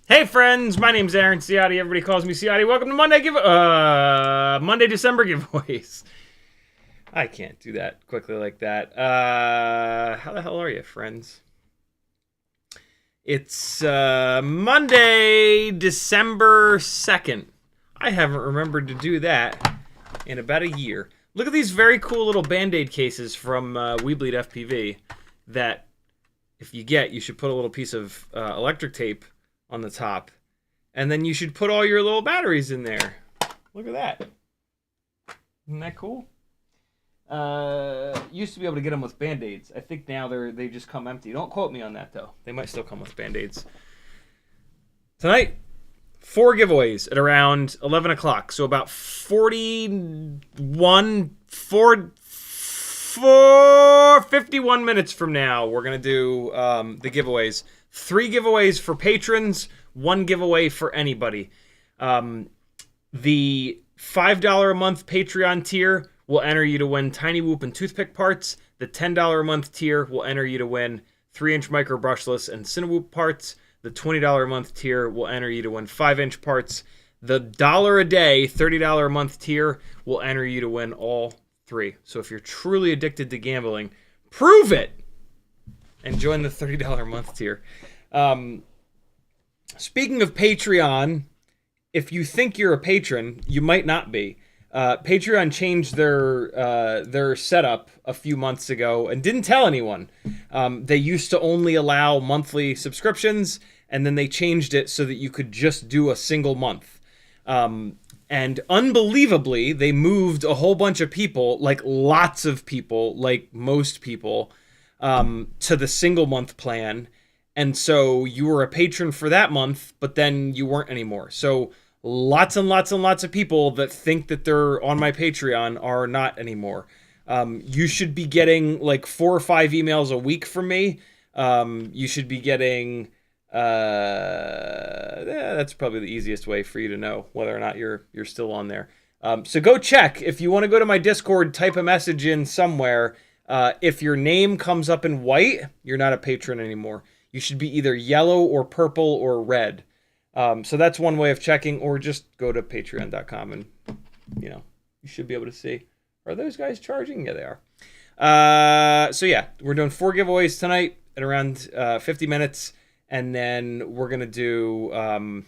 Hey friends, my name's Aaron Ciotti. Everybody calls me Ciotti. Welcome to Monday December giveaways. I can't do that quickly like that. How the hell are you, friends? It's Monday, December 2nd. I haven't remembered to do that in about a year. Look at these very cool little Band-Aid cases from WeBleedFPV that if you get, you should put a little piece of electric tape on the top, and then you should put all your little batteries in there. Look at that. Isn't that cool? Used to be able to get them with Band-Aids. I think now they just come empty. Don't quote me on that, though. They might still come with Band-Aids. Tonight, 4 giveaways at around 11 o'clock. So about 51 minutes from now, we're going to do the giveaways. 3 giveaways for patrons, 1 giveaway for anybody. The $5 a month Patreon tier will enter you to win Cinewhoop and Toothpick parts. The $10 a month tier will enter you to win 3-inch micro brushless and Cinewhoop parts. The $20 a month tier will enter you to win 5-inch parts. The $1 a day, $30 a month tier will enter you to win all 3. So if you're truly addicted to gambling, prove it! And join the $30 a month tier. Speaking of Patreon, if you think you're a patron, you might not be. Patreon changed their setup a few months ago and didn't tell anyone. They used to only allow monthly subscriptions, and then they changed it so that you could just do a single month. And unbelievably, they moved a whole bunch of people, like lots of people, like most people, to the single month plan. And so you were a patron for that month, but then you weren't anymore. So lots and lots and lots of people that think that they're on my Patreon are not anymore. You should be getting like 4 or 5 emails a week from me. You should be getting Yeah, that's probably the easiest way for you to know whether or not you're still on there. So go check. If you want to go to my Discord, type a message in somewhere. If your name comes up in white, you're not a patron anymore. You should be either yellow or purple or red. So that's one way of checking, or just go to patreon.com and, you should be able to see. Are those guys charging? Yeah, they are. So yeah, we're doing 4 giveaways tonight at around 50 minutes. And then we're going to do, oh,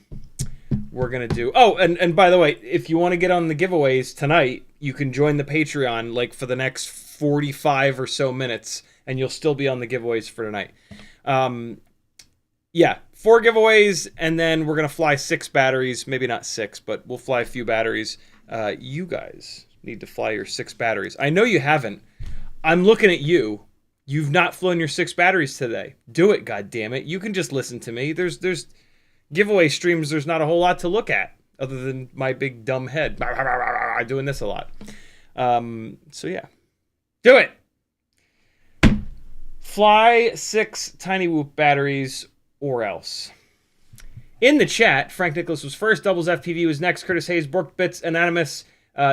and by the way, if you want to get on the giveaways tonight, you can join the Patreon, like, for the next 45 or so minutes, and you'll still be on the giveaways for tonight. Yeah, 4 giveaways, and then we're going to fly 6 batteries. Maybe not 6, but we'll fly a few batteries. You guys need to fly your 6 batteries. I know you haven't. I'm looking at you. You've not flown your 6 batteries today. Do it, goddammit. You can just listen to me. There's giveaway streams. There's not a whole lot to look at other than my big dumb head doing this a lot. So yeah, do it. Fly 6 Cinewhoop batteries or else. In the chat, Frank Nicholas was first. Doubles FPV was next. Curtis Hayes, Bork Bits, Anonymous.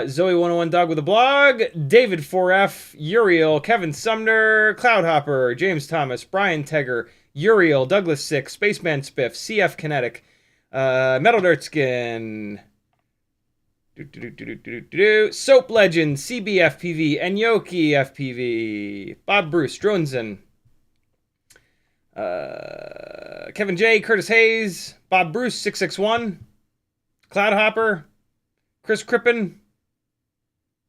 Zoe 101 Dog with a Blog, David 4F, Uriel, Kevin Sumner, Cloudhopper, James Thomas, Brian Tegger, Uriel, Douglas 6, Spaceman Spiff, CF Kinetic, Metal Dirtskin, Soap Legend, CBFPV, Enyoki FPV, Bob Bruce, Dronzen, Kevin J, Curtis Hayes, Bob Bruce 661, Cloudhopper, Chris Crippen.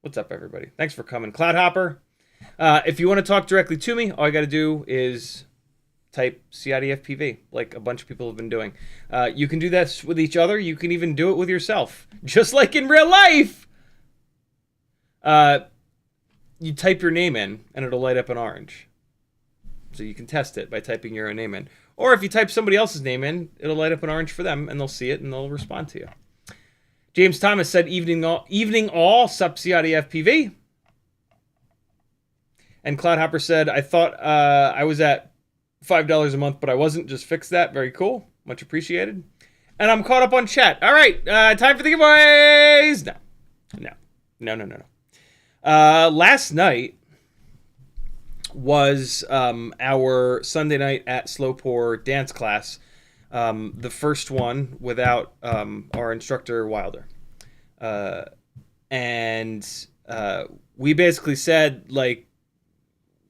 What's up, everybody? Thanks for coming. Cloudhopper. If you want to talk directly to me, all you got to do is type CiottiFPV, like a bunch of people have been doing. You can do this with each other. You can even do it with yourself, just like in real life. You type your name in, and it'll light up in orange. So you can test it by typing your own name in. Or if you type somebody else's name in, it'll light up in orange for them, and they'll see it, and they'll respond to you. James Thomas said, evening all, sup CiottiFPV. And Cloudhopper said, I thought I was at $5 a month, but I wasn't. Just fix that. Very cool. Much appreciated. And I'm caught up on chat. All right, time for the giveaways. No. Last night was our Sunday night at Slowpour dance class. The first one without our instructor Wilder, and we basically said, like,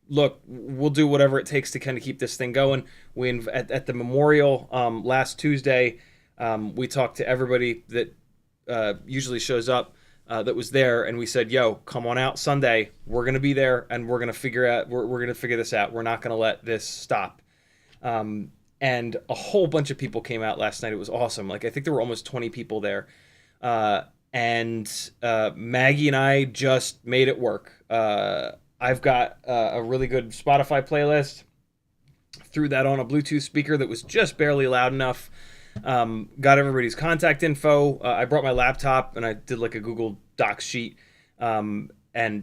look, we'll do whatever it takes to kind of keep this thing going. We at the memorial last Tuesday, we talked to everybody that usually shows up that was there, and we said, yo, come on out Sunday. We're gonna be there, and we're gonna figure this out. We're not gonna let this stop. And a whole bunch of people came out last night. It was awesome. Like, I think there were almost 20 people there. And Maggie and I just made it work. I've got a really good Spotify playlist. Threw that on a Bluetooth speaker that was just barely loud enough. Got everybody's contact info. I brought my laptop and I did like a Google Docs sheet. And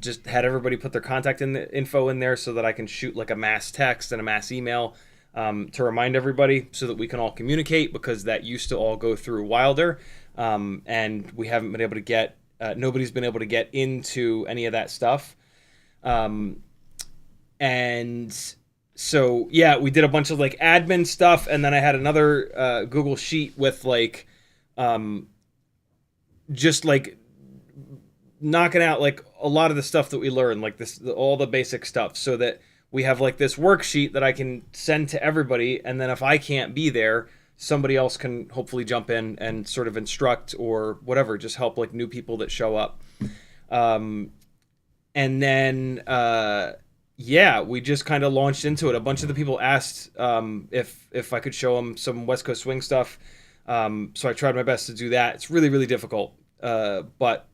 just had everybody put their contact info in there so that I can shoot like a mass text and a mass email to remind everybody so that we can all communicate, because that used to all go through Wilder, and we haven't been able to get, nobody's been able to get into any of that stuff. And so, yeah, we did a bunch of like admin stuff, and then I had another Google sheet with like, just like knocking out like a lot of the stuff that we learned, like all the basic stuff, so that we have like this worksheet that I can send to everybody, and then if I can't be there, somebody else can hopefully jump in and sort of instruct or whatever, just help like new people that show up. And then, yeah, we just kind of launched into it. A bunch of the people asked if I could show them some West Coast swing stuff. So I tried my best to do that. It's really, really difficult, but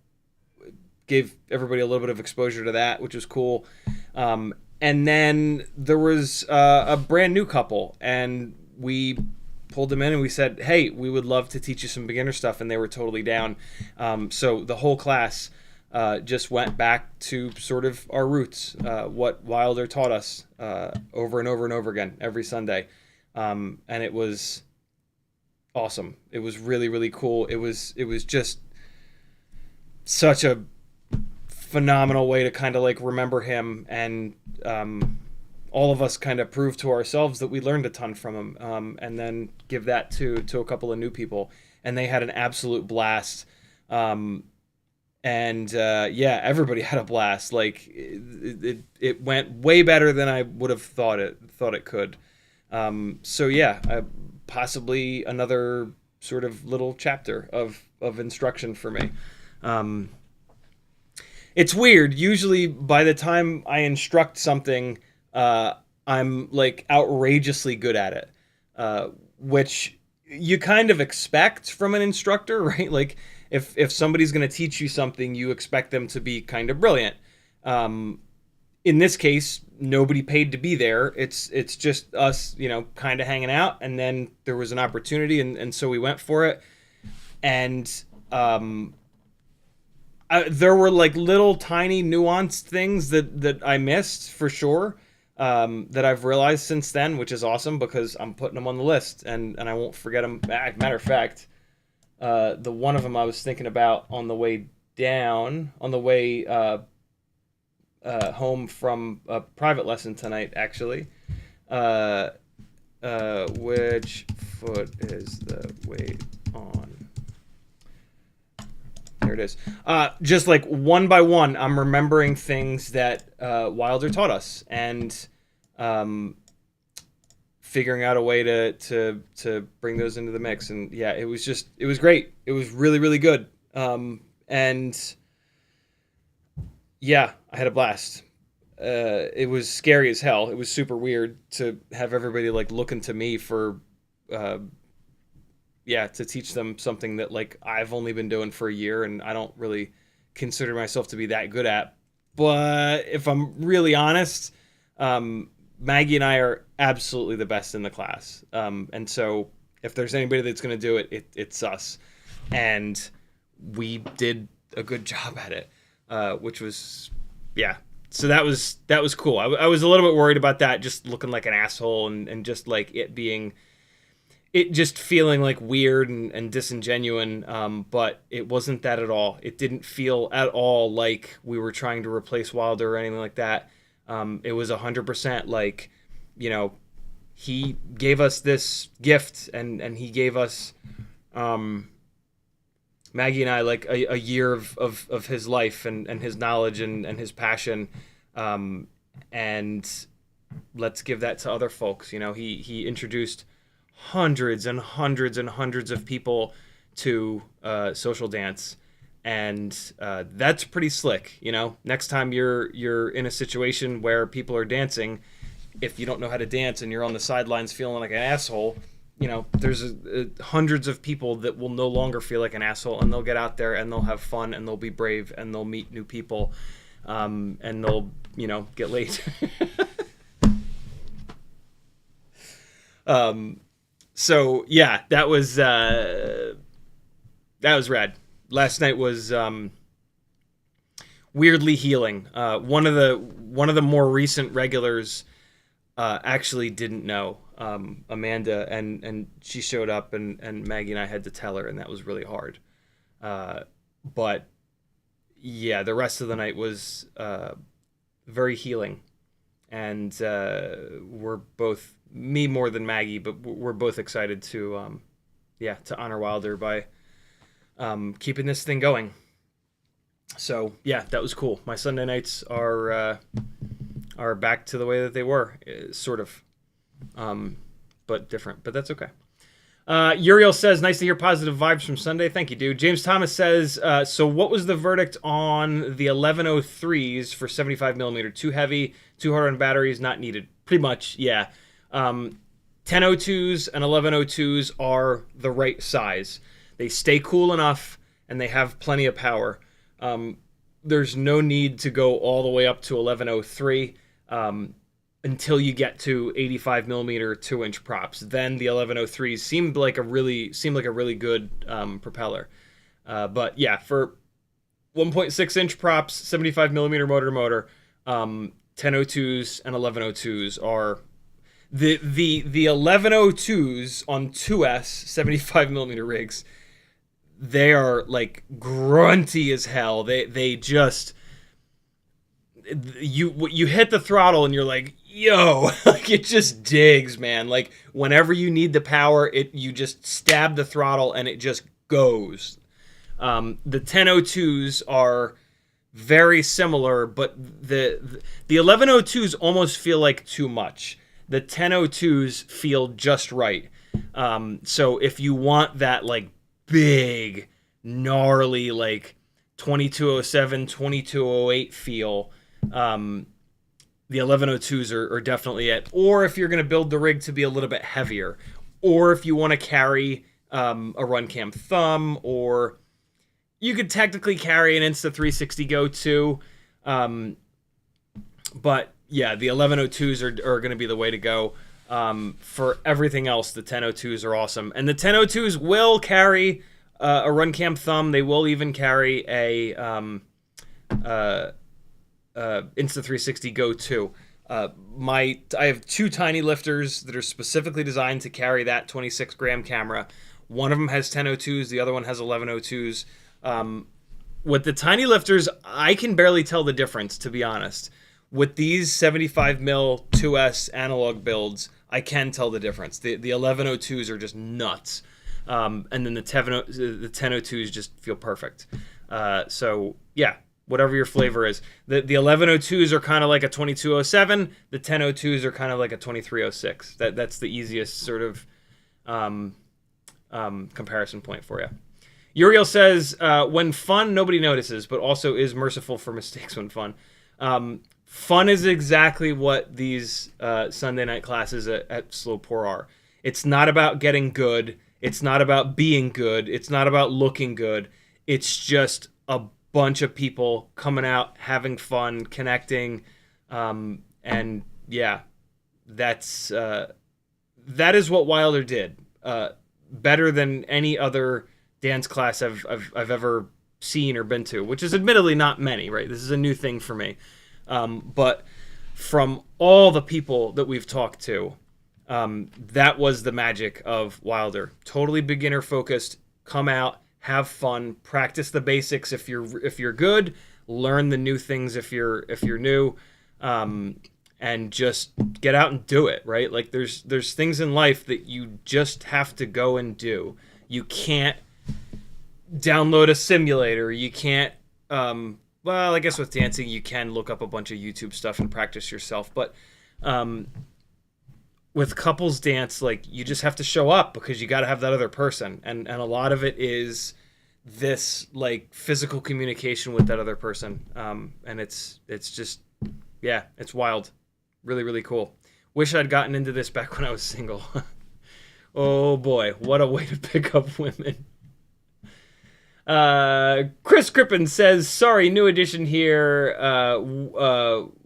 gave everybody a little bit of exposure to that, which was cool. And then there was a brand new couple, and we pulled them in and we said, hey, we would love to teach you some beginner stuff, and they were totally down. So the whole class just went back to sort of our roots, what Wilder taught us over and over and over again every Sunday. And it was awesome. It was really, really cool. It was just such a phenomenal way to kind of like remember him, and all of us kind of prove to ourselves that we learned a ton from him, and then give that to a couple of new people, and they had an absolute blast. And yeah, everybody had a blast. Like it went way better than I would have thought it could. So yeah, possibly another sort of little chapter of instruction for me. It's weird. Usually, by the time I instruct something, I'm like outrageously good at it, which you kind of expect from an instructor, right? Like if somebody's going to teach you something, you expect them to be kind of brilliant. In this case, nobody paid to be there. It's just us, kind of hanging out, and then there was an opportunity, and so we went for it. And there were like little tiny nuanced things that I missed for sure, that I've realized since then, which is awesome because I'm putting them on the list, and I won't forget them. Matter of fact, the one of them I was thinking about on the way home from a private lesson tonight, actually. Which foot is the weight on? There it is. Just like one by one, I'm remembering things that Wilder taught us, and figuring out a way to bring those into the mix. And yeah, it was great. It was really, really good. And yeah, I had a blast. It was scary as hell. It was super weird to have everybody like looking to me for, to teach them something that like I've only been doing for a year and I don't really consider myself to be that good at. But if I'm really honest, Maggie and I are absolutely the best in the class. And so if there's anybody that's going to do it, it's us. And we did a good job at it, which was, yeah. So that was cool. I was a little bit worried about that, just looking like an asshole and just like it just feeling like weird and disingenuous. But it wasn't that at all. It didn't feel at all like we were trying to replace Wilder or anything like that. It was 100% like, he gave us this gift, and he gave us, Maggie and I, like a year of his life and his knowledge and his passion. And let's give that to other folks. He introduced hundreds and hundreds and hundreds of people to social dance. And that's pretty slick. Next time you're in a situation where people are dancing, if you don't know how to dance and you're on the sidelines feeling like an asshole, there's hundreds of people that will no longer feel like an asshole, and they'll get out there and they'll have fun and they'll be brave and they'll meet new people, and they'll get laid. So yeah, that was rad. Last night was weirdly healing. One of the more recent regulars actually didn't know, Amanda, and she showed up, and Maggie and I had to tell her, and that was really hard. But yeah, the rest of the night was very healing, and we're both, me more than Maggie, but we're both excited to honor Wilder by keeping this thing going. So yeah, that was cool. My Sunday nights are back to the way that they were, sort of, but different. But that's okay. Uriel says, nice to hear positive vibes from Sunday. Thank you, dude. James Thomas says, so what was the verdict on the 1103s for 75 millimeter? Too heavy, too hard on batteries, not needed. Pretty much, yeah. 1002s and 1102s are the right size. They stay cool enough and they have plenty of power. There's no need to go all the way up to 1103 until you get to 85 millimeter 2-inch props. Then the 1103s seemed like a really good propeller. But yeah, for 1.6 inch props, 75 millimeter motor, 1002s and 1102s The 1102s on 2S 75 millimeter rigs, they are like grunty as hell. They just, you hit the throttle and you're like, yo, like it just digs, man. Like whenever you need the power, you just stab the throttle and it just goes. The 1002s are very similar, but the 1102s almost feel like too much. The 1002s feel just right. So if you want that like big, gnarly, like 2207, 2208 feel, the 1102s are definitely it. Or if you're going to build the rig to be a little bit heavier, or if you want to carry a run cam thumb, or you could technically carry an Insta360 Go too. But yeah, the 1102s are going to be the way to go. For everything else, the 1002s are awesome. And the 1002s will carry a run cam thumb. They will even carry a Insta360 Go 2. I have two tiny lifters that are specifically designed to carry that 26 gram camera. One of them has 1002s, the other one has 1102s. With the tiny lifters, I can barely tell the difference, to be honest. With these 75mm 2S analog builds, I can tell the difference. The 1102s are just nuts. And then the 1002s just feel perfect. So, yeah, whatever your flavor is. The 1102s are kind of like a 2207. The 1002s are kind of like a 2306. That's the easiest sort of comparison point for you. Uriel says, when fun, nobody notices, but also is merciful for mistakes when fun. Fun is exactly what these Sunday night classes at Slow Pour are. It's not about getting good. It's not about being good. It's not about looking good. It's just a bunch of people coming out, having fun, connecting. And yeah, that is what Wilder did. Better than any other dance class I've ever seen or been to, which is admittedly not many, right? This is a new thing for me. But from all the people that we've talked to, that was the magic of Wilder. Totally beginner focused. Come out, have fun, practice the basics if you're good, learn the new things if you're new, and just get out and do it, right? Like there's things in life that you just have to go and do. You can't download a simulator. You can't well, I guess with dancing you can look up a bunch of YouTube stuff and practice yourself, but with couples dance, like you just have to show up because you got to have that other person, and a lot of it is this like physical communication with that other person, and it's just, yeah, it's wild, really, really cool. Wish I'd gotten into this back when I was single. Oh boy, what a way to pick up women. Chris Crippen says, sorry, new edition here.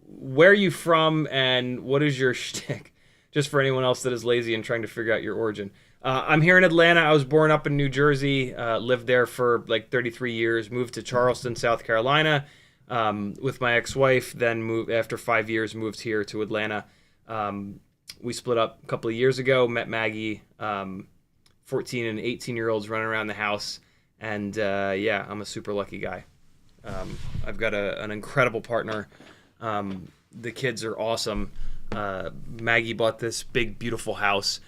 Where are you from and what is your shtick? Just for anyone else that is lazy and trying to figure out your origin. I'm here in Atlanta. I was born up in New Jersey, lived there for like 33 years, moved to Charleston, South Carolina, with my ex-wife, then moved after 5 years, moved here to Atlanta. We split up a couple of years ago, met Maggie, 14 and 18-year-olds running around the house. And yeah, I'm a super lucky guy. I've got an incredible partner. The kids are awesome. Maggie bought this big, beautiful house.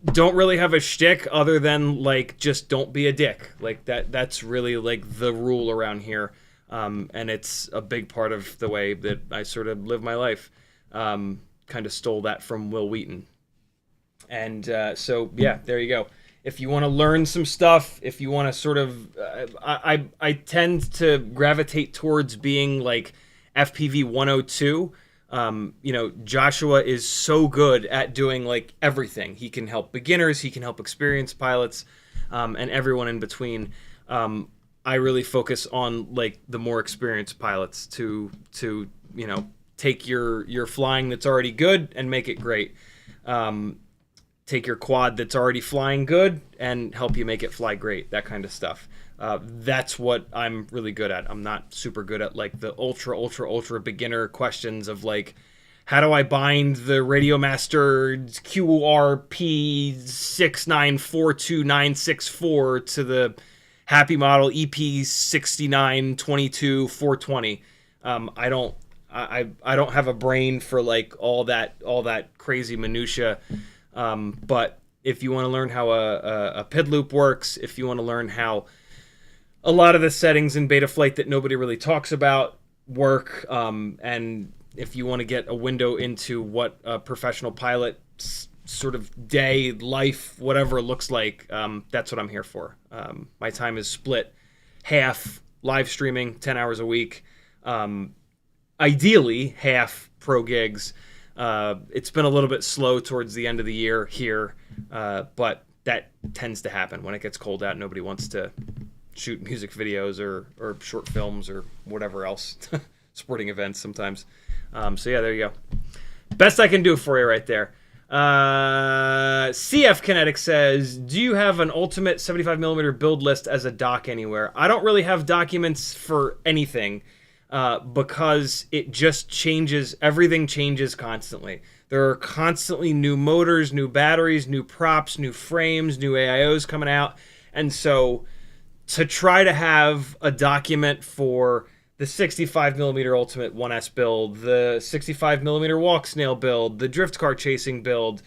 Don't really have a shtick other than like just don't be a dick. Like that's really like the rule around here. And it's a big part of the way that I sort of live my life. Kind of stole that from Will Wheaton. And so yeah, there you go. If you want to learn some stuff, if you want to sort of, I tend to gravitate towards being like FPV 102. You know, Joshua is so good at doing like everything. He can help beginners, he can help experienced pilots, and everyone in between. I really focus on like the more experienced pilots to you know, take your flying that's already good and make it great. Take your quad that's already flying good and help you make it fly great, that kind of stuff. That's what I'm really good at. I'm not super good at like the ultra beginner questions of like, how do I bind the Radiomaster QRP6942964 to the Happy Model EP6922 I don't have a brain for like all that crazy minutia. But if you want to learn how a PID loop works, if you want to learn how a lot of the settings in Betaflight that nobody really talks about work, and if you want to get a window into what a professional pilot's sort of day, life, whatever looks like, that's what I'm here for. My time is split half live streaming, 10 hours a week, ideally half pro gigs. It's been a little bit slow towards the end of the year here, but that tends to happen when it gets cold out. Nobody wants to shoot music videos or short films or whatever else, sporting events sometimes. So yeah, there you go. Best I can do for you right there. CF Kinetic says, do you have an ultimate 75mm build list as a doc anywhere? I don't really have documents for anything, because it just changes. Everything changes constantly. There are constantly new motors, new batteries, new props, new frames, new aios coming out. And so to try to have a document for the 65mm Ultimate 1S build, the 65mm walk snail build, the drift car chasing build,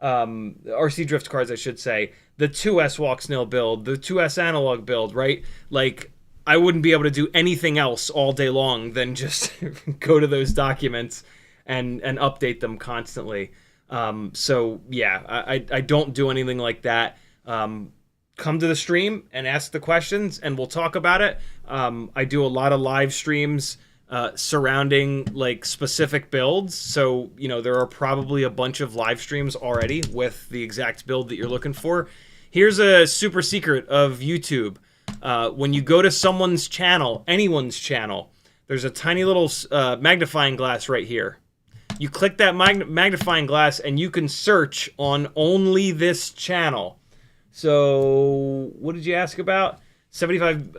RC drift cars, I should say, the 2S walk snail build, the 2S analog build, right? Like, I wouldn't be able to do anything else all day long than just go to those documents and update them constantly. So yeah, I don't do anything like that. Come to the stream and ask the questions and we'll talk about it. I do a lot of live streams surrounding like specific builds. So, you know, there are probably a bunch of live streams already with the exact build that you're looking for. Here's a super secret of YouTube. When you go to someone's channel, anyone's channel, there's a tiny little magnifying glass right here. You click that magnifying glass and you can search on only this channel. So what did you ask about? 75.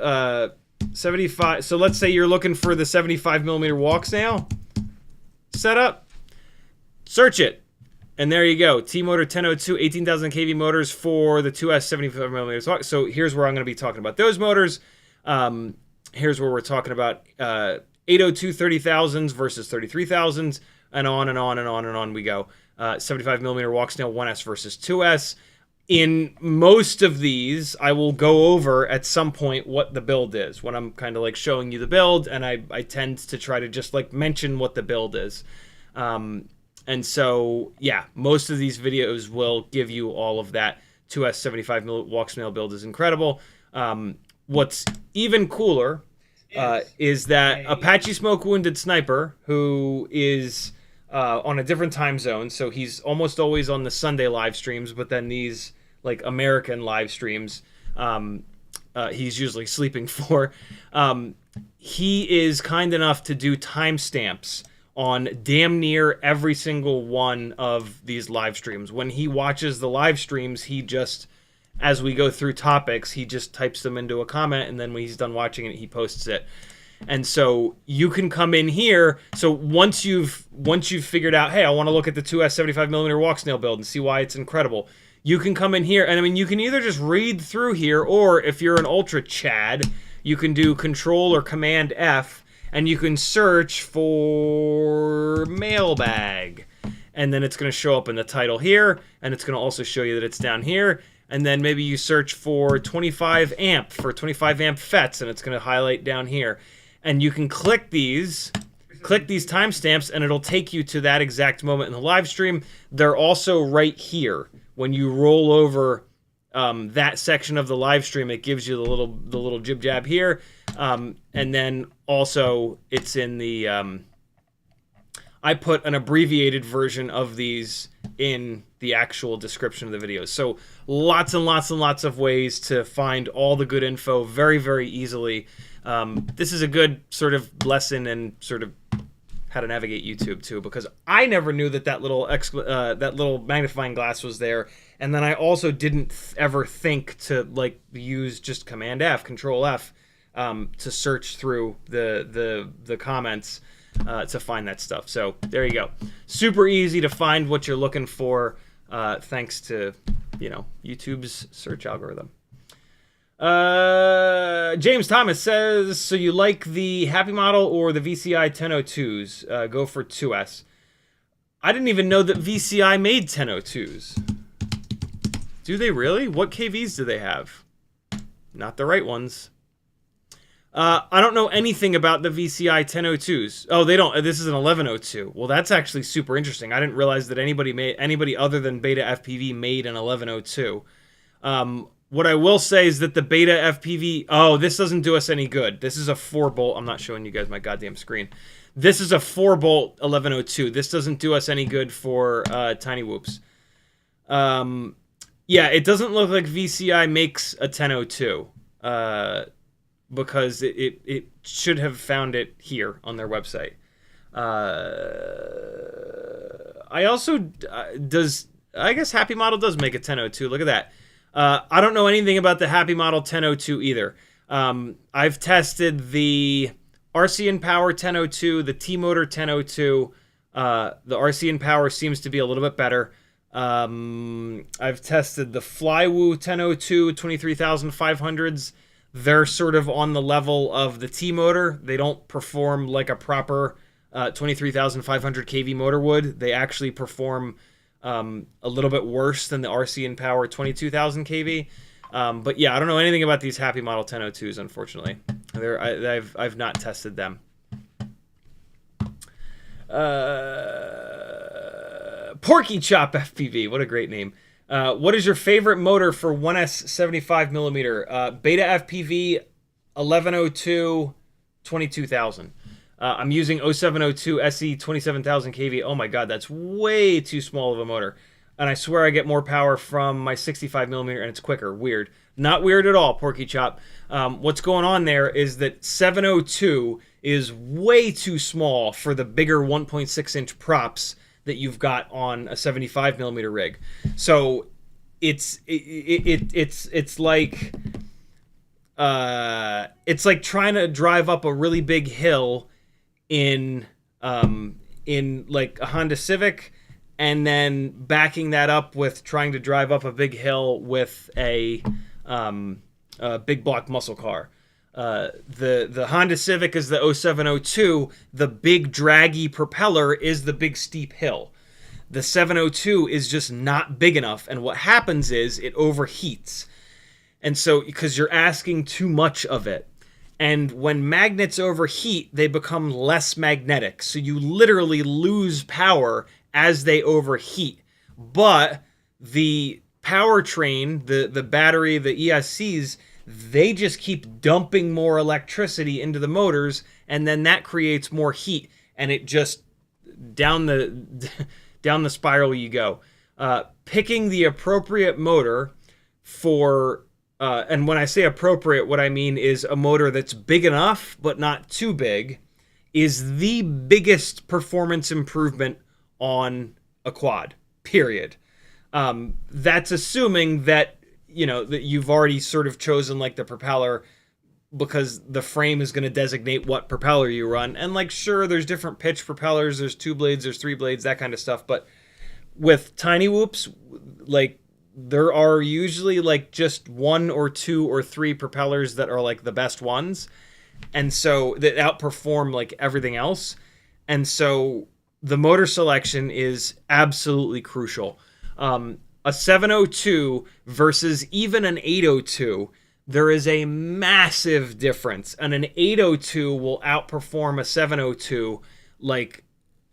So let's say you're looking for the 75mm walk snail setup. Search it. And there you go. T-Motor 1002, 18,000 kV motors for the 2S 75mm. So here's where I'm going to be talking about those motors. Here's where we're talking about 802 30,000s versus 33,000s, and on and on and on and on we go. 75mm walk snail 1S versus 2S. In most of these, I will go over at some point what the build is when I'm kind of like showing you the build, and I tend to try to just like mention what the build is. And so, yeah, most of these videos will give you all of that. 2S 75mm walk snail build is incredible. What's even cooler is that Apache Smoke Wounded Sniper, who is on a different time zone, so he's almost always on the Sunday live streams, but then these like American live streams, he's usually sleeping for. He is kind enough to do timestamps on damn near every single one of these live streams. When he watches the live streams, he just, as we go through topics, he just types them into a comment, and then when he's done watching it, he posts it. And so you can come in here. So once you've figured out, hey, I want to look at the 2S 75mm walk snail build and see why it's incredible, you can come in here, and I mean, you can either just read through here, or if you're an ultra Chad, you can do Control or Command F, and you can search for mailbag. And then it's going to show up in the title here, and it's going to also show you that it's down here. And then maybe you search for 25 amp for 25 amp FETs, and it's going to highlight down here. And you can click these timestamps, and it'll take you to that exact moment in the live stream. They're also right here. When you roll over that section of the live stream, it gives you the little jib jab here. And then also it's in the I put an abbreviated version of these in the actual description of the videos. So lots and lots and lots of ways to find all the good info very, very easily. This is a good sort of lesson in sort of how to navigate YouTube too, because I never knew that little magnifying glass was there, and then I also didn't ever think to like use just Command F, Control F, to search through the comments. to find that stuff. So there you go. Super easy to find what you're looking for, thanks to, YouTube's search algorithm. James Thomas says, so you like the Happy Model or the VCI 1002s? Go for 2S. I didn't even know that VCI made 1002s. Do they really? What KVs do they have? Not the right ones. I don't know anything about the VCI 1002s. Oh, they don't. This is an 1102. Well, that's actually super interesting. I didn't realize that anybody other than Beta FPV made an 1102. What I will say is that the Beta FPV... Oh, this doesn't do us any good. This is a 4-bolt. I'm not showing you guys my goddamn screen. This is a 4-bolt 1102. This doesn't do us any good for tiny whoops. Yeah, it doesn't look like VCI makes a 1002. Because it should have found it here on their website. I also I guess Happy Model does make a 1002. Look at that. I don't know anything about the Happy Model 1002 either. I've tested the RC Power 1002, the T-Motor 1002. The RC Power seems to be a little bit better. I've tested the Flywoo 1002 23,500s. They're sort of on the level of the T-Motor. They don't perform like a proper 23,500 kV motor would. They actually perform a little bit worse than the RC Power 22,000 kV. But yeah, I don't know anything about these Happy Model 1002s, unfortunately. I've not tested them. Porky Chop FPV, what a great name. What is your favorite motor for 1S 75mm? Beta FPV 1102 22,000. I'm using 0702 SE 27,000 kV. Oh my god, that's way too small of a motor. And I swear I get more power from my 65mm and it's quicker. Weird. Not weird at all, Porky Chop. What's going on there is that 702 is way too small for the bigger 1.6-inch props that you've got on a 75mm rig. So it's like trying to drive up a really big hill in like a Honda Civic, and then backing that up with trying to drive up a big hill with a big block muscle car. The Honda Civic is the 0702. The big draggy propeller is the big steep hill. The 702 is just not big enough, and what happens is it overheats. And so, because you're asking too much of it. And when magnets overheat, they become less magnetic. So you literally lose power as they overheat. But the powertrain, the battery, the ESCs, they just keep dumping more electricity into the motors, and then that creates more heat, and it just down the spiral you go. Picking the appropriate motor for, and when I say appropriate, what I mean is a motor that's big enough but not too big, is the biggest performance improvement on a quad, period. That's assuming that that you've already sort of chosen like the propeller, because the frame is going to designate what propeller you run. And like, sure, there's different pitch propellers, there's 2 blades, there's 3 blades, that kind of stuff. But with tiny whoops, like there are usually like just 1 or 2 or 3 propellers that are like the best ones. And so that outperform like everything else. And so the motor selection is absolutely crucial. A 702 versus even an 802, there is a massive difference. And an 802 will outperform a 702 like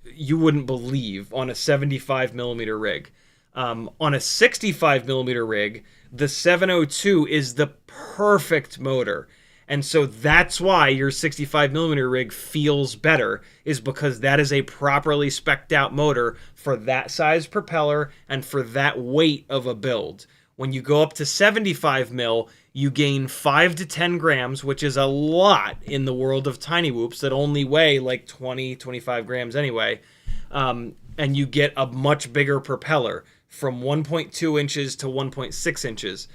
you wouldn't believe on a 75mm rig. On a 65mm rig, the 702 is the perfect motor. And so that's why your 65mm rig feels better, is because that is a properly spec'd out motor for that size propeller and for that weight of a build. When you go up to 75mm, you gain 5 to 10 grams, which is a lot in the world of tiny whoops that only weigh like 20, 25 grams anyway. And you get a much bigger propeller from 1.2 inches to 1.6 inches.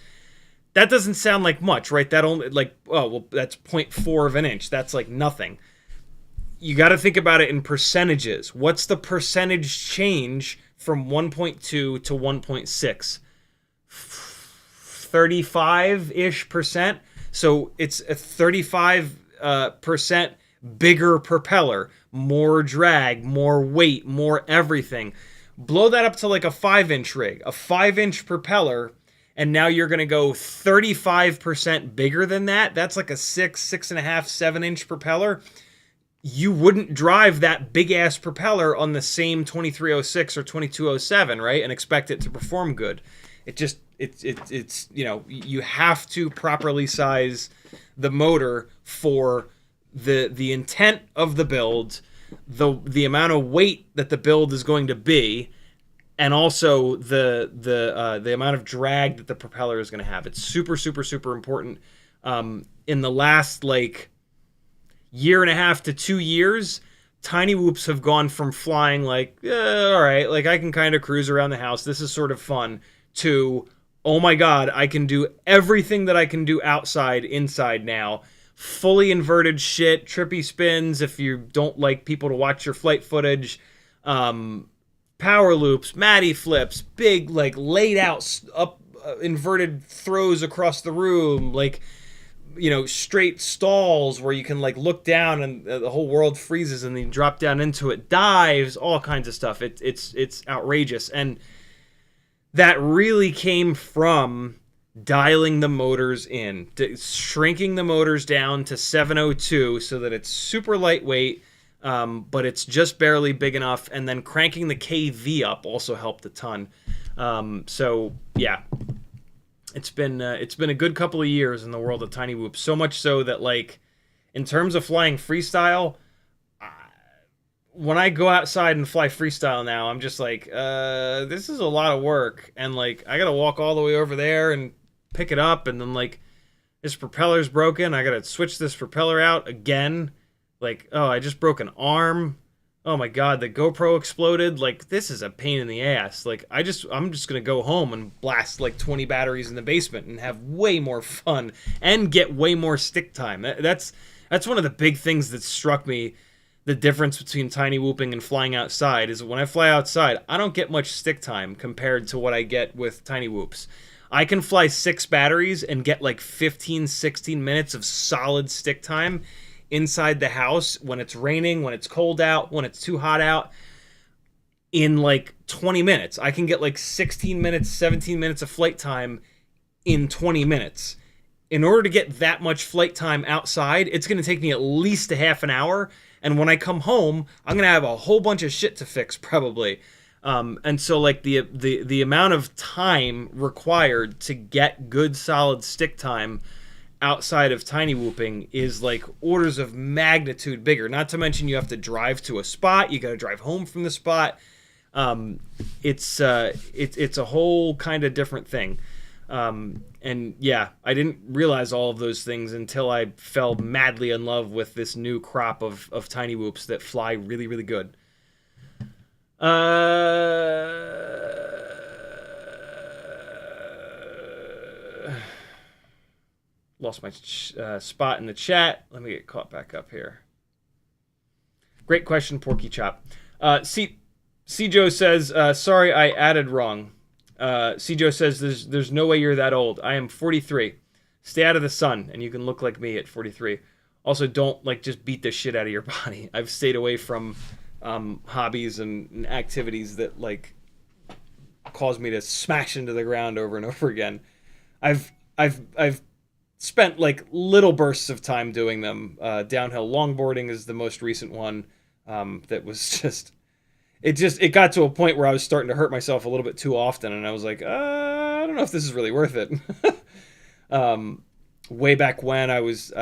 That doesn't sound like much, right? That only like, oh, well, that's 0.4 of an inch. That's like nothing. you got to think about it in percentages. What's the percentage change from 1.2 to 1.6? 35-ish percent. So it's a 35 percent bigger propeller, more drag, more weight, more everything. Blow that up to like a 5-inch rig, a 5-inch propeller, and now you're going to go 35% bigger than that. That's like a 6.5, 7-inch propeller. You wouldn't drive that big ass propeller on the same 2306 or 2207, right? And expect it to perform good. It's you know, you have to properly size the motor for the intent of the build, the amount of weight that the build is going to be, and also the amount of drag that the propeller is going to have. It's super, super, super important. In the last like year and a half to 2 years, Cinewhoops have gone from flying like, all right, like I can kind of cruise around the house, this is sort of fun, to, oh my God, I can do everything that I can do outside, inside now. Fully inverted shit, trippy spins if you don't like people to watch your flight footage, power loops, Matty flips, big like laid out up inverted throws across the room, like, you know, straight stalls where you can like look down and the whole world freezes and then you drop down into it, dives, all kinds of stuff. It's outrageous, and that really came from dialing the motors in, shrinking the motors down to 702 so that it's super lightweight, but it's just barely big enough, and then cranking the KV up also helped a ton. So yeah, it's been a good couple of years in the world of Cinewhoop, so much so that like in terms of flying freestyle, when I go outside and fly freestyle now, I'm just like, this is a lot of work, and like I gotta walk all the way over there and pick it up, and then like this propeller's broken, I gotta switch this propeller out again. Like, oh, I just broke an arm. Oh my God, the GoPro exploded. Like, this is a pain in the ass. Like, I'm just gonna go home and blast like 20 batteries in the basement and have way more fun and get way more stick time. That's one of the big things that struck me. The difference between Cinewhooping and flying outside is when I fly outside, I don't get much stick time compared to what I get with Cinewhoops. I can fly 6 batteries and get like 15, 16 minutes of solid stick time inside the house when it's raining, when it's cold out, when it's too hot out, in like 20 minutes. I can get like 16 minutes, 17 minutes of flight time in 20 minutes. In order to get that much flight time outside, it's going to take me at least a half an hour. And when I come home, I'm going to have a whole bunch of shit to fix probably. And so like the amount of time required to get good solid stick time outside of Cinewhooping is like orders of magnitude bigger. Not to mention you have to drive to a spot, you got to drive home from the spot. It's a whole kind of different thing. And yeah, I didn't realize all of those things until I fell madly in love with this new crop of Cinewhoops that fly really, really good. Lost my spot in the chat. Let me get caught back up here. Great question, Porky Chop. C-Joe says, sorry, I added wrong. C-Joe says, there's no way you're that old. I am 43. Stay out of the sun, and you can look like me at 43. Also, don't like just beat the shit out of your body. I've stayed away from hobbies and activities that like cause me to smash into the ground over and over again. I've spent like little bursts of time doing them. Downhill longboarding is the most recent one. That was just it got to a point where I was starting to hurt myself a little bit too often, and I was like, I don't know if this is really worth it. Way back when I was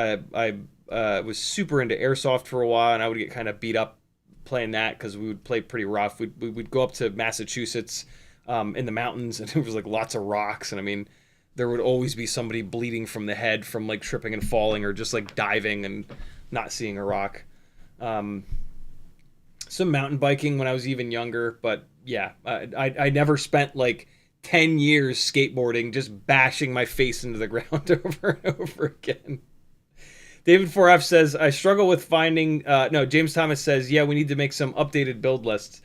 super into airsoft for a while, and I would get kind of beat up playing that because we would play pretty rough. We'd go up to Massachusetts in the mountains, and it was like lots of rocks, and I mean, there would always be somebody bleeding from the head from like tripping and falling or just like diving and not seeing a rock. Some mountain biking when I was even younger, but yeah, I never spent like 10 years skateboarding just bashing my face into the ground over and over again. David 4F says, I struggle with finding, no, James Thomas says, yeah, we need to make some updated build lists.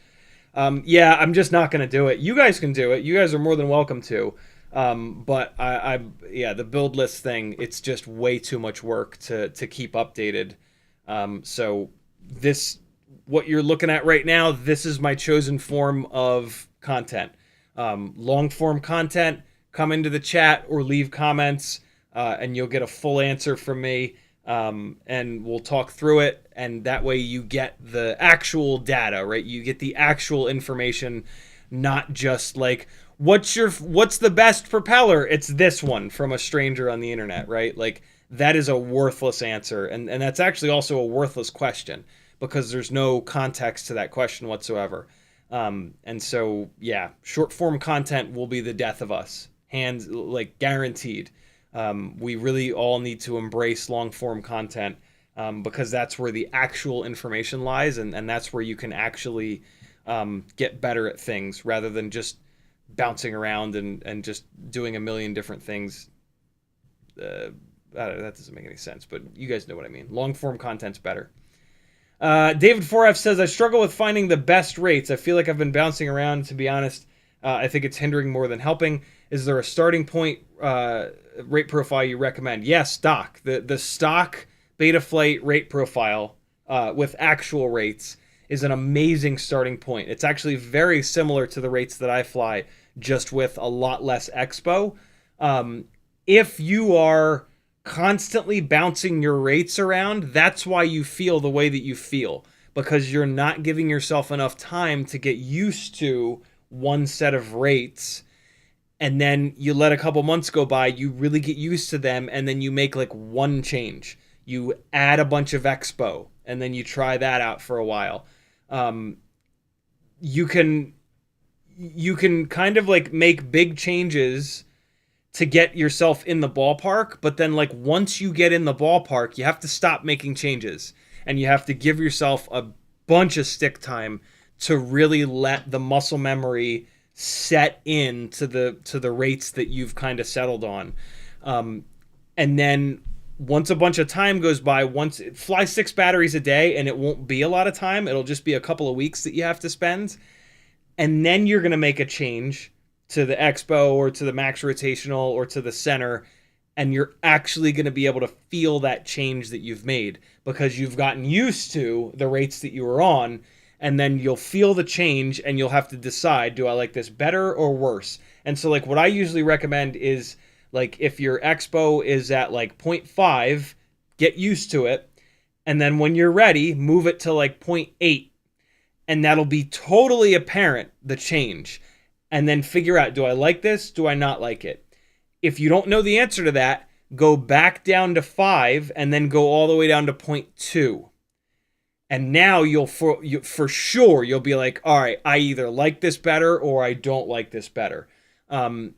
Yeah, I'm just not going to do it. You guys can do it. You guys are more than welcome to. But yeah, the build list thing, it's just way too much work to keep updated. So this, what you're looking at right now, this is my chosen form of content. Long form content, come into the chat or leave comments, and you'll get a full answer from me. And we'll talk through it, and that way you get the actual data, right? You get the actual information, not just like, what's the best propeller? It's this one from a stranger on the internet, right? Like, that is a worthless answer, and that's actually also a worthless question, because there's no context to that question whatsoever. And so, yeah, short form content will be the death of us, hands, like, guaranteed. We really all need to embrace long form content, because that's where the actual information lies, and that's where you can actually get better at things rather than just bouncing around and just doing a million different things. That doesn't make any sense, but you guys know what I mean. Long form content's better. David 4F says, I struggle with finding the best rates. I feel like I've been bouncing around, to be honest. I think it's hindering more than helping. Is there a starting point rate profile you recommend? Yes, stock. The stock Betaflight rate profile with actual rates is an amazing starting point. It's actually very similar to the rates that I fly, just with a lot less expo. If you are constantly bouncing your rates around, that's why you feel the way that you feel, because you're not giving yourself enough time to get used to one set of rates, and then you let a couple months go by, you really get used to them, and then you make like one change. You add a bunch of expo, and then you try that out for a while. You can kind of like make big changes to get yourself in the ballpark, but then like once you get in the ballpark, you have to stop making changes, and you have to give yourself a bunch of stick time to really let the muscle memory set in to the rates that you've kind of settled on. And then once a bunch of time goes by, fly 6 batteries a day, and it won't be a lot of time. It'll just be a couple of weeks that you have to spend. And then you're going to make a change to the expo or to the max rotational or to the center, and you're actually going to be able to feel that change that you've made, because you've gotten used to the rates that you were on, and then you'll feel the change, and you'll have to decide, do I like this better or worse? And so like what I usually recommend is, like, if your expo is at like 0.5, get used to it, and then when you're ready, move it to like 0.8, and that'll be totally apparent, the change. And then figure out, do I like this? Do I not like it? If you don't know the answer to that, go back down to 5 and then go all the way down to 0.2. And now you'll for sure, you'll be like, all right, I either like this better or I don't like this better. And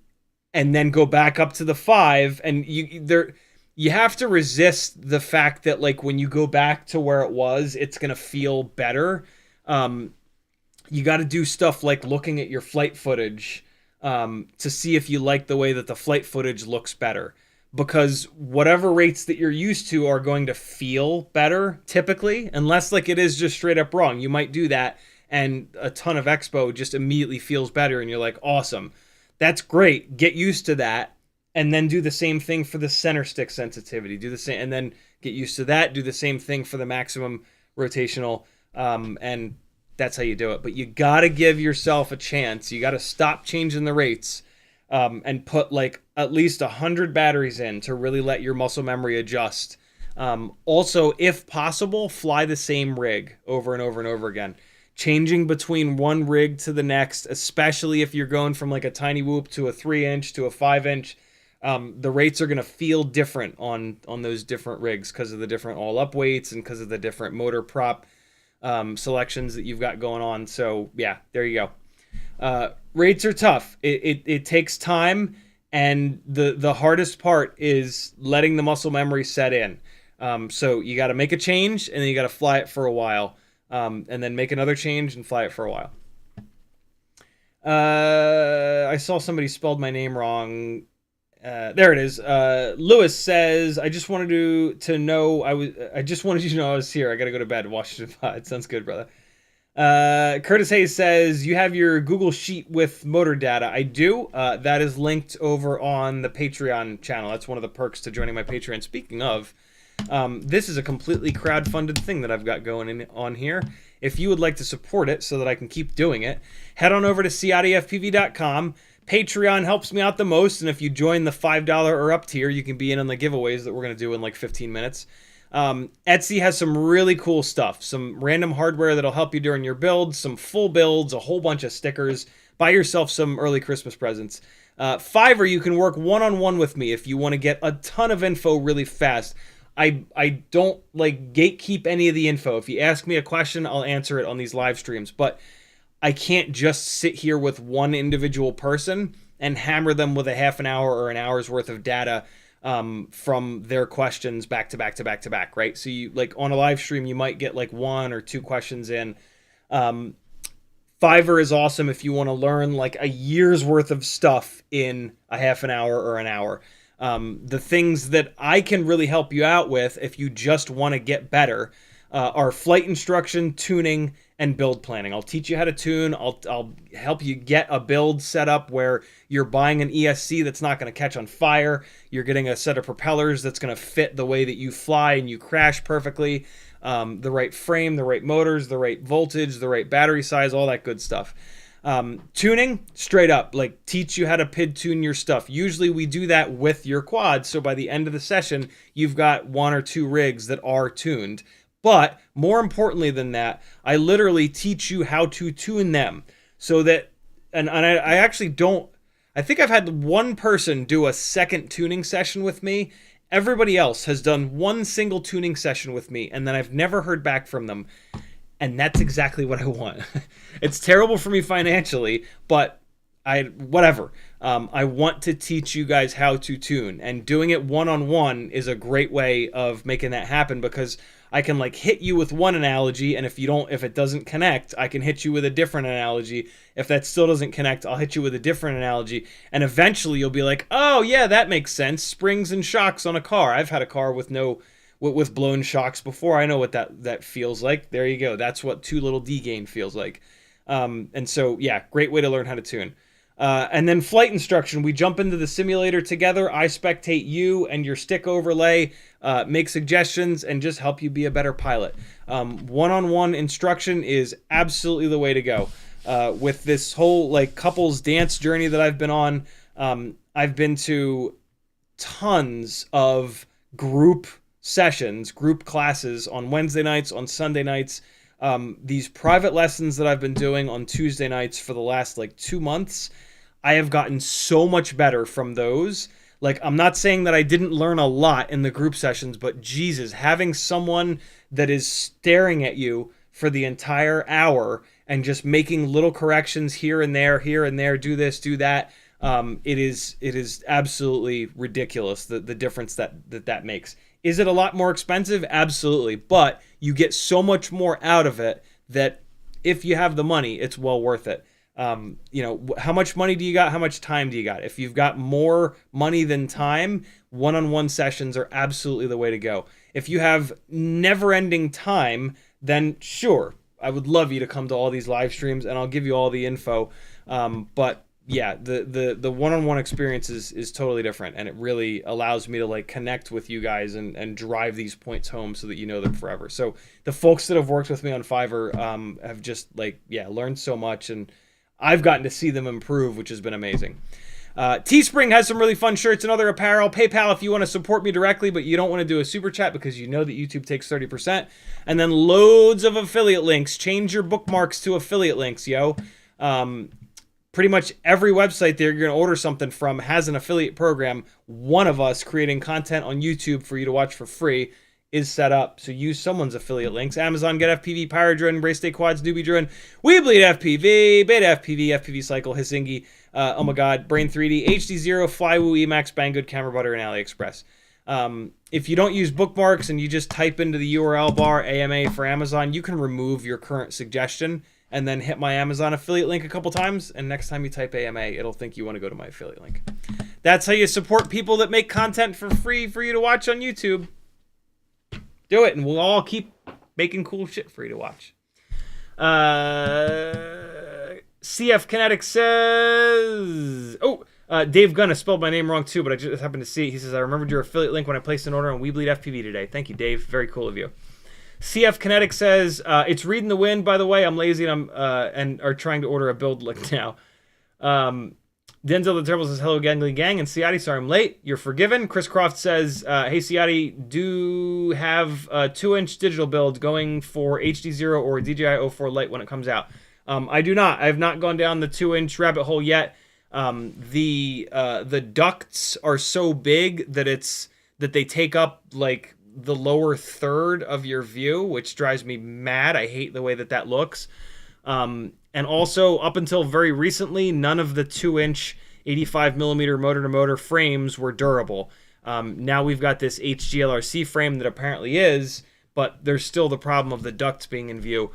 then go back up to the 5, and you have to resist the fact that like when you go back to where it was, it's going to feel better. You got to do stuff like looking at your flight footage to see if you like the way that the flight footage looks better. Because whatever rates that you're used to are going to feel better, typically, unless like it is just straight up wrong. You might do that, and a ton of expo just immediately feels better, and you're like, awesome. That's great. Get used to that, and then do the same thing for the center stick sensitivity. Do the same, and then get used to that. Do the same thing for the maximum rotational, and that's how you do it. But you got to give yourself a chance. You got to stop changing the rates and put like at least 100 batteries in to really let your muscle memory adjust. Also, if possible, fly the same rig over and over and over again. Changing between one rig to the next, especially if you're going from like a Cinewhoop to a 3-inch to a 5-inch, the rates are going to feel different on those different rigs because of the different all-up weights and because of the different motor prop selections that you've got going on. So yeah, there you go. Rates are tough. It takes time, and the hardest part is letting the muscle memory set in. So you got to make a change, and then you got to fly it for a while, and then make another change and fly it for a while. I saw somebody spelled my name wrong. There it is. Lewis says, I just wanted to know I just wanted you to know I was here. I gotta go to bed. Washington Pod. Sounds good, brother. Curtis Hayes says, you have your Google Sheet with motor data. I do. That is linked over on the Patreon channel. That's one of the perks to joining my Patreon. Speaking of, this is a completely crowd-funded thing that I've got going on here. If you would like to support it so that I can keep doing it, head on over to CiottiFPV.com. Patreon helps me out the most, and if you join the $5 or up tier, you can be in on the giveaways that we're going to do in like 15 minutes. Etsy has some really cool stuff, some random hardware that'll help you during your builds, some full builds, a whole bunch of stickers. Buy yourself some early Christmas presents. Fiverr, you can work one-on-one with me if you want to get a ton of info really fast. I don't like gatekeep any of the info. If you ask me a question, I'll answer it on these live streams, but I can't just sit here with one individual person and hammer them with a half an hour or an hour's worth of data from their questions back to back to back to back, right? So you like on a live stream, you might get like 1 or 2 questions in. Fiverr is awesome if you want to learn like a year's worth of stuff in a half an hour or an hour. The things that I can really help you out with if you just want to get better are flight instruction, tuning, and build planning. I'll teach you how to tune. I'll help you get a build set up where you're buying an ESC that's not going to catch on fire. You're getting a set of propellers that's going to fit the way that you fly and you crash perfectly. The right frame, the right motors, the right voltage, the right battery size, all that good stuff. Tuning, straight up, like teach you how to PID tune your stuff. Usually we do that with your quad, so by the end of the session, you've got 1 or 2 rigs that are tuned. But more importantly than that, I literally teach you how to tune them so that, and I actually don't, I think I've had one person do a second tuning session with me. Everybody else has done one single tuning session with me, and then I've never heard back from them. And that's exactly what I want. It's terrible for me financially, but whatever. I want to teach you guys how to tune, and doing it one-on-one is a great way of making that happen, because I can like hit you with one analogy, and if it doesn't connect, I can hit you with a different analogy. If that still doesn't connect, I'll hit you with a different analogy, and eventually you'll be like, oh yeah, that makes sense. Springs and shocks on a car. I've had a car with blown shocks before. I know what that feels like. There you go. That's what too little D-gain feels like. And so, yeah, great way to learn how to tune. And then flight instruction. We jump into the simulator together. I spectate you and your stick overlay, make suggestions, and just help you be a better pilot. One-on-one instruction is absolutely the way to go. With this whole like couples dance journey that I've been on, I've been to tons of group sessions, group classes on Wednesday nights, on Sunday nights. These private lessons that I've been doing on Tuesday nights for the last like 2 months, I have gotten so much better from those. Like, I'm not saying that I didn't learn a lot in the group sessions, but Jesus, having someone that is staring at you for the entire hour and just making little corrections here and there, do this, do that, it is absolutely ridiculous, the difference that makes. Is it a lot more expensive? Absolutely. But you get so much more out of it that if you have the money, it's well worth it. How much money do you got? How much time do you got? If you've got more money than time, one-on-one sessions are absolutely the way to go. If you have never-ending time, then sure, I would love you to come to all these live streams and I'll give you all the info. But yeah, the one-on-one experience is totally different, and it really allows me to like connect with you guys and drive these points home so that you know them forever. So the folks that have worked with me on Fiverr have just learned so much, and I've gotten to see them improve, which has been amazing. Teespring has some really fun shirts and other apparel. PayPal if you want to support me directly, but you don't want to do a super chat because you know that YouTube takes 30%. And then loads of affiliate links. Change your bookmarks to affiliate links, yo. Pretty much every website that you're going to order something from has an affiliate program. One of us creating content on YouTube for you to watch for free is set up. So use someone's affiliate links. Amazon, GetFPV, Pyrodrone, Embrace Day Quads, Newbie Drone, We Bleed FPV, Beta FPV, FPV Cycle, Hisingi, oh my god, Brain 3D, HD0, Flywoo, Emacs, Banggood, Camera Butter, and AliExpress. If you don't use bookmarks and you just type into the URL bar AMA for Amazon, you can remove your current suggestion and then hit my Amazon affiliate link a couple times, and next time you type AMA, it'll think you want to go to my affiliate link. That's how you support people that make content for free for you to watch on YouTube. Do it, and we'll all keep making cool shit for you to watch. CF Kinetic says... Dave Gunn has spelled my name wrong too, but I just happened to see. He says, I remembered your affiliate link when I placed an order on WeBleedFPV today. Thank you, Dave. Very cool of you. CF Kinetic says, it's reading the wind, by the way. I'm lazy and are trying to order a build link now. Denzel the Terrible says, hello, gangly gang. And Ciotti, sorry I'm late. You're forgiven. Chris Croft says, hey, Ciotti, do have a 2-inch digital build going for HD0 or DJI 04 Lite when it comes out. I do not. I have not gone down the 2-inch rabbit hole yet. The ducts are so big that they take up like the lower third of your view, which drives me mad. I hate the way that looks. And also, up until very recently, none of the 2-inch 85mm motor-to-motor frames were durable. Now we've got this HGLRC frame that apparently is, but there's still the problem of the ducts being in view.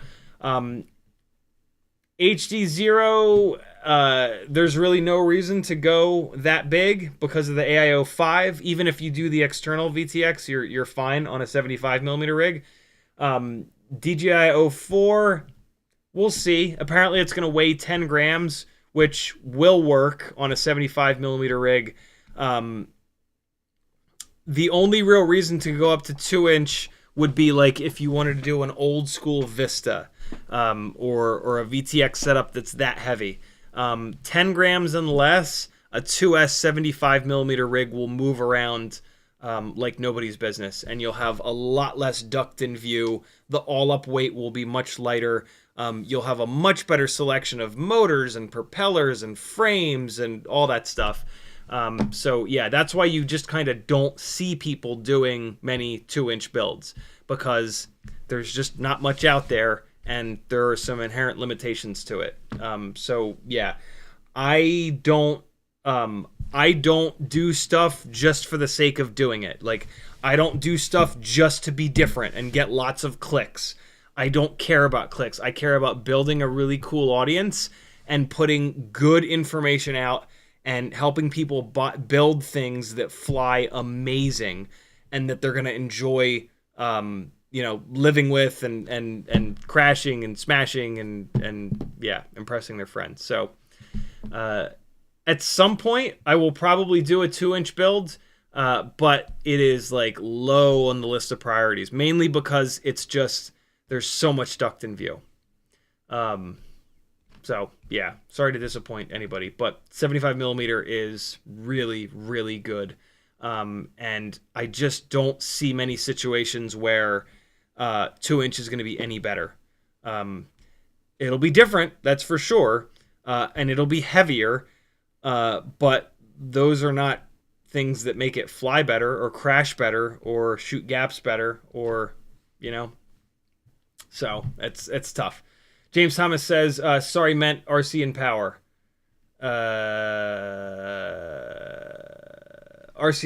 HD0, there's really no reason to go that big because of the AIO 5. Even if you do the external VTX, you're fine on a 75mm rig. DJI 04... we'll see. Apparently it's going to weigh 10 grams, which will work on a 75mm rig. The only real reason to go up to 2-inch would be like if you wanted to do an old school Vista or a VTX setup that's that heavy. 10 grams and less, a 2S 75mm rig will move around like nobody's business, and you'll have a lot less duct in view. The all-up weight will be much lighter. You'll have a much better selection of motors and propellers and frames and all that stuff. So yeah, that's why you just kind of don't see people doing many 2-inch builds, because there's just not much out there, and there are some inherent limitations to it. So yeah, I don't do stuff just for the sake of doing it. Like, I don't do stuff just to be different and get lots of clicks. I don't care about clicks. I care about building a really cool audience and putting good information out and helping people build things that fly amazing and that they're going to enjoy, living with and crashing and smashing and yeah, impressing their friends. So, at some point, I will probably do a 2-inch build, but it is like low on the list of priorities, mainly because it's just, there's so much duct in view. So yeah, sorry to disappoint anybody, but 75mm is really, really good. And I just don't see many situations where 2-inch is going to be any better. It'll be different, that's for sure, and it'll be heavier. But those are not things that make it fly better or crash better or shoot gaps better or, so it's tough. James Thomas says, sorry, meant RC and Power. RC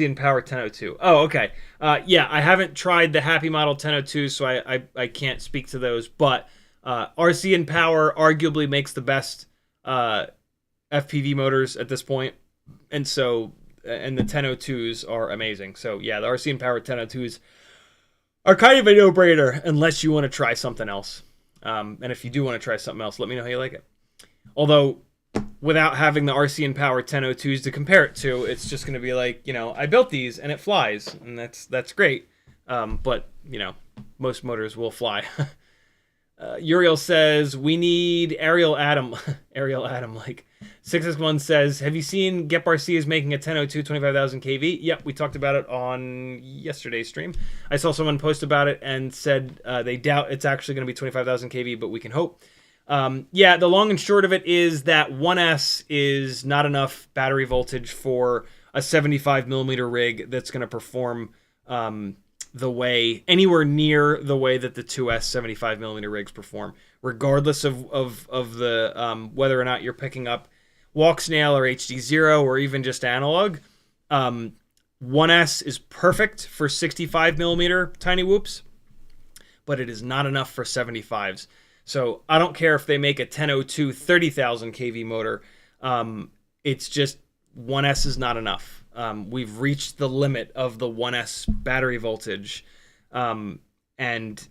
and Power 1002. Oh, okay. Yeah, I haven't tried the Happy Model 1002, so I can't speak to those, but RC and Power arguably makes the best FPV motors at this point, and the 1002s are amazing. So yeah, the RC and Power 1002s are kind of a no-brainer unless you want to try something else. And if you do want to try something else, let me know how you like it. Although, without having the RC and Power 1002s to compare it to, it's just going to be like, I built these and it flies, and that's great. But most motors will fly. Uriel says, we need Ariel Adam. Ariel Adam, like 661 says, have you seen GepRc is making a 1002 25,000 kV? Yep, we talked about it on yesterday's stream. I saw someone post about it and said they doubt it's actually going to be 25,000 kV, but we can hope. Yeah, the long and short of it is that 1S is not enough battery voltage for a 75mm rig that's going to perform anywhere near the way that the 2S 75mm rigs perform, regardless of the whether or not you're picking up walk snail or HD0 or even just analog. 1S is perfect for 65mm tiny whoops, but it is not enough for 75s. So I don't care if they make a 1002 30,000 kV motor. It's just 1S is not enough. We've reached the limit of the 1S battery voltage. And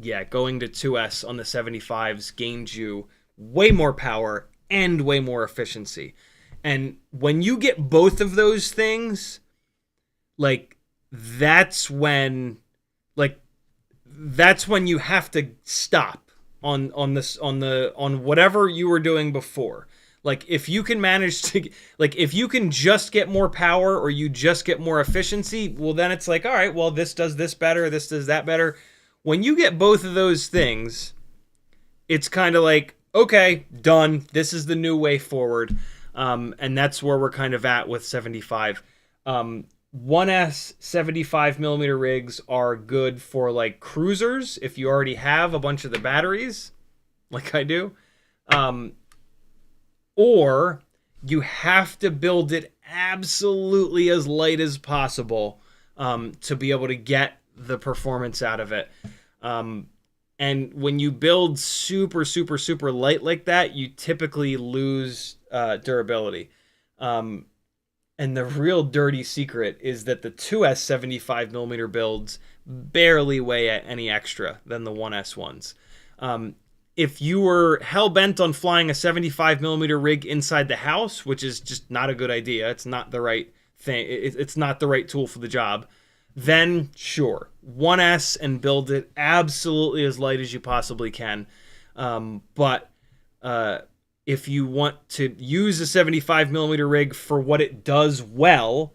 yeah, going to 2S on the 75s gains you way more power and way more efficiency. And when you get both of those things, like that's when you have to stop on whatever you were doing before. Like if you can manage to, like if you can just get more power or you just get more efficiency, well then it's like, all right, well this does this better, this does that better. When you get both of those things, it's kind of like, okay, done. This is the new way forward. And that's where we're kind of at with 75. 1S 75 millimeter rigs are good for like cruisers if you already have a bunch of the batteries, like I do. Or you have to build it absolutely as light as possible to be able to get the performance out of it. And when you build super, super, super light like that, you typically lose durability. And the real dirty secret is that the 2S 75 millimeter builds barely weigh any extra than the 1S ones. If you were hell-bent on flying a 75 millimeter rig inside the house, which is just not a good idea, it's not the right thing, it's not the right tool for the job, then sure, 1S and build it absolutely as light as you possibly can. But if you want to use a 75 millimeter rig for what it does well,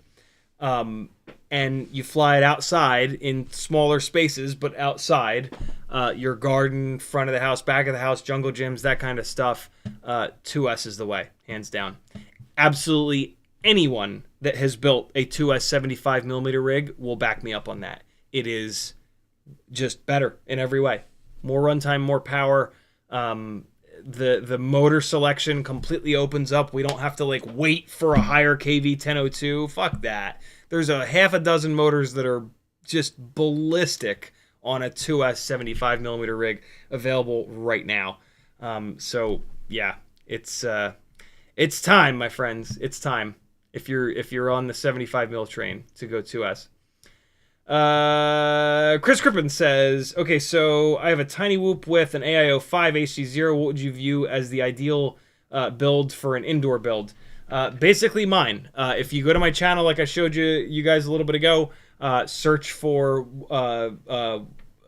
and you fly it outside in smaller spaces, but outside, your garden, front of the house, back of the house, jungle gyms, that kind of stuff, 2S is the way, hands down. Absolutely anyone that has built a 2S 75 millimeter rig will back me up on that. It is just better in every way. More runtime, more power. The motor selection completely opens up. We don't have to like wait for a higher KV 1002. Fuck that. There's a half a dozen motors that are just ballistic on a 2S 75 millimeter rig available right now. So yeah, it's time, my friends. It's time if you're on the 75 mil train to go 2S. Chris Crippen says, okay, so I have a Cinewhoop with an AIO 5 HD0. What would you view as the ideal build for an indoor build? Basically mine. If you go to my channel, like I showed you guys a little bit ago, search for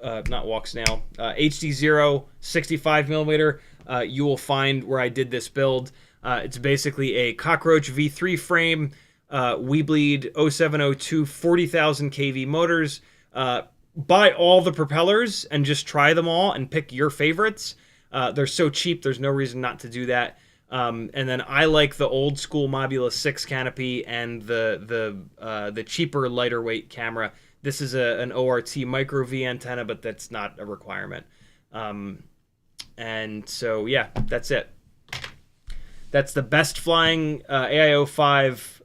not walk snail, HD0 65 millimeter. You will find where I did this build. It's basically a Cockroach V3 frame. Weebleed 0702 40,000 kV motors. Buy all the propellers and just try them all and pick your favorites. They're so cheap, there's no reason not to do that. And then I like the old school Mobula 6 canopy and the cheaper, lighter weight camera. This is an ORT micro V antenna, but that's not a requirement. And so yeah, that's it. That's the best flying AIO 5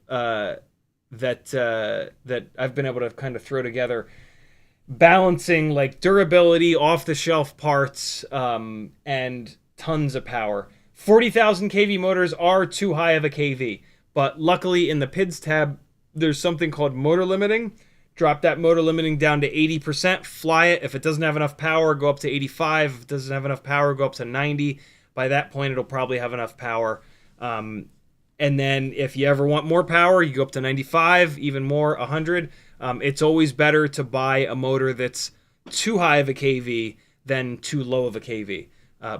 that I've been able to kind of throw together, balancing like durability, off-the-shelf parts, and tons of power. 40,000 kV motors are too high of a kV, but luckily in the PIDs tab, there's something called motor limiting. Drop that motor limiting down to 80%, fly it. If it doesn't have enough power, go up to 85. If it doesn't have enough power, go up to 90. By that point, it'll probably have enough power. And then if you ever want more power, you go up to 95, even more, 100. It's always better to buy a motor that's too high of a kV than too low of a kV.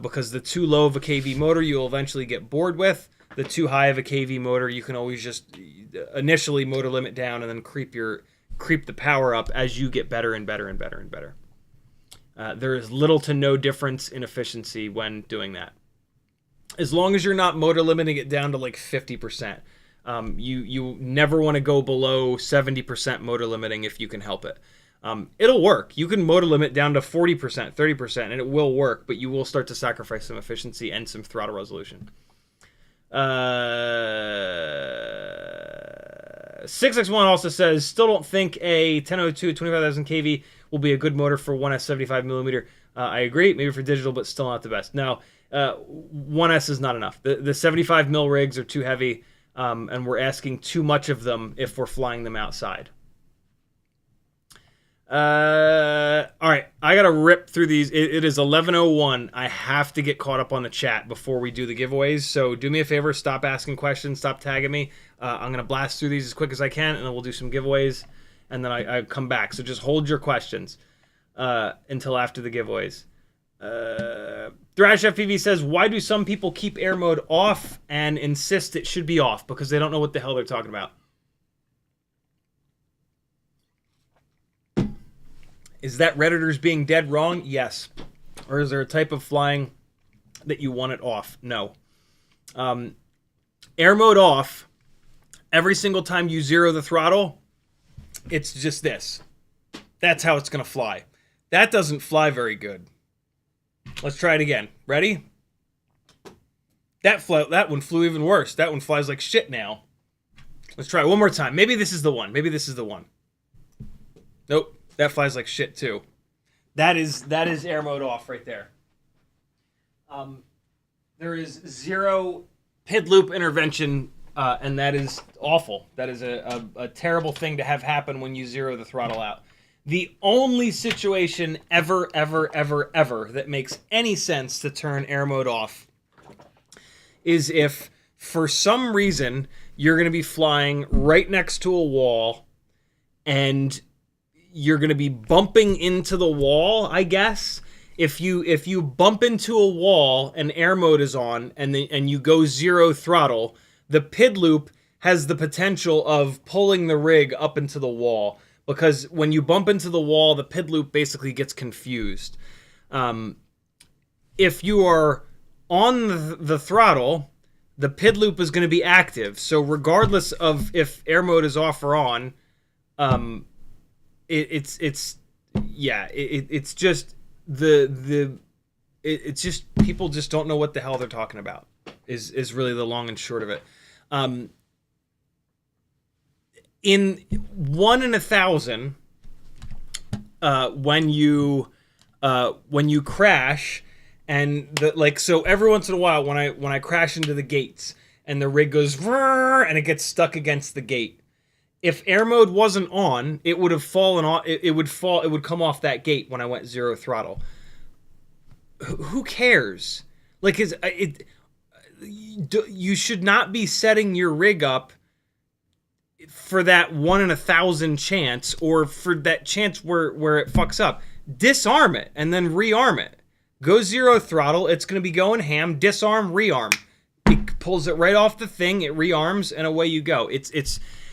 Because the too low of a kV motor you'll eventually get bored with. The too high of a kV motor you can always just initially motor limit down and then creep the power up as you get better and better and better and better. There is little to no difference in efficiency when doing that. As long as you're not motor limiting it down to like 50%. You never want to go below 70% motor limiting if you can help it. It'll work. You can motor limit down to 40%, 30%, and it will work, but you will start to sacrifice some efficiency and some throttle resolution. 6x1 also says, still don't think a 1002 25,000 kV will be a good motor for 1S 75 millimeter. I agree, maybe for digital, but still not the best. No, 1S is not enough. The 75 mil rigs are too heavy, and we're asking too much of them if we're flying them outside. All right, I gotta rip through these. It is 11:01. I have to get caught up on the chat before we do the giveaways. So do me a favor, stop asking questions, stop tagging me. I'm gonna blast through these as quick as I can, and then we'll do some giveaways, and then I come back. So just hold your questions until after the giveaways. Thrash FPV says, why do some people keep air mode off and insist it should be off? Because they don't know what the hell they're talking about. Is that Redditors being dead wrong? Yes. Or is there a type of flying that you want it off? No. Air mode off, every single time you zero the throttle, it's just this. That's how it's going to fly. That doesn't fly very good. Let's try it again. Ready? That one flew even worse. That one flies like shit now. Let's try it one more time. Maybe this is the one. Maybe this is the one. Nope. That flies like shit too. That is air mode off right there. There is zero PID loop intervention, and that is awful. That is a terrible thing to have happen when you zero the throttle out. The only situation ever that makes any sense to turn air mode off is if, for some reason, you're going to be flying right next to a wall and you're going to be bumping into the wall, I guess. If you bump into a wall and air mode is on and you go zero throttle, the PID loop has the potential of pulling the rig up into the wall. Because when you bump into the wall, the PID loop basically gets confused. If you are on the throttle, the PID loop is going to be active. So regardless of if air mode is off or on, it's just people just don't know what the hell they're talking about. Is really the long and short of it. In 1 in 1,000, when you crash, and so every once in a while when I crash into the gates and the rig goes and it gets stuck against the gate, if air mode wasn't on, it would have fallen off. It would come off that gate when I went zero throttle. Who cares? You should not be setting your rig up for that 1 in 1,000 chance, or for that chance where it fucks up. Disarm it and then rearm it. Go zero throttle. It's going to be going ham. Disarm, rearm. It pulls it right off the thing. It rearms, and away you go. It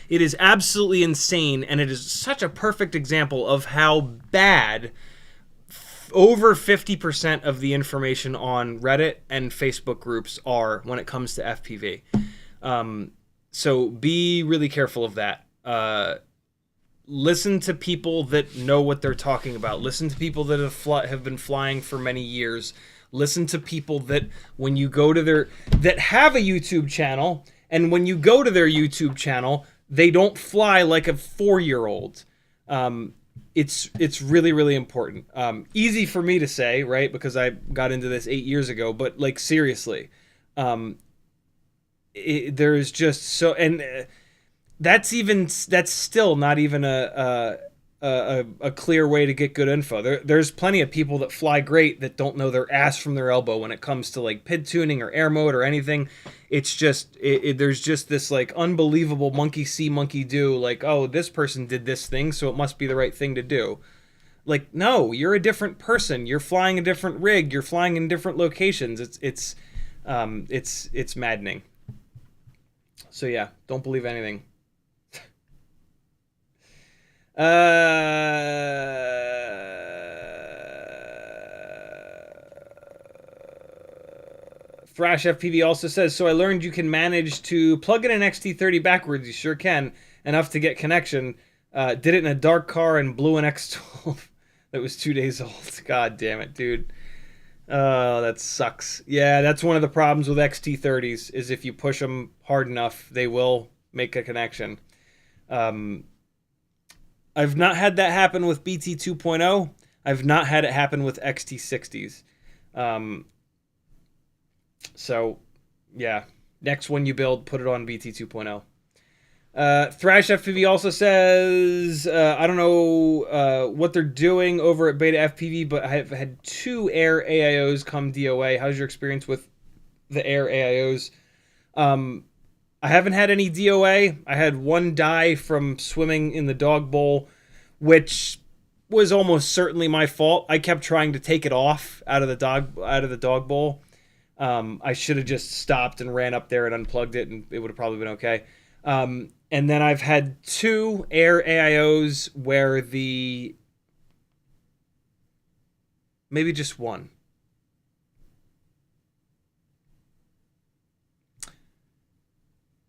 is absolutely insane, and it is such a perfect example of how bad over 50% of the information on Reddit and Facebook groups are when it comes to FPV. So be really careful of that. Listen to people that know what they're talking about. Listen to people that have been flying for many years. Listen to people that when you go to that have a YouTube channel, and when you go to their YouTube channel, they don't fly like a 4-year-old. It's really, really important. Easy for me to say, right? Because I got into this 8 years ago, but seriously, there's just so, and that's still not even a clear way to get good info. There's plenty of people that fly great that don't know their ass from their elbow when it comes to PID tuning or air mode or anything. It's just there's just this unbelievable monkey see monkey do, oh, this person did this thing, so it must be the right thing to do. No, you're a different person. You're flying a different rig. You're flying in different locations. It's maddening. So yeah, don't believe anything. Thrash FPV also says, so I learned you can manage to plug in an XT30 backwards. You sure can. Enough to get connection. Did it in a dark car and blew an X12 that was 2 days old. God damn it, dude. That sucks. Yeah, that's one of the problems with XT30s, is if you push them hard enough, they will make a connection. I've not had that happen with BT 2.0. I've not had it happen with XT60s. So, yeah. Next one you build, put it on BT 2.0. Thrash FPV also says, I don't know what they're doing over at Beta FPV, but I have had 2 air AIOs come DOA. How's your experience with the air AIOs? I haven't had any DOA. I had 1 die from swimming in the dog bowl, which was almost certainly my fault. I kept trying to take it off out of the dog bowl. I should have just stopped and ran up there and unplugged it, and it would have probably been okay. And then I've had 2 air AIOs where maybe just one.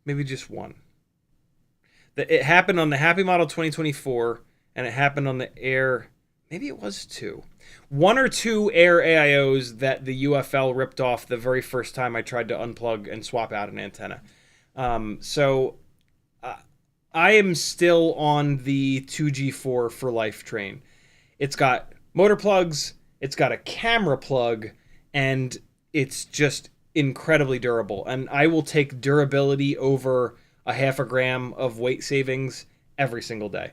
Maybe just one. It happened on the Happy Model 2024, and it happened on the Air. Maybe it was 2. 1 or 2 Air AIOs that the UFL ripped off the very first time I tried to unplug and swap out an antenna. So I am still on the 2G4 for life train. It's got motor plugs, it's got a camera plug, and it's just incredibly durable. And I will take durability over a half a gram of weight savings every single day.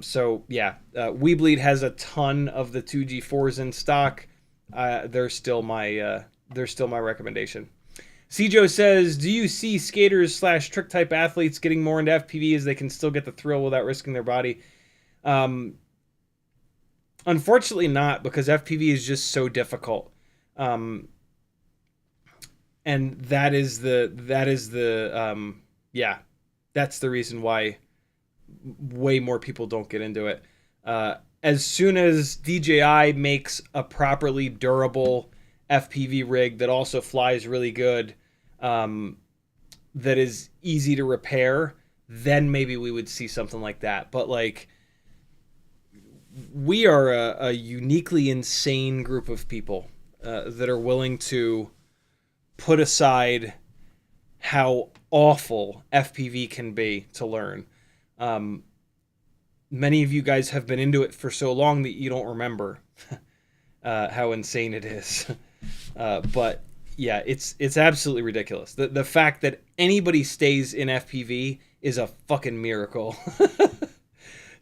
So yeah, Weebleed has a ton of the 2G4s in stock. They're still my recommendation. Cjo says, do you see skaters / trick type athletes getting more into FPV as they can still get the thrill without risking their body? Unfortunately not, because FPV is just so difficult. And that's the reason why way more people don't get into it. As soon as DJI makes a properly durable FPV rig that also flies really good, that is easy to repair, then maybe we would see something like that. But like, we are a uniquely insane group of people that are willing to put aside how awful FPV can be to learn. Many of you guys have been into it for so long that you don't remember how insane it is. But yeah, it's absolutely ridiculous. The fact that anybody stays in FPV is a fucking miracle.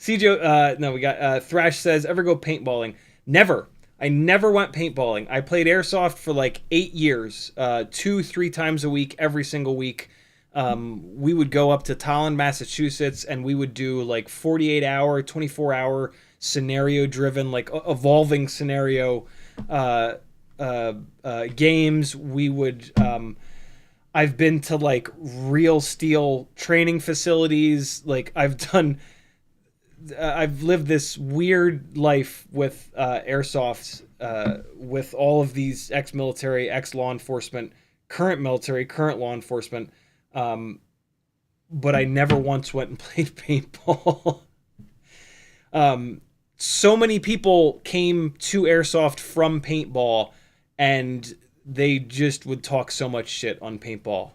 Cjo, no, we got Thrash says, ever go paintballing? Never. I never went paintballing. I played airsoft for like 8 years, 2-3 times a week, every single week. We would go up to Tallinn, Massachusetts, and we would do like 48-hour, 24-hour scenario-driven, like evolving scenario games. We would. I've been to like real steel training facilities. Like I've lived this weird life with airsoft, with all of these ex-military, ex-law enforcement, current military, current law enforcement. But I never once went and played paintball. So many people came to airsoft from paintball, and they just would talk so much shit on paintball.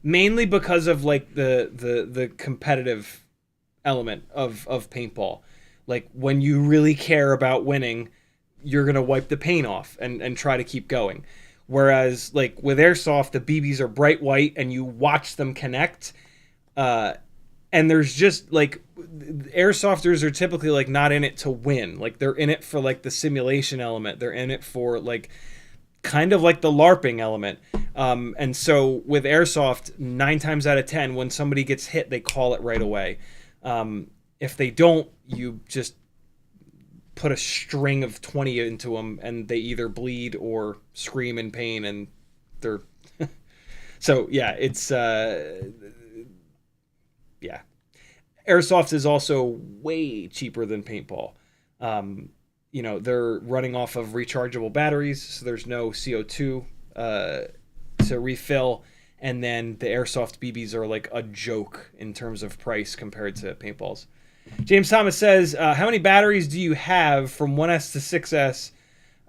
Mainly because of like the competitive element of paintball. Like, when you really care about winning, you're gonna wipe the paint off and try to keep going. Whereas like with airsoft, the BBs are bright white and you watch them connect. And there's just like, airsofters are typically like not in it to win. Like, they're in it for like the simulation element. They're in it for like kind of like the LARPing element. And so with airsoft, 9 times out of 10, when somebody gets hit, they call it right away. If they don't, you just put a string of 20 into them and they either bleed or scream in pain, and they're so yeah, it's yeah. Airsoft is also way cheaper than paintball. You know, they're running off of rechargeable batteries, so there's no CO2 to refill. And then the airsoft BBs are like a joke in terms of price compared to paintballs. James Thomas says, how many batteries do you have from 1S to 6S?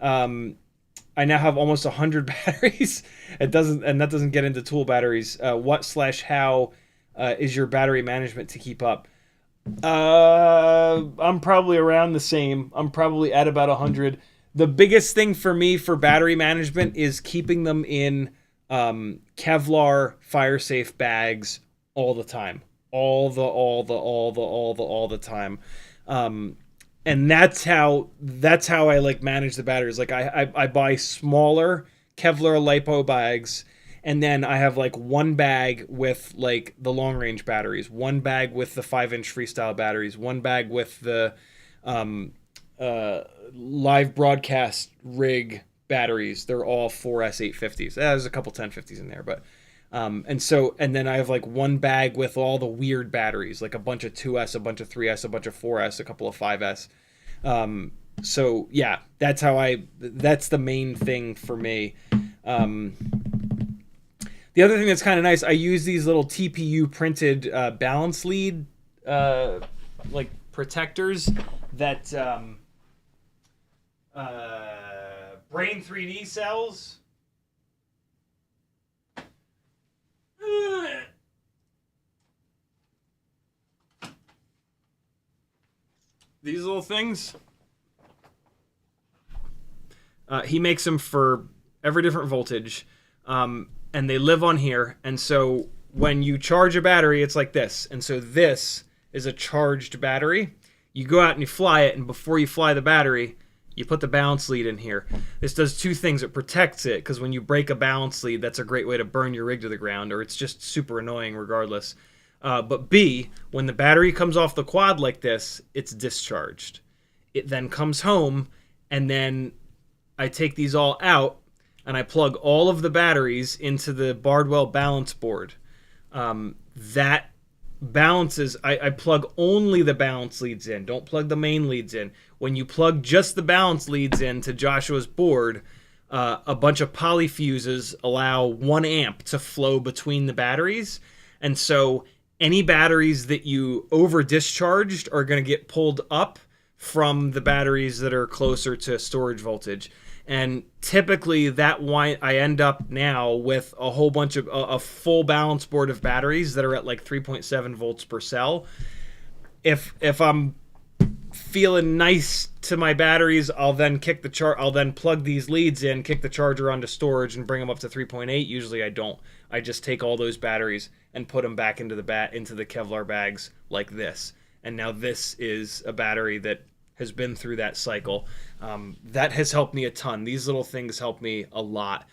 I now have almost 100 batteries. That doesn't get into tool batteries. What/how is your battery management to keep up? I'm probably around the same. I'm probably at about 100. The biggest thing for me for battery management is keeping them in Kevlar fire safe bags all the time. All the time. Um, and that's how I like manage the batteries. Like I buy smaller Kevlar lipo bags, and then I have like one bag with like the long range batteries, one bag with the 5-inch freestyle batteries, one bag with the um, live broadcast rig batteries. They're all 4S850s. There's a couple 1050s in there, but and then I have like one bag with all the weird batteries, like a bunch of 2S, a bunch of 3S, a bunch of 4S, a couple of 5S. So yeah, that's the main thing for me. Um, the other thing that's kind of nice, I use these little TPU printed balance lead like protectors that Brain 3D sells. These little things. He makes them for every different voltage, and they live on here. And so when you charge a battery, it's like this. And so this is a charged battery. You go out and you fly it, and before you fly the battery, you put the balance lead in here. This does two things. It protects it, because when you break a balance lead, that's a great way to burn your rig to the ground, or it's just super annoying regardless. But B, when the battery comes off the quad like this, it's discharged. It then comes home, and then I take these all out, and I plug all of the batteries into the Bardwell balance board. That balances, I plug only the balance leads in. Don't plug the main leads in. When you plug just the balance leads in to Joshua's board, a bunch of polyfuses allow 1 amp to flow between the batteries. And so any batteries that you over discharged are going to get pulled up from the batteries that are closer to storage voltage. And typically I end up now with a whole bunch of a full balance board of batteries that are at like 3.7 volts per cell. If I'm feeling nice to my batteries, I'll then plug these leads in, kick the charger onto storage, and bring them up to 3.8. Usually I don't. I just take all those batteries and put them back into the Kevlar bags like this. And now this is a battery that has been through that cycle. That has helped me a ton. These little things help me a lot.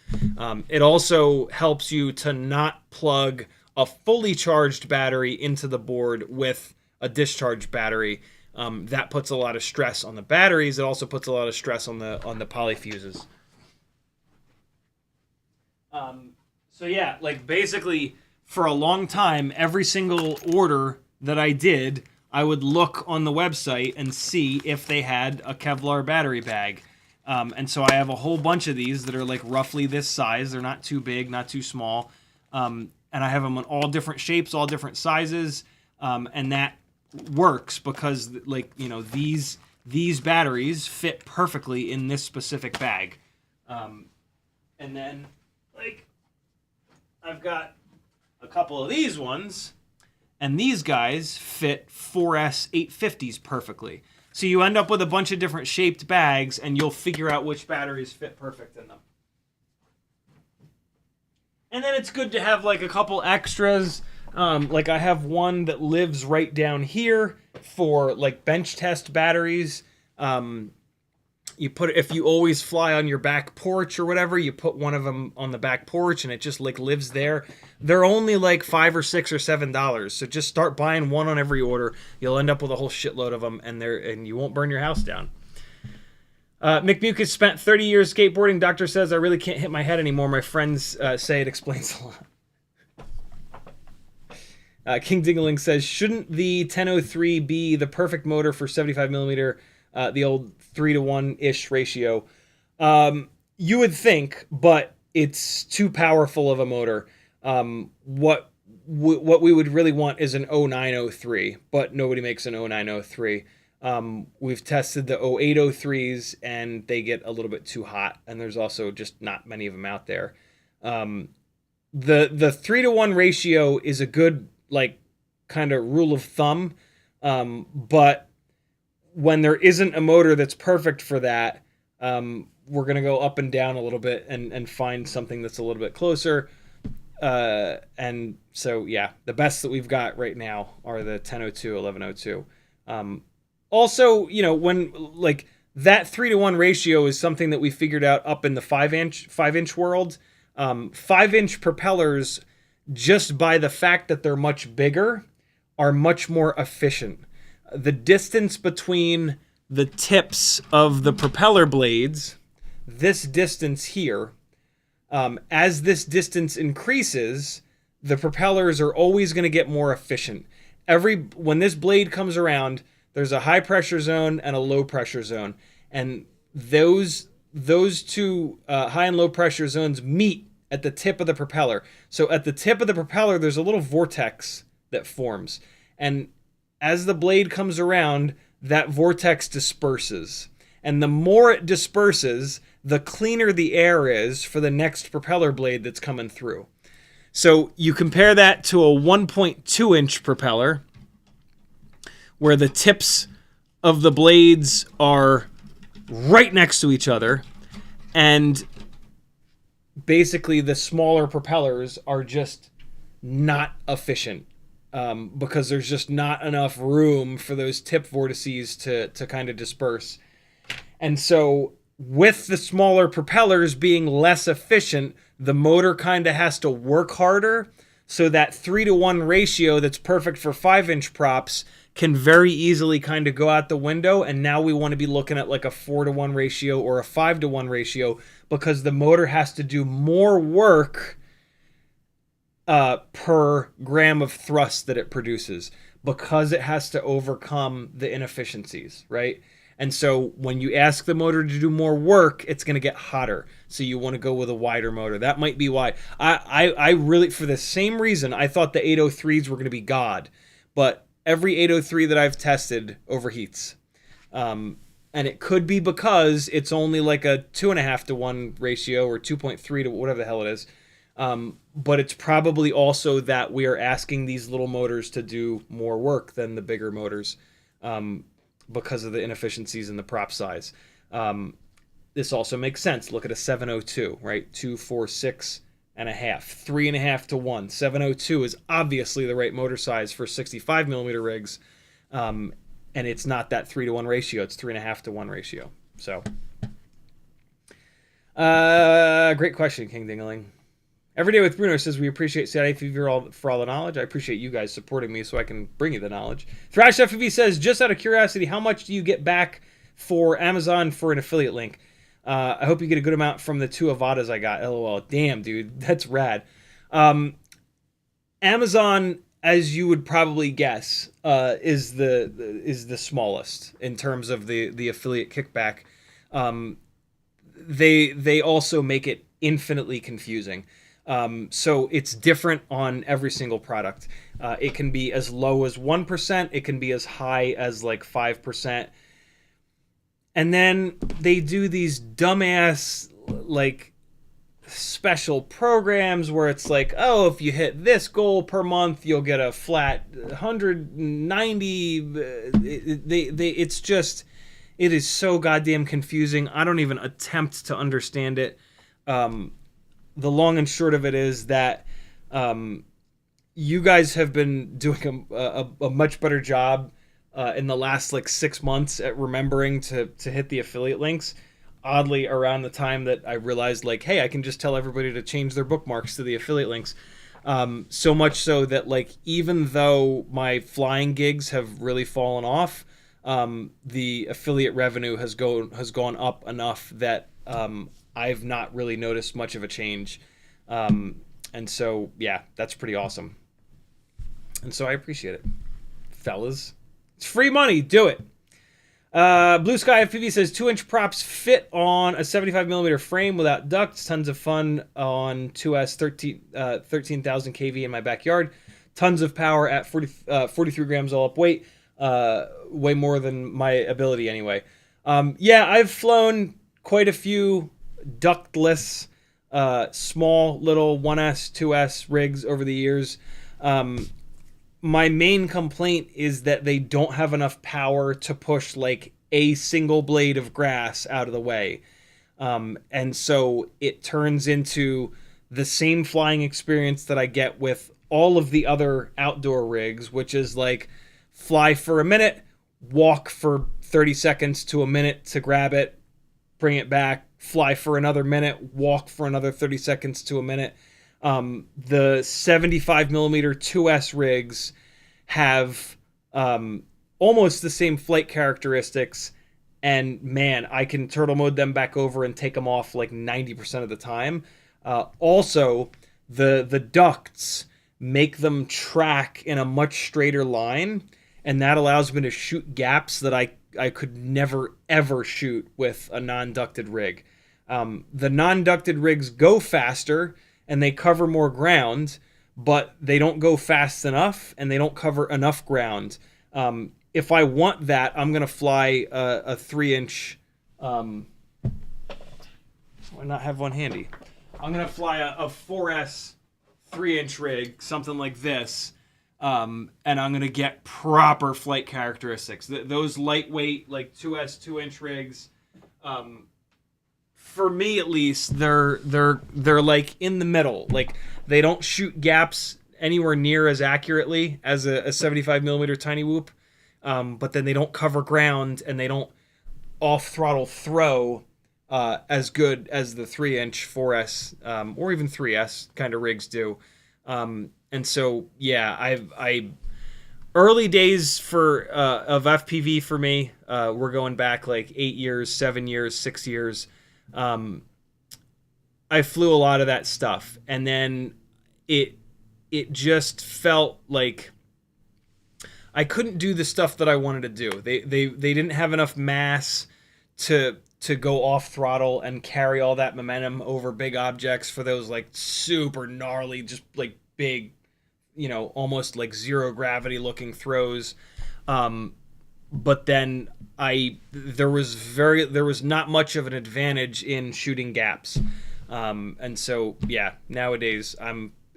It also helps you to not plug a fully charged battery into the board with a discharged battery. That puts a lot of stress on the batteries. It also puts a lot of stress on the polyfuses. So yeah, like basically for a long time, every single order that I did, I would look on the website and see if they had a Kevlar battery bag. And so I have a whole bunch of these that are like roughly this size. They're not too big, not too small. And I have them in all different shapes, all different sizes. And that works because, like, you know, these batteries fit perfectly in this specific bag. And then, like, I've got a couple of these ones, and these guys fit 4S 850s perfectly. So you end up with a bunch of different shaped bags, and you'll figure out which batteries fit perfect in them. And then it's good to have like a couple extras. Like I have one that lives right down here for like bench test batteries. If you always fly on your back porch or whatever, you put one of them on the back porch and it just like lives there. They're only like $5 or $6 or $7. So just start buying one on every order. You'll end up with a whole shitload of them, and you won't burn your house down. Mick Mucus spent 30 years skateboarding. Doctor says I really can't hit my head anymore. My friends say it explains a lot. King Dingaling says, shouldn't the 1003 be the perfect motor for 75 millimeter, the old 3-to-1-ish ratio? You would think, but it's too powerful of a motor. What we would really want is an 0903, but nobody makes an 0903. We've tested the 0803s, and they get a little bit too hot, and there's also just not many of them out there. The 3-to-1 ratio is a good, like, kind of rule of thumb. But when there isn't a motor that's perfect for that, we're going to go up and down a little bit and find something that's a little bit closer. And so, yeah, the best that we've got right now are the 1002, 1102. Also, you know, when like that 3-to-1 ratio is something that we figured out up in the 5-inch world. 5-inch propellers, just by the fact that they're much bigger, are much more efficient. The distance between the tips of the propeller blades, this distance here, as this distance increases, the propellers are always going to get more efficient. When this blade comes around, there's a high pressure zone and a low pressure zone, and those two high and low pressure zones meet at the tip of the propeller. So at the tip of the propeller, there's a little vortex that forms, and as the blade comes around, that vortex disperses. And the more it disperses, the cleaner the air is for the next propeller blade that's coming through. So you compare that to a 1.2-inch propeller, where the tips of the blades are right next to each other, and basically the smaller propellers are just not efficient. Because there's just not enough room for those tip vortices to kind of disperse. And so with the smaller propellers being less efficient, the motor kind of has to work harder, so that 3-to-1 ratio that's perfect for 5-inch props can very easily kind of go out the window, and now we want to be looking at like a 4-to-1 ratio or a 5-to-1 ratio, because the motor has to do more work per gram of thrust that it produces, because it has to overcome the inefficiencies, right? And so when you ask the motor to do more work, it's going to get hotter. So you want to go with a wider motor. That might be why. I really, for the same reason, I thought the 803s were going to be God. But every 803 that I've tested overheats. And it could be because it's only like a 2.5-to-1 ratio or 2.3 to whatever the hell it is. But it's probably also that we are asking these little motors to do more work than the bigger motors, because of the inefficiencies in the prop size. This also makes sense. Look at a 702, right? 2, 4, 6 and a half, 3.5 to 1. 702 is obviously the right motor size for 65 millimeter rigs. And it's not that 3-to-1 ratio. It's 3.5 to 1 ratio. So, great question, King Dingaling. Every Day with Bruno says, we appreciate CiottiFPV for all the knowledge. I appreciate you guys supporting me so I can bring you the knowledge. ThrashFPV says, just out of curiosity, how much do you get back for Amazon for an affiliate link? I hope you get a good amount from the 2 Avadas I got. LOL. Damn, dude. That's rad. Amazon, as you would probably guess, is the smallest in terms of the affiliate kickback. They also make it infinitely confusing. So it's different on every single product. It can be as low as 1%. It can be as high as like 5%. And then they do these dumbass like special programs where it's like, oh, if you hit this goal per month, you'll get a flat 190. It's just, it is so goddamn confusing. I don't even attempt to understand it. The long and short of it is that you guys have been doing a much better job in the last like 6 months at remembering to hit the affiliate links. Oddly, around the time that I realized, like, hey, I can just tell everybody to change their bookmarks to the affiliate links. So much so that, like, even though my flying gigs have really fallen off, the affiliate revenue has gone up enough that I've not really noticed much of a change. And so, yeah, that's pretty awesome. And so I appreciate it. Fellas, it's free money. Do it. Blue Sky FPV says 2-inch props fit on a 75 millimeter frame without ducts. Tons of fun on 2S 13,000 kV in my backyard. Tons of power at 43 grams all up weight. Way more than my ability anyway. Yeah, I've flown quite a few ductless, small little 1S, 2S rigs over the years. my main complaint is that they don't have enough power to push like a single blade of grass out of the way. And so it turns into the same flying experience that I get with all of the other outdoor rigs, which is like fly for a minute, walk for 30 seconds to a minute to grab it, bring it back, fly for another minute, walk for another 30 seconds to a minute. The 75 millimeter 2S rigs have almost the same flight characteristics, and man, I can turtle mode them back over and take them off like 90% of the time. Also, the ducts make them track in a much straighter line, and that allows me to shoot gaps that I could never ever shoot with a non-ducted rig. The non-ducted rigs go faster and they cover more ground, but they don't go fast enough and they don't cover enough ground. If I want that, I'm going to fly a 3-inch... why not have one handy? I'm going to fly a 4S 3-inch rig, something like this, and I'm going to get proper flight characteristics. Those lightweight, like 2S 2-inch rigs, for me at least, they're like in the middle. Like, they don't shoot gaps anywhere near as accurately as a 75 millimeter Cinewhoop, but then they don't cover ground and they don't off throttle throw as good as the 3-inch 4S or even 3S kind of rigs do. And so yeah, I early days of FPV for me, we're going back like 8 years, 7 years, 6 years. I flew a lot of that stuff, and then it just felt like I couldn't do the stuff that I wanted to do. They didn't have enough mass to go off throttle and carry all that momentum over big objects for those like super gnarly, just like big, almost like zero gravity looking throws. But then there was not much of an advantage in shooting gaps. And so, yeah, nowadays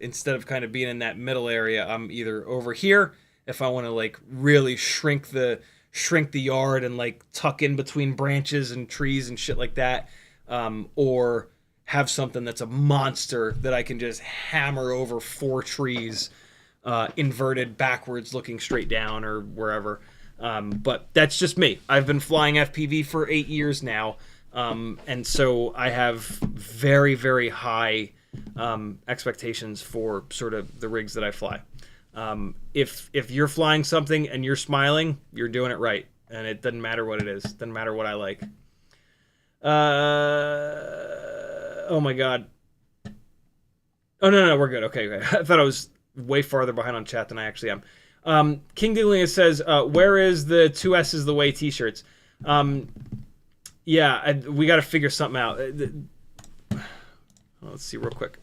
instead of kind of being in that middle area, I'm either over here if I want to like really shrink the yard and like tuck in between branches and trees and shit like that, or have something that's a monster that I can just hammer over 4 trees, inverted backwards looking straight down or wherever. But that's just me. I've been flying FPV for 8 years now, and so I have very, very high expectations for sort of the rigs that I fly. If you're flying something and you're smiling, you're doing it right, and it doesn't matter what it is. It doesn't matter what I like. Oh my god. Oh no, we're good. Okay. I thought I was way farther behind on chat than I actually am. King Diglius says, where is the 2S is the way t-shirts? Yeah, we got to figure something out. Let's see real quick.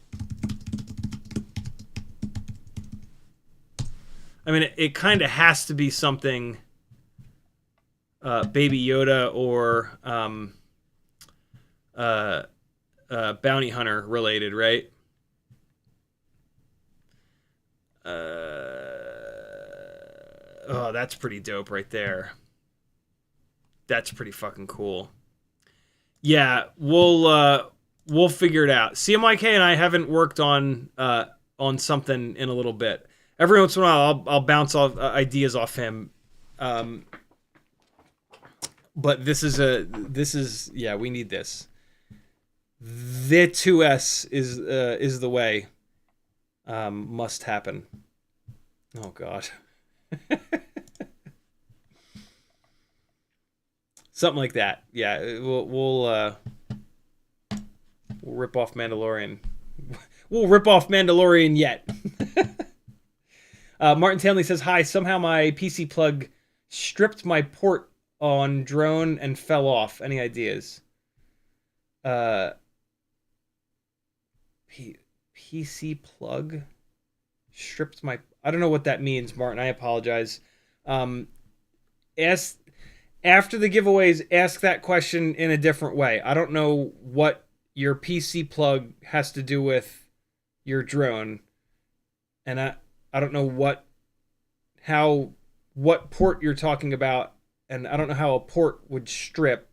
I mean, it kind of has to be something Baby Yoda or Bounty Hunter related, right? Oh, that's pretty dope right there. That's pretty fucking cool. Yeah, we'll figure it out. CMYK and I haven't worked on something in a little bit. Every once in a while, I'll bounce off ideas off him. But this is yeah, we need this. The 2S is the way. Must happen. Oh god. Something like that. Yeah, we'll rip off Mandalorian. We'll rip off Mandalorian yet. Martin Tanley says, hi, somehow my PC plug stripped my port on drone and fell off. Any ideas? PC plug stripped my... I don't know what that means, Martin. I apologize. After the giveaways, ask that question in a different way. I don't know what your PC plug has to do with your drone. And I don't know what what port you're talking about, and I don't know how a port would strip,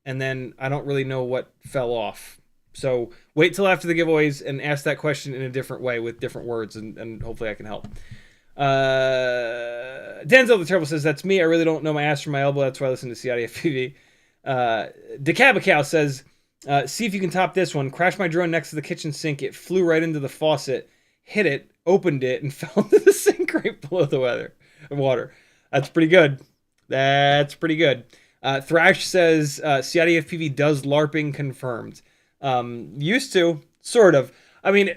and then I don't really know what fell off. So wait till after the giveaways and ask that question in a different way with different words, and hopefully I can help. Denzel the Terrible says, that's me. I really don't know my ass from my elbow. That's why I listen to CiottiFPV. Decabacow says, see if you can top this one. Crashed my drone next to the kitchen sink. It flew right into the faucet, hit it, opened it, and fell into the sink right below the water. That's pretty good. That's pretty good. Thrash says, CiottiFPV does LARPing confirmed. Used to, sort of. I mean,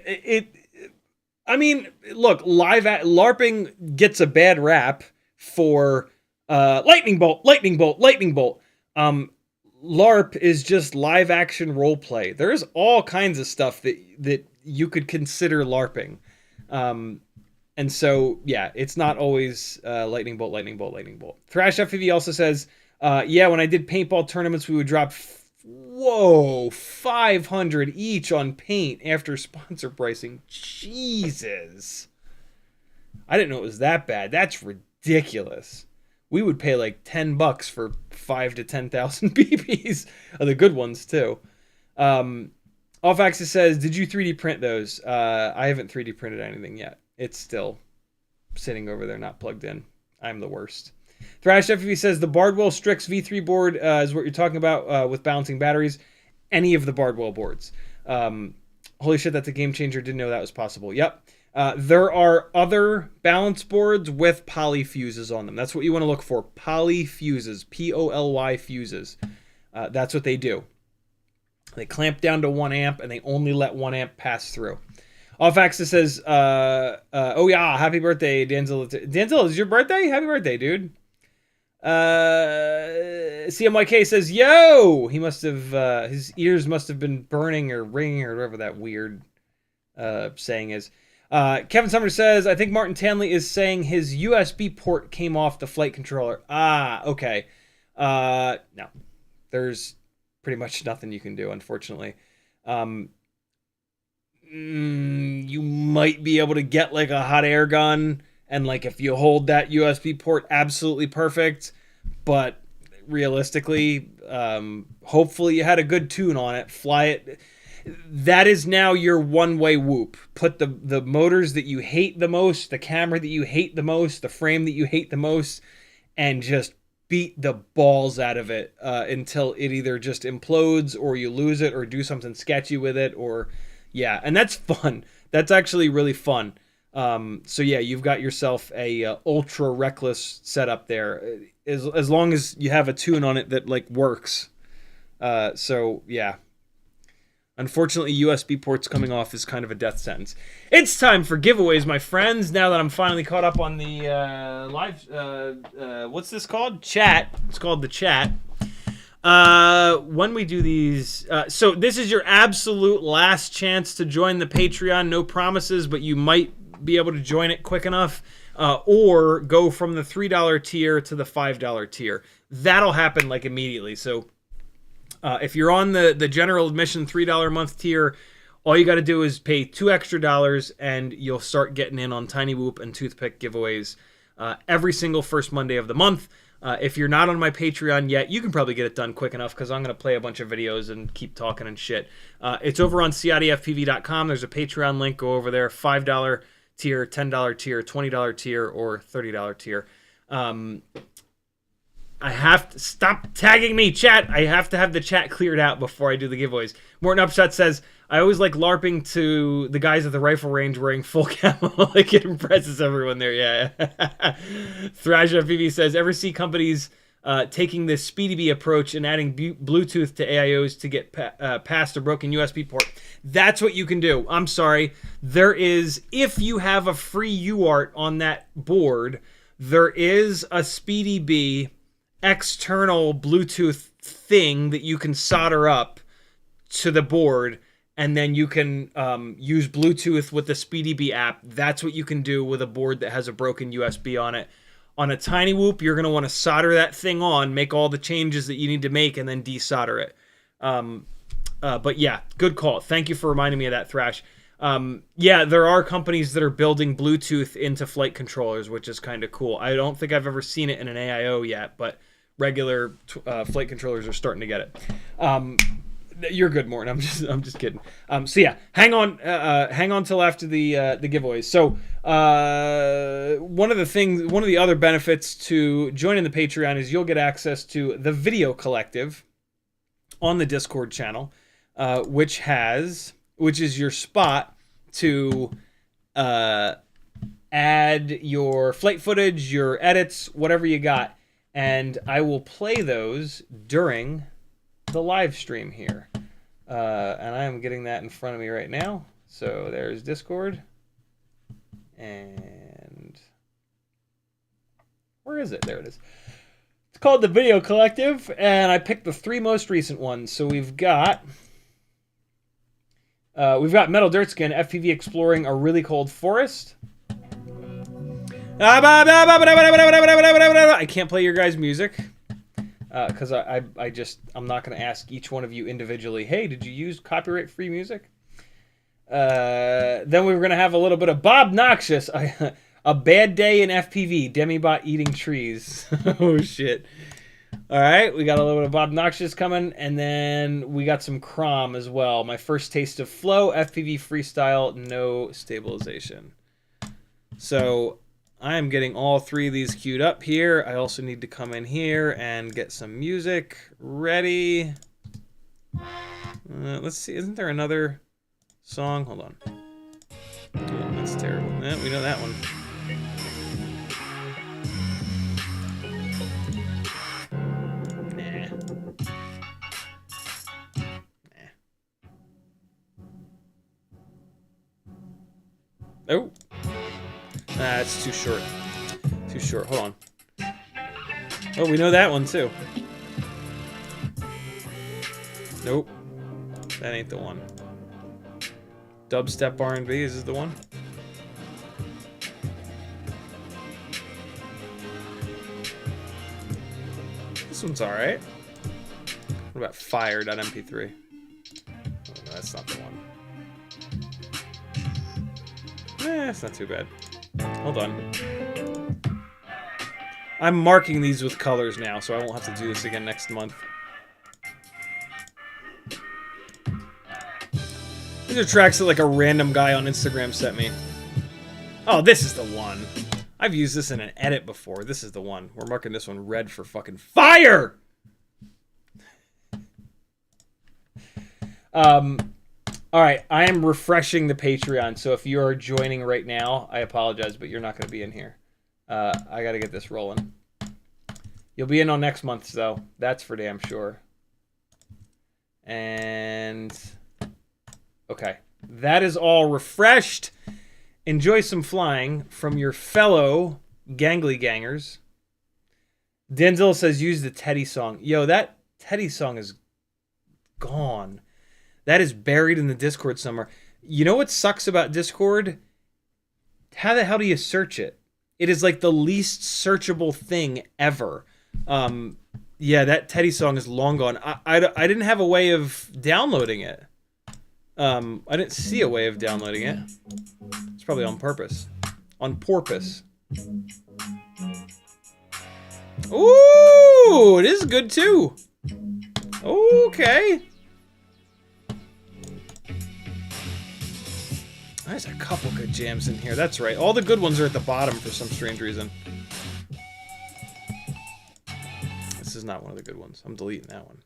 look, LARPing gets a bad rap for lightning bolt. LARP is just live action role play. There's all kinds of stuff that you could consider LARPing. And so, yeah, it's not always lightning bolt. Thrash FPV also says, yeah, when I did paintball tournaments, we would drop 500 each on paint after sponsor pricing. Jesus. I didn't know it was that bad. That's ridiculous. We would pay like $10 for 5,000 to 10,000 BBs. The good ones too. Off Axis says, did you 3D print those? I haven't 3D printed anything yet. It's still sitting over there, not plugged in. I'm the worst. Thrash FPV says the Bardwell Stryx V3 board is what you're talking about with balancing batteries. Any of the Bardwell boards. Holy shit, that's a game changer. Didn't know that was possible. Yep. There are other balance boards with poly fuses on them. That's what you want to look for. Poly fuses. P-O-L-Y fuses. That's what they do. They clamp down to 1 amp and they only let 1 amp pass through. Off Axis says, oh yeah, happy birthday, Denzel. Denzel, is your birthday? Happy birthday, dude. CMYK says, yo! He must have, his ears must have been burning or ringing or whatever that weird saying is. Kevin Summers says, I think Martin Tanley is saying his USB port came off the flight controller. Ah, okay. No. There's pretty much nothing you can do, unfortunately. You might be able to get like a hot air gun, and like if you hold that USB port absolutely perfect, but realistically, hopefully you had a good tune on it, fly it. That is now your one-way whoop. Put the motors that you hate the most, the camera that you hate the most, the frame that you hate the most, and just beat the balls out of it until it either just implodes or you lose it or do something sketchy with it, or yeah, and that's fun. That's actually really fun. So yeah, you've got yourself a ultra reckless setup there, as long as you have a tune on it that like works. So yeah. Unfortunately, USB ports coming off is kind of a death sentence. It's time for giveaways, my friends. Now that I'm finally caught up on the live, what's this called? Chat. It's called the chat. When we do these, so this is your absolute last chance to join the Patreon. No promises, but you might be able to join it quick enough, or go from the $3 tier to the $5 tier. That'll happen like immediately. So if you're on the general admission $3 a month tier, all you got to do is pay $2 extra, and you'll start getting in on Cinewhoop and Toothpick giveaways every single first Monday of the month. If you're not on my Patreon yet, you can probably get it done quick enough because I'm going to play a bunch of videos and keep talking and shit. It's over on CiottiFPV.com. There's a Patreon link. Go over there. $5 tier, $10 tier, $20 tier, or $30 tier. I have to stop tagging me, chat. I have to have the chat cleared out before I do the giveaways. Morton Upshot says, I always like LARPing to the guys at the rifle range wearing full camo. Like it impresses everyone there. Yeah. Thrash FPV says, ever see companies taking this Speedy Bee approach and adding Bluetooth to aios to get past a broken USB port? That's what you can do. I'm sorry. There is, if you have a free UART on that board, there is a Speedy Bee external Bluetooth thing that you can solder up to the board, and then you can use Bluetooth with the Speedy Bee app. That's what you can do with a board that has a broken USB on it. On a Cinewhoop, you're going to want to solder that thing on, make all the changes that you need to make, and then desolder it. But yeah, good call. Thank you for reminding me of that, Thrash. Yeah, there are companies that are building Bluetooth into flight controllers, which is kind of cool. I don't think I've ever seen it in an AIO yet, but regular flight controllers are starting to get it. You're good, Morton. I'm just kidding. So yeah, hang on till after the giveaways. So one of the other benefits to joining the Patreon is you'll get access to the video collective on the Discord channel, which is your spot to add your flight footage, your edits, whatever you got, and I will play those during the live stream here. And I am getting that in front of me right now. So there's Discord. And where is it? There it is. It's called the Video Collective, and I picked the 3 most recent ones. So we've got Metal Dirtskin FPV exploring a really cold forest. I can't play your guys' music because I'm not going to ask each one of you individually, hey, did you use copyright-free music? Then we were going to have a little bit of Bob Noxious, a bad day in FPV, Demibot eating trees. Oh, shit. All right, we got a little bit of Bob Noxious coming, and then we got some Crom as well. My first taste of flow, FPV freestyle, no stabilization. So I am getting all 3 of these queued up here. I also need to come in here and get some music ready. Let's see, isn't there another song? Hold on. Oh, that's terrible. Yeah, we know that one. Oh. It's too short. Too short. Hold on. Oh, we know that one too. Nope. That ain't the one. Dubstep R&B, is this the one? This one's alright. What about Fire.mp3? Oh, no, that's not the one. It's not too bad. Hold on. I'm marking these with colors now, so I won't have to do this again next month. These are tracks that like a random guy on Instagram sent me. Oh, this is the one. I've used this in an edit before. This is the one. We're marking this one red for fucking fire! Alright, I am refreshing the Patreon, so if you are joining right now, I apologize, but you're not going to be in here. I gotta get this rolling. You'll be in on next month's, though. That's for damn sure. And okay, that is all refreshed. Enjoy some flying from your fellow gangly gangers. Denzel says use the Teddy song. Yo, that Teddy song is gone. That is buried in the Discord somewhere. You know what sucks about Discord? How the hell do you search it? It is like the least searchable thing ever. Yeah, that Teddy song is long gone. I didn't have a way of downloading it. I didn't see a way of downloading it. It's probably on purpose. On porpoise. Ooh, it is good too. Okay. There's a couple good jams in here. That's right. All the good ones are at the bottom for some strange reason. This is not one of the good ones. I'm deleting that one.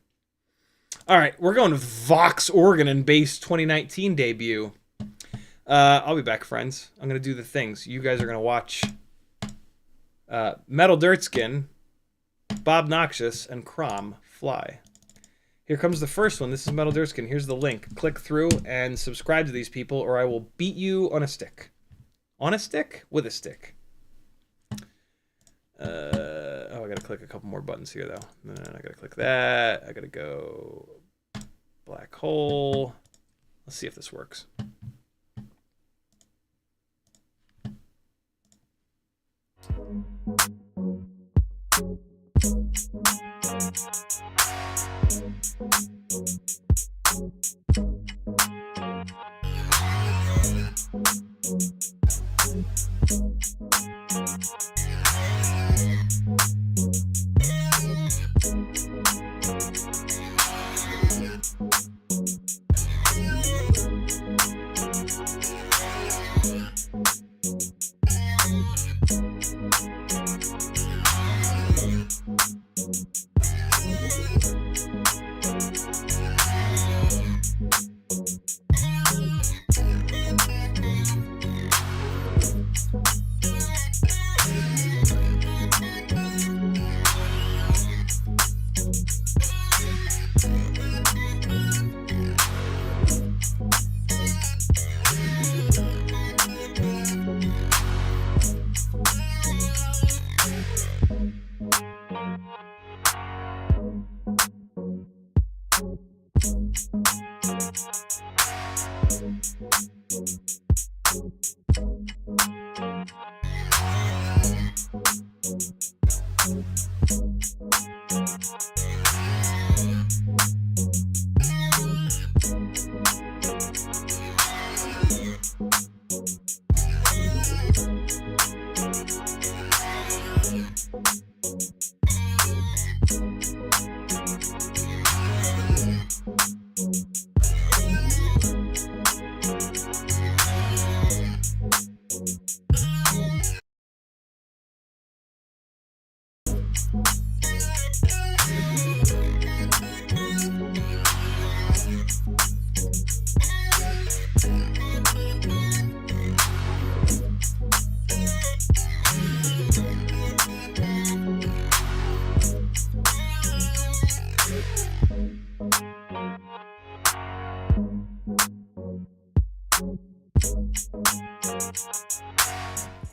All right, we're going with Vox Organ and Bass 2019 debut. I'll be back, friends. I'm going to do the things. You guys are going to watch Metal Dirtskin, Bob Noxious, and Crom fly. Here comes the first one. This is Metal Dirtskin. Here's the link. Click through and subscribe to these people, or I will beat you on a stick. On a stick? With a stick. Oh, I gotta click a couple more buttons here, though. No, I gotta click that. I gotta go black hole. Let's see if this works.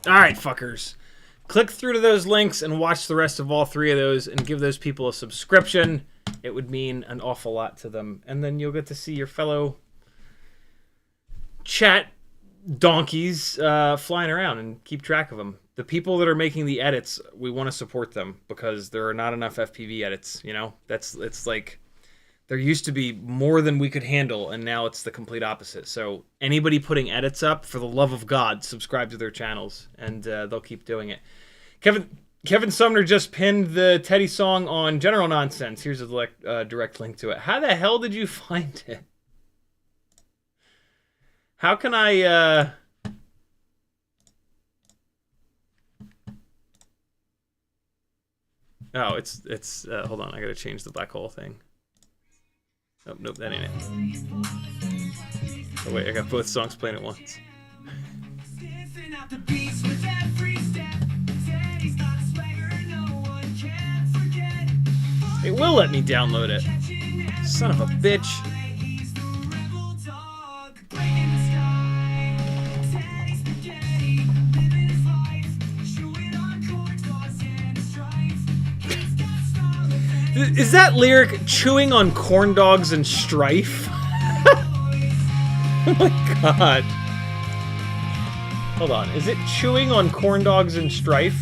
Alright, fuckers. Click through to those links and watch the rest of all 3 of those and give those people a subscription. It would mean an awful lot to them. And then you'll get to see your fellow chat donkeys flying around and keep track of them. The people that are making the edits, we want to support them because there are not enough FPV edits, you know? It's like there used to be more than we could handle, and now it's the complete opposite. So anybody putting edits up, for the love of God, subscribe to their channels, and they'll keep doing it. Kevin Sumner just pinned the Teddy song on General Nonsense. Here's a direct link to it. How the hell did you find it? How can I... Oh, it's hold on, I gotta change the black hole thing. Oh, nope, that ain't it. Oh wait, I got both songs playing at once. It will let me download it. Son of a bitch. Is that lyric chewing on corn dogs and strife? Oh my god. Hold on, is it chewing on corn dogs and strife?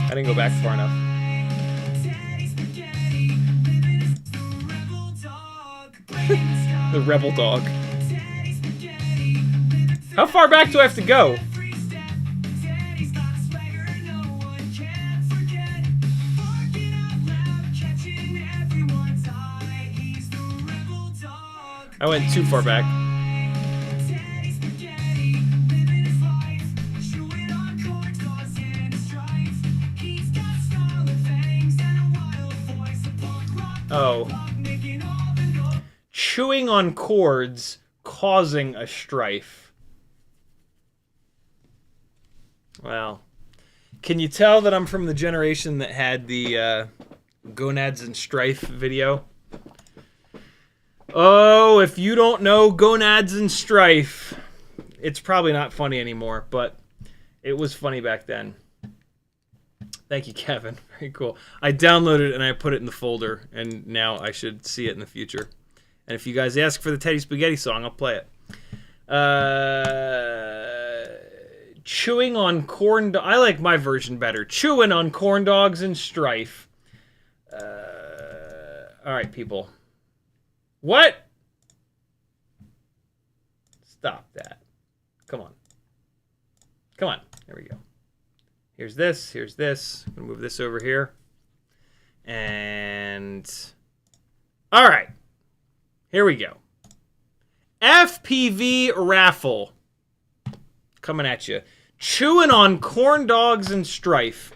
I didn't go back far enough. The rebel dog. How far back do I have to go? I went too far back. Oh. Chewing on cords, causing a strife. Well, can you tell that I'm from the generation that had the gonads and strife video? Oh, if you don't know gonads and strife, it's probably not funny anymore, but it was funny back then. Thank you, Kevin. Very cool. I downloaded it and I put it in the folder, and now I should see it in the future. And if you guys ask for the Teddy Spaghetti song, I'll play it. Chewing on corn... I like my version better. Chewing on corn dogs and strife. Alright, people. What? Stop that. Come on. Come on. There we go. Here's this. Here's this. I'm going to move this over here. And... Alright. Here we go. FPV raffle. coming at you. Chewing on corn dogs and strife.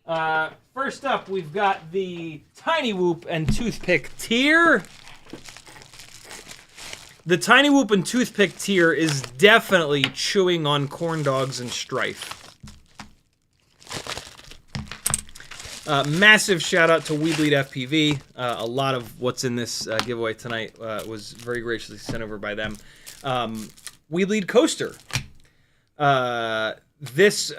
First up, we've got the Cinewhoop and Toothpick tier. The Cinewhoop and Toothpick tier is definitely chewing on corn dogs and strife. Massive shout out to WeBleedFPV. A lot of what's in this giveaway tonight was very graciously sent over by them. WeBleed Coaster. This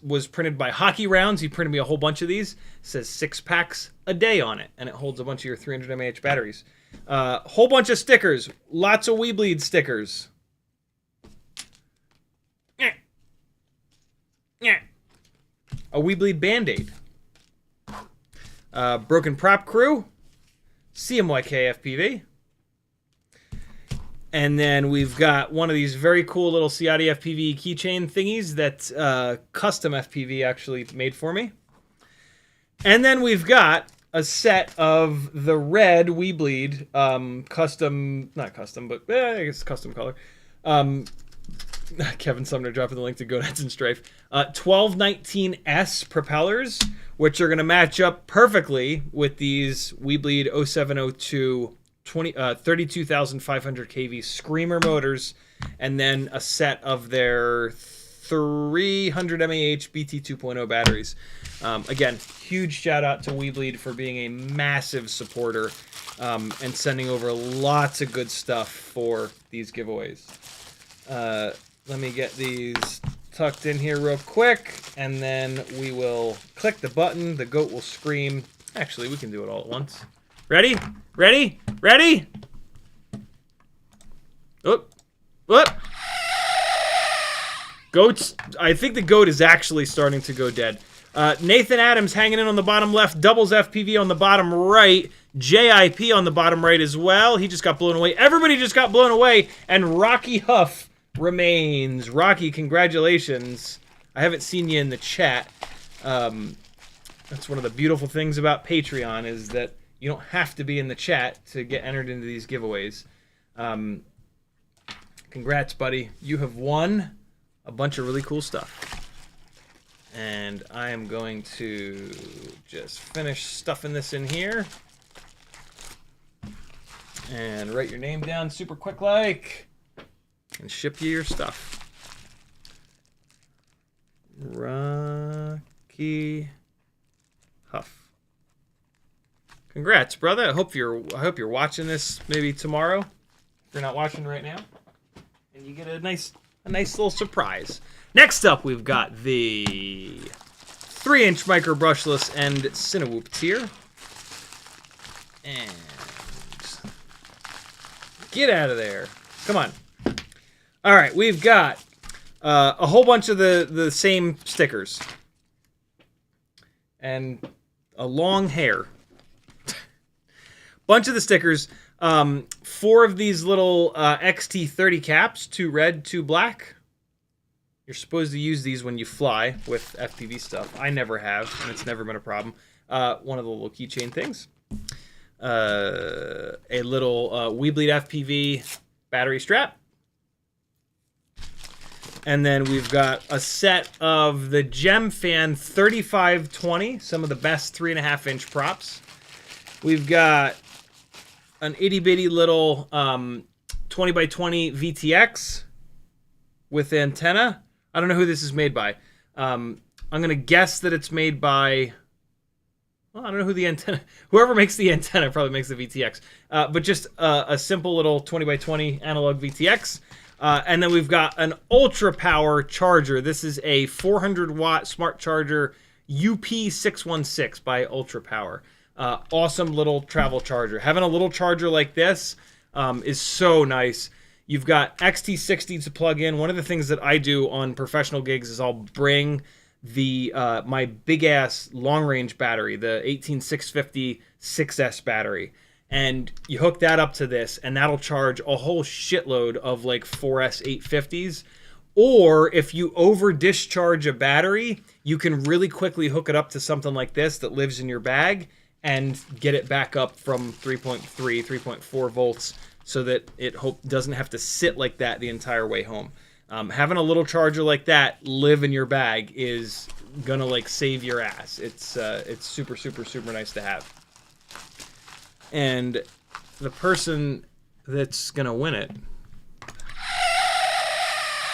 was printed by Hockey Rounds. He printed me a whole bunch of these. It says 6 packs a day on it, and it holds a bunch of your 300 mAh batteries. Whole bunch of stickers. Lots of WeBleed stickers. A WeBleed Band-Aid. Broken Prop Crew. CiottiFPV. And then we've got one of these very cool little CiottiFPV keychain thingies that Custom FPV actually made for me. And then we've got a set of the red WeBleed custom, not custom, but I guess custom color. Kevin Sumner dropping the link to Gonads and Strife. 1219S propellers, which are going to match up perfectly with these WeBleed 0702 32,500 kV Screamer motors, and then a set of their 300 mAh BT 2.0 batteries. Again, huge shout out to WeBleed for being a massive supporter and sending over lots of good stuff for these giveaways. Let me get these tucked in here real quick, and then we will click the button. The goat will scream. Actually, we can do it all at once. Ready? Ready? Ready? Oop. Whoop. Goats. I think the goat is actually starting to go dead. Nathan Adams hanging in on the bottom left. Doubles FPV on the bottom right. JIP on the bottom right as well. He just got blown away. Everybody just got blown away. And Rocky Huff remains. Rocky, congratulations. I haven't seen you in the chat. That's one of the beautiful things about Patreon is that you don't have to be in the chat to get entered into these giveaways. Congrats, buddy. You have won a bunch of really cool stuff. And I am going to just finish stuffing this in here. And write your name down super quick like. And ship you your stuff. Rocky Huff. Congrats, brother. I hope you're watching this maybe tomorrow. If you're not watching right now. And you get a nice little surprise. Next up, we've got the 3-inch micro brushless and Cinewhoop tier. And get out of there. Come on. All right, we've got a whole bunch of the same stickers. And a long hair. Bunch of the stickers. 4 of these little XT30 caps, 2 red, 2 black. You're supposed to use these when you fly with FPV stuff. I never have, and it's never been a problem. One of the little keychain things. A little WeBleed FPV battery strap. And then we've got a set of the GemFan 3520, some of the best 3.5-inch props. We've got an itty-bitty little 20x20 VTX with antenna. I don't know who this is made by. I'm going to guess that it's made by... Well, I don't know who the antenna... Whoever makes the antenna probably makes the VTX. But just a simple little 20x20 analog VTX. And then we've got an ultra power charger. This is a 400-watt smart charger UP616 by Ultra Power. Awesome little travel charger. Having a little charger like this is so nice. You've got XT60 to plug in. One of the things that I do on professional gigs is I'll bring the my big-ass long-range battery, the 18650 6S battery. And you hook that up to this, and that'll charge a whole shitload of like 4S 850s. Or if you over-discharge a battery, you can really quickly hook it up to something like this that lives in your bag and get it back up from 3.3, 3.4 volts so that it doesn't have to sit like that the entire way home. Having a little charger like that live in your bag is gonna like save your ass. It's super, super, super nice to have. And the person that's gonna win it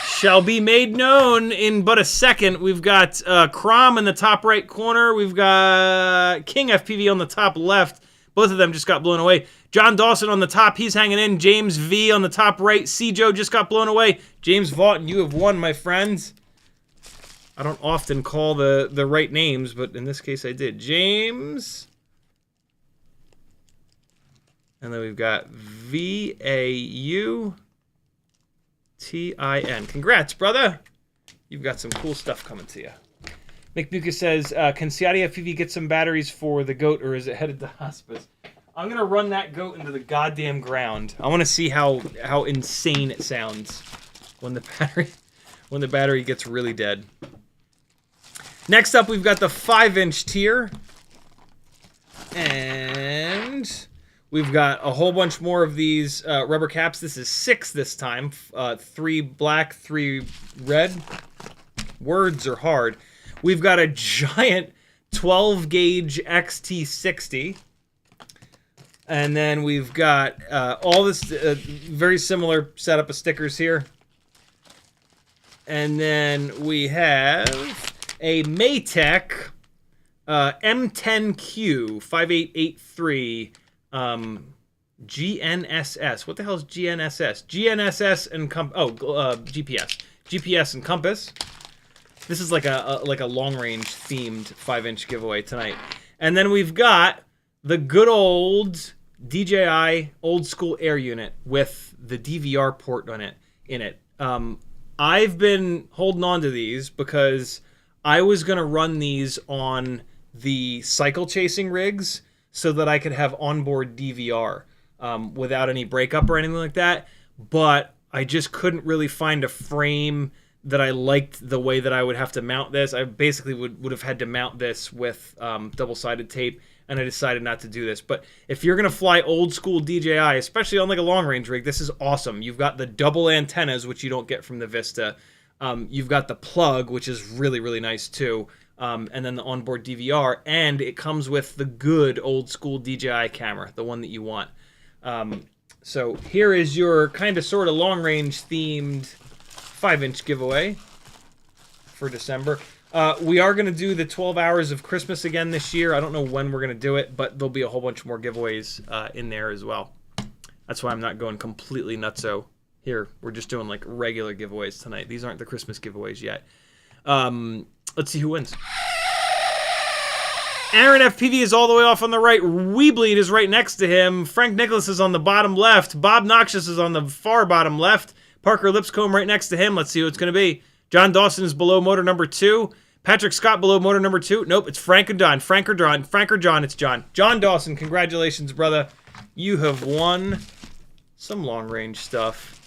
shall be made known in but a second. We've got Crom in the top right corner. We've got King FPV on the top left. Both of them just got blown away. John Dawson on the top, he's hanging in. James V on the top right. C. Joe just got blown away. James Vaughton, you have won, my friends. I don't often call the right names, but in this case I did. James. And then we've got VAUTIN. Congrats, brother. You've got some cool stuff coming to you. Mick Buka says, can CiottiFPV get some batteries for the goat, or is it headed to hospice? I'm going to run that goat into the goddamn ground. I want to see how insane it sounds when the battery gets really dead. Next up, we've got the 5-inch tier. And we've got a whole bunch more of these rubber caps. This is 6 this time. 3 black, 3 red. Words are hard. We've got a giant 12-gauge XT60. And then we've got all this very similar setup of stickers here. And then we have a Maytech M10Q 5883 GNSS. What the hell is GNSS? GNSS and GPS. GPS and compass. This is like a long range themed 5-inch giveaway tonight. And then we've got the good old DJI old school air unit with the DVR port on it in it. I've been holding on to these because I was going to run these on the cycle chasing rigs so that I could have onboard DVR without any breakup or anything like that. But I just couldn't really find a frame that I liked the way that I would have to mount this. I basically would have had to mount this with double-sided tape, and I decided not to do this. But if you're going to fly old school DJI, especially on like a long-range rig, this is awesome. You've got the double antennas, which you don't get from the Vista. You've got the plug, which is really, really nice too. And then the onboard DVR, and it comes with the good old school DJI camera, the one that you want. So here is your kind of sort of long-range themed 5-inch giveaway for December. We are going to do the 12 hours of Christmas again this year. I don't know when we're going to do it, but there'll be a whole bunch more giveaways in there as well. That's why I'm not going completely nutso here. We're just doing like regular giveaways tonight. These aren't the Christmas giveaways yet. Let's see who wins. Aaron FPV is all the way off on the right. Weebleed is right next to him. Frank Nicholas is on the bottom left. Bob Noxious is on the far bottom left. Parker Lipscomb right next to him. Let's see who it's going to be. John Dawson is below motor number 2. Patrick Scott below motor number 2. Nope, it's Frank and John. Frank or John, it's John. John Dawson, congratulations, brother. You have won some long-range stuff.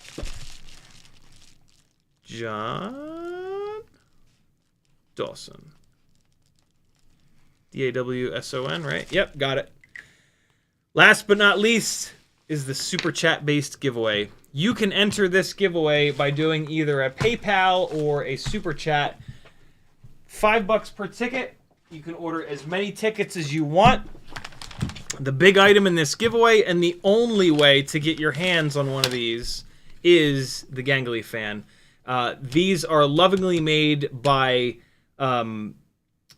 John Dawson. D-A-W-S-O-N, right? Yep, got it. Last but not least is the Super Chat-based giveaway. You can enter this giveaway by doing either a PayPal or a Super Chat. $5 per ticket. You can order as many tickets as you want. The big item in this giveaway, and the only way to get your hands on one of these, is the Gangly fan. These are lovingly made by not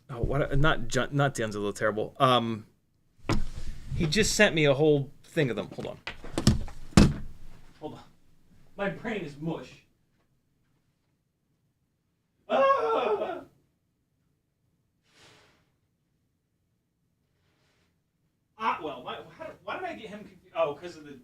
Dan's a little terrible. He just sent me a whole thing of them. Hold on. My brain is mush. Ah! Otwell. Why did I get him confused? Oh, because of the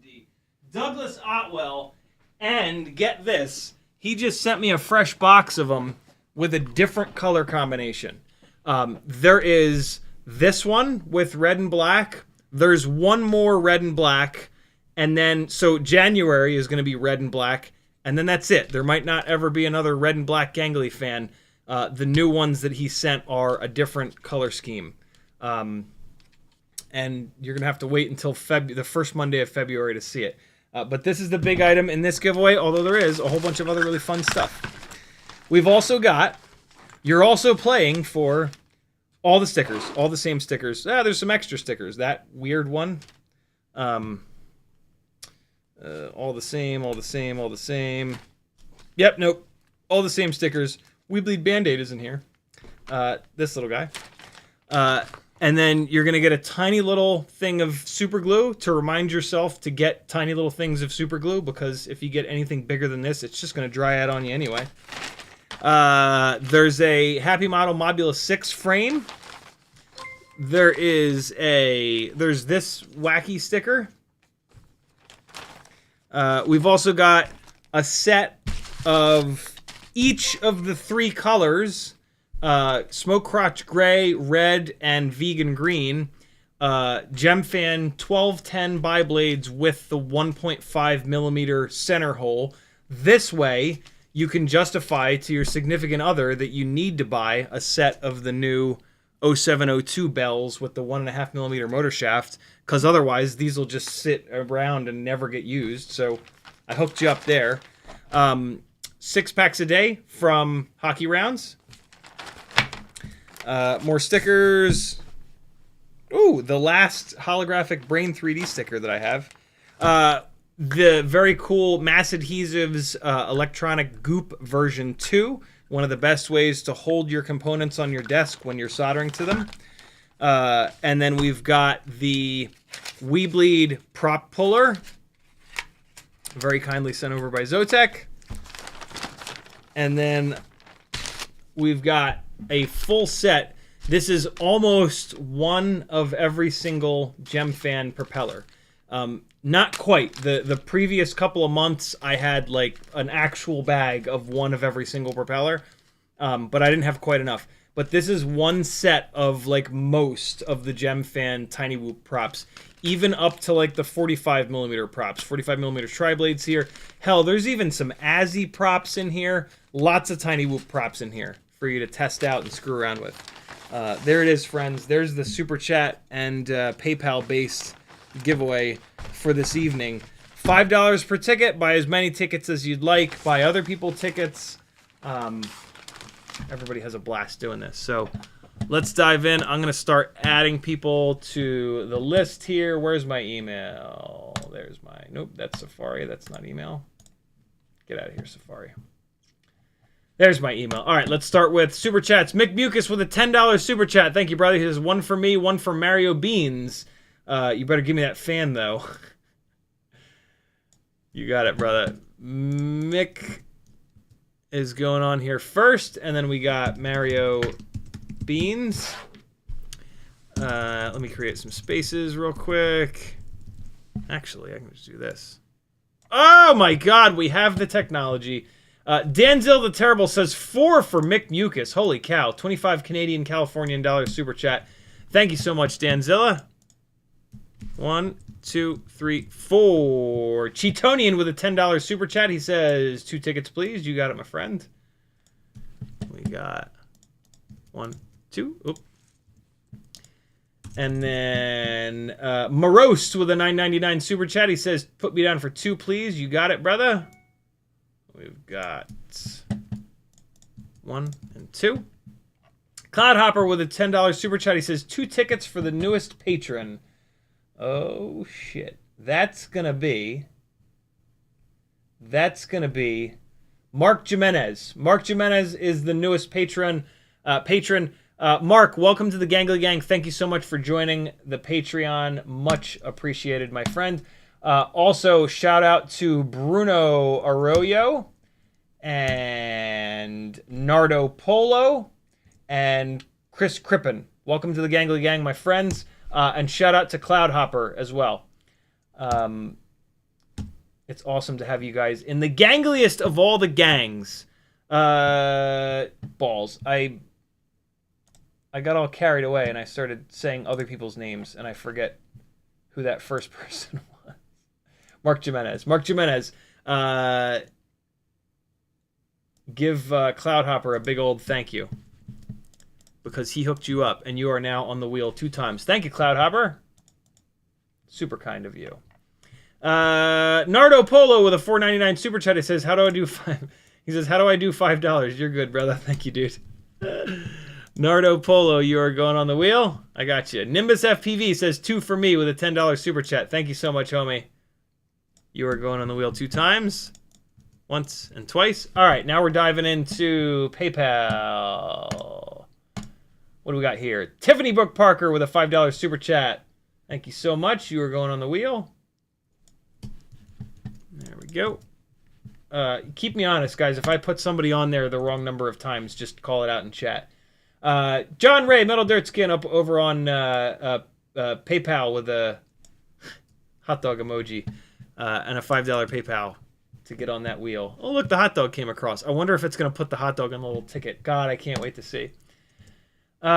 D. Douglas Otwell. And get this, he just sent me a fresh box of them with a different color combination. There is this one with red and black. There's one more red and black. And then, so January is going to be red and black. And then that's it. There might not ever be another red and black Gangly fan. The new ones that he sent are a different color scheme. And you're going to have to wait until the first Monday of February to see it. But this is the big item in this giveaway, although there is a whole bunch of other really fun stuff. We've also got, you're also playing for all the stickers, all the same stickers. There's some extra stickers. That weird one. All the same, all the same, all the same. Yep, nope. All the same stickers. We Bleed Band-Aid is in here. This little guy. And then you're going to get a tiny little thing of super glue to remind yourself to get tiny little things of super glue, because if you get anything bigger than this, it's just going to dry out on you anyway. There's a Happy Model Mobula 6 frame. There's this wacky sticker. We've also got a set of each of the 3 colors, Smoke Crotch Gray, Red, and Vegan Green, Gemfan 1210 bi-blades with the 1.5 millimeter center hole. This way, you can justify to your significant other that you need to buy a set of the new 0702 bells with the 1.5 millimeter motor shaft, because otherwise these will just sit around and never get used. So I hooked you up there. 6 packs a day from Hockey Rounds. More stickers. Ooh, the last holographic Brain 3D sticker that I have. The very cool Mass Adhesives electronic goop version 2. One of the best ways to hold your components on your desk when you're soldering to them. And then we've got the We Bleed prop puller. Very kindly sent over by Zotek. And then we've got a full set. This is almost one of every single Gemfan propeller. Not quite. The previous couple of months, I had like an actual bag of one of every single propeller, but I didn't have quite enough. But this is one set of like most of the Gemfan Cinewhoop props, even up to like the 45 millimeter props, 45 millimeter tri-blades here. Hell, there's even some Azzy props in here. Lots of Cinewhoop props in here for you to test out and screw around with. There it is, friends. There's the Super Chat and PayPal-based giveaway for this evening. $5 per ticket. Buy as many tickets as you'd like. Buy other people tickets. Everybody has a blast doing this. So let's dive in. I'm going to start adding people to the list here. Where's my email? There's my... Nope, that's Safari. That's not email. Get out of here, Safari. There's my email. All right, let's start with Super Chats. Mick Mucus with a $10 Super Chat. Thank you, brother. He says, one for me, one for Mario Beans. You better give me that fan, though. You got it, brother. Mick is going on here first, and then we got Mario Beans. Let me create some spaces real quick. Actually, I can just do this. Oh, my God, we have the technology. Danzil the Terrible says 4 for Mick Mucus. Holy cow. 25 Canadian Californian dollars Super Chat. Thank you so much, Danzilla. 1, 2, 3, 4. Cheetonian with a $10 Super Chat. He says 2 tickets, please. You got it, my friend. We got 1, 2. Oop. And then Morost with a $9.99 Super Chat. He says, put me down for 2, please. You got it, brother. We've got 1 and 2. Cloudhopper with a $10 Super Chat. He says, 2 tickets for the newest patron. Oh, shit. That's going to be Mark Jimenez. Mark Jimenez is the newest patron. Mark, welcome to the Gangly Gang. Thank you so much for joining the Patreon. Much appreciated, my friend. Also, shout out to Bruno Arroyo and Nardo Polo and Chris Crippen. Welcome to the Gangly Gang, my friends. And shout out to Cloudhopper as well. It's awesome to have you guys in the gangliest of all the gangs. Balls. I got all carried away and I started saying other people's names and I forget who that first person was. Mark Jimenez. Mark Jimenez. Give Cloudhopper a big old thank you. Because he hooked you up, and you are now on the wheel 2 times. Thank you, Cloudhopper. Super kind of you. Nardo Polo with a $4.99 super chat. It says, how do I do five? He says, how do I do $5? You're good, brother. Thank you, dude. Nardo Polo, you are going on the wheel. I got you. Nimbus FPV says 2 for me with a $10 super chat. Thank you so much, homie. You are going on the wheel 2 times. Once and twice. All right, now we're diving into PayPal. What do we got here? Tiffany Brooke Parker with a $5 super chat. Thank you so much. You are going on the wheel. There we go. Keep me honest, guys. If I put somebody on there the wrong number of times, just call it out in chat. John Ray, Metal Dirt Skin, up over on PayPal with a hot dog emoji and a $5 PayPal to get on that wheel. Oh, look, the hot dog came across. I wonder if it's going to put the hot dog on the little ticket. God, I can't wait to see. All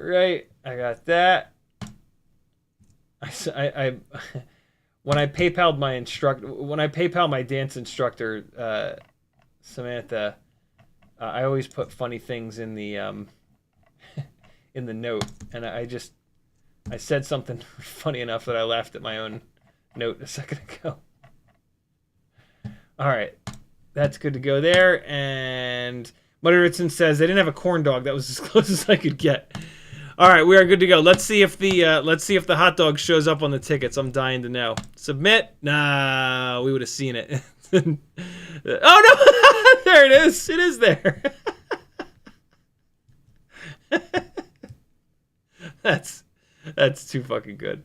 right, I got that. I when I PayPal'd my dance instructor, Samantha, I always put funny things in the in the note, and I said something funny enough that I laughed at my own note a second ago. All right, that's good to go there. And Mutteritson says they didn't have a corn dog. That was as close as I could get. All right, we are good to go. Let's see if the hot dog shows up on the tickets. I'm dying to know. Submit? Nah, we would have seen it. Oh no, there it is. It is there. That's too fucking good.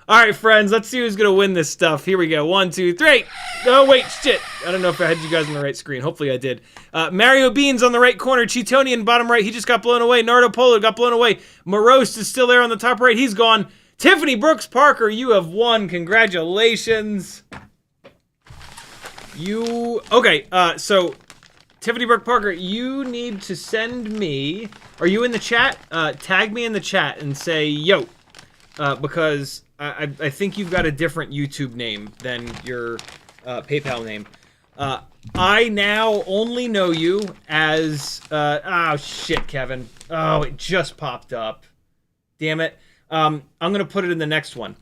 All right, friends, let's see who's gonna win this stuff. Here we go. 1, 2, 3. Oh wait, shit. I don't know if I had you guys on the right screen. Hopefully I did. Mario Beans on the right corner. Cheetonian bottom right. He just got blown away. Nardo Polo got blown away. Morost is still there on the top right. He's gone. Tiffany Brooks Parker, you have won. Congratulations. So Tiffany Brooke Parker, you need to send me. Are you in the chat? Tag me in the chat and say yo, because I think you've got a different YouTube name than your PayPal name. I now only know you as oh shit, Kevin. Oh, it just popped up. Damn it. I'm gonna put it in the next one.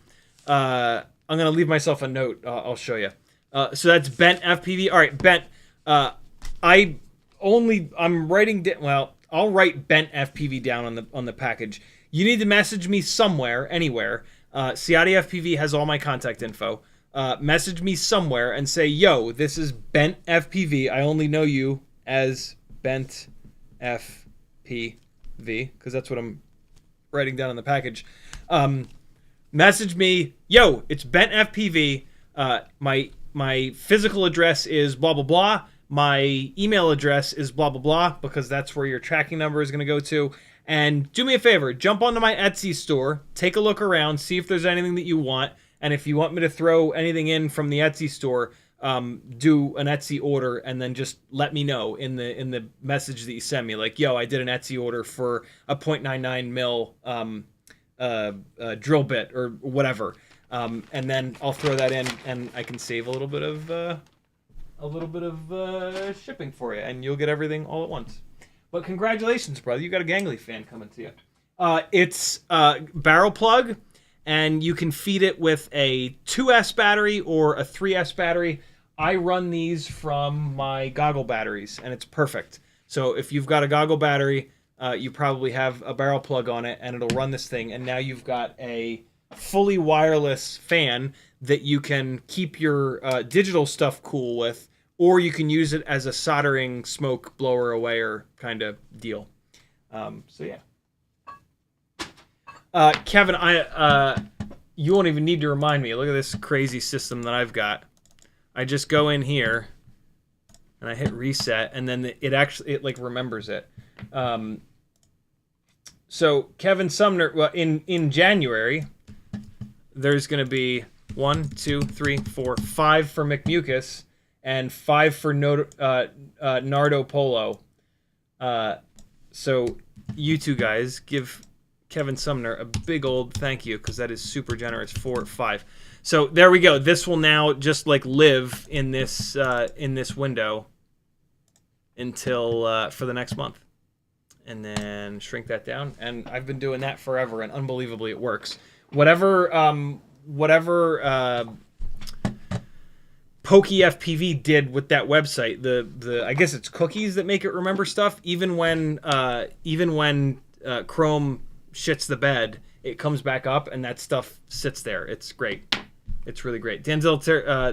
I'm gonna leave myself a note. I'll show you. So that's Bent FPV. All right, Bent. I'm writing. Well, I'll write Bent FPV down on the package. You need to message me somewhere, anywhere. CiottiFPV has all my contact info. Message me somewhere and say, yo, this is Bent FPV. I only know you as Bent FPV because that's what I'm writing down on the package. Message me, yo, it's Bent FPV. My physical address is blah, blah, blah. My email address is blah, blah, blah, because that's where your tracking number is going to go to. And do me a favor, jump onto my Etsy store, take a look around, see if there's anything that you want. And if you want me to throw anything in from the Etsy store, do an Etsy order and then just let me know in the message that you send me. Like, yo, I did an Etsy order for a .99 mil drill bit or whatever. And then I'll throw that in and I can save a little bit of shipping for you, and you'll get everything all at once. But congratulations, brother. You got a gangly fan coming to you. It's barrel plug, and you can feed it with a 2S battery or a 3S battery. I run these from my goggle batteries, and it's perfect. So if you've got a goggle battery, you probably have a barrel plug on it, and it'll run this thing. And now you've got a fully wireless fan that you can keep your digital stuff cool with, or you can use it as a soldering smoke blower awayer kind of deal. So yeah. Kevin, you won't even need to remind me. Look at this crazy system that I've got. I just go in here and I hit reset, and then it like remembers it. So Kevin Sumner, well, in January, there's going to be 1, 2, 3, 4, 5 for McMucus and 5 for Nardo Polo. So you two guys give Kevin Sumner a big old thank you, because that is super generous. 4, 5. So there we go. This will now just like live in this window until for the next month, and then shrink that down. And I've been doing that forever, and unbelievably it works. Whatever CiottiFPV did with that website, the I guess it's cookies that make it remember stuff. Even when Chrome shits the bed, it comes back up and that stuff sits there. It's great. It's really great. Danzel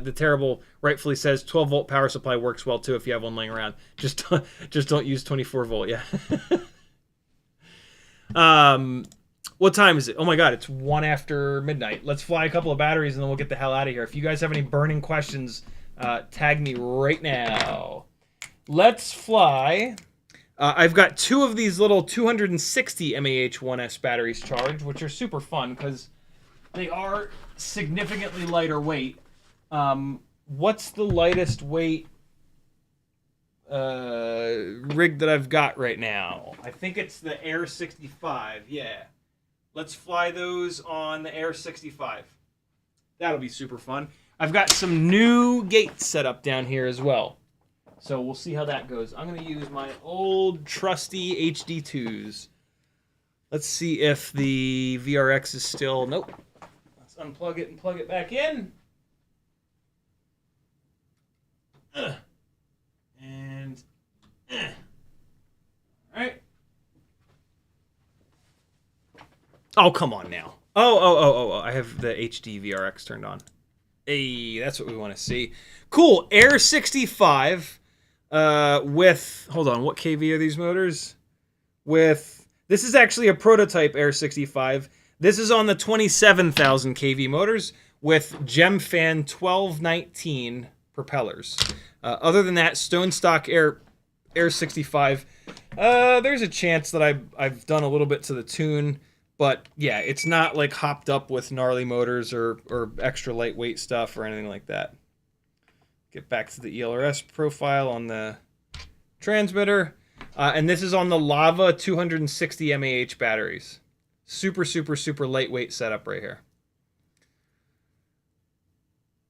the Terrible rightfully says 12-volt power supply works well too if you have one laying around. Just don't use 24-volt. Yeah. What time is it? Oh my God, it's 1 after midnight. Let's fly a couple of batteries and then we'll get the hell out of here. If you guys have any burning questions, tag me right now. Let's fly. I've got 2 of these little 260 mAh1s batteries charged, which are super fun because they are significantly lighter weight. What's the lightest weight rig that I've got right now? I think it's the Air 65. Yeah. Let's fly those on the Air 65. That'll be super fun. I've got some new gates set up down here as well. So we'll see how that goes. I'm going to use my old trusty HD2s. Let's see if the VRX is still... Nope. Let's unplug it and plug it back in. And... All right. Oh, come on now. Oh. I have the HD VRX turned on. Hey, that's what we want to see. Cool. Air 65 with... Hold on. What kV are these motors? With... This is actually a prototype Air 65. This is on the 27,000 kV motors with GemFan 1219 propellers. Other than that, stone stock Air 65. There's a chance that I've done a little bit to the tune. But yeah, it's not like hopped up with gnarly motors or extra lightweight stuff or anything like that. Get back to the ELRS profile on the transmitter. And this is on the Lava 260 mAh batteries. Super, super, super lightweight setup right here.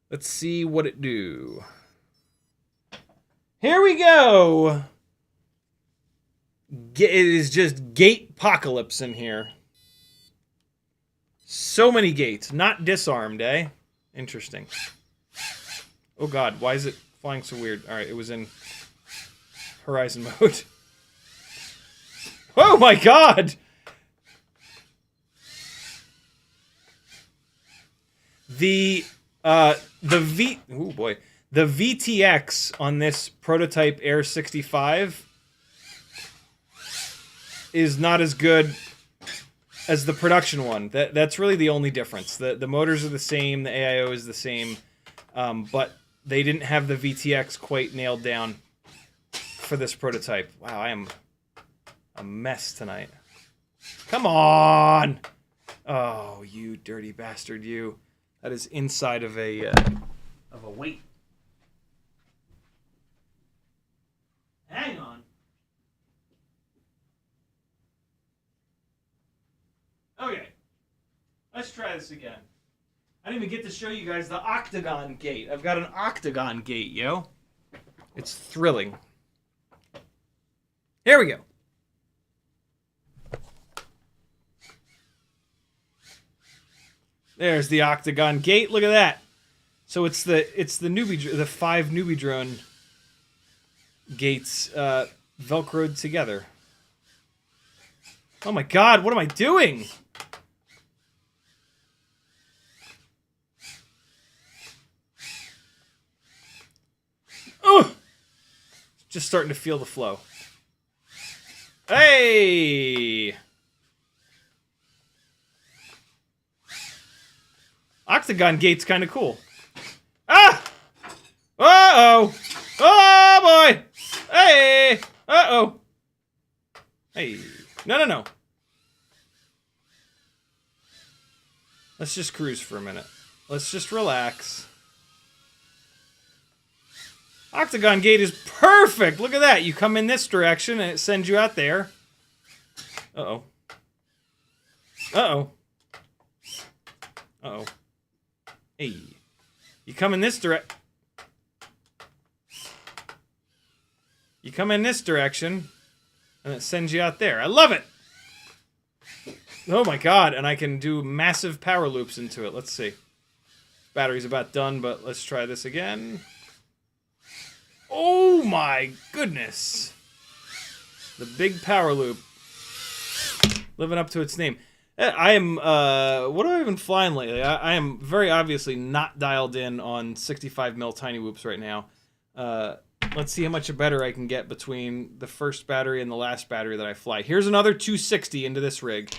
Let's see what it do. Here we go. It is just gate apocalypse in here. So many gates. Not disarmed, eh? Interesting. Oh God, why is it flying so weird? Alright, it was in horizon mode. Oh my God! The VTX on this prototype Air 65 is not as good as the production one. That's really the only difference. The motors are the same, the AIO is the same, but they didn't have the VTX quite nailed down for this prototype. Wow, I am a mess tonight. Come on! Oh, you dirty bastard, you. That is inside of a weight. Hang on. Okay, let's try this again. I didn't even get to show you guys the octagon gate. I've got an octagon gate, yo. It's thrilling. Here we go. There's the octagon gate. Look at that. So it's the newbie, the 5 newbie drone gates velcroed together. Oh my God, what am I doing? Oh! Just starting to feel the flow. Hey! Octagon gate's kind of cool. Ah! Uh-oh! Oh, boy! Hey! Uh-oh! Hey. No. Let's just cruise for a minute. Let's just relax. Octagon gate is perfect! Look at that. You come in this direction and it sends you out there. Uh-oh. Uh-oh. Uh-oh. Hey. You come in this direction. You come in this direction. And it sends you out there. I love it! Oh my god, and I can do massive power loops into it. Let's see. Battery's about done, but let's try this again. Oh my goodness! The big power loop. Living up to its name. I am, what have I been flying lately? I am very obviously not dialed in on 65mm tiny whoops right now. Let's see how much better I can get between the first battery and the last battery that I fly. Here's another 260 into this rig.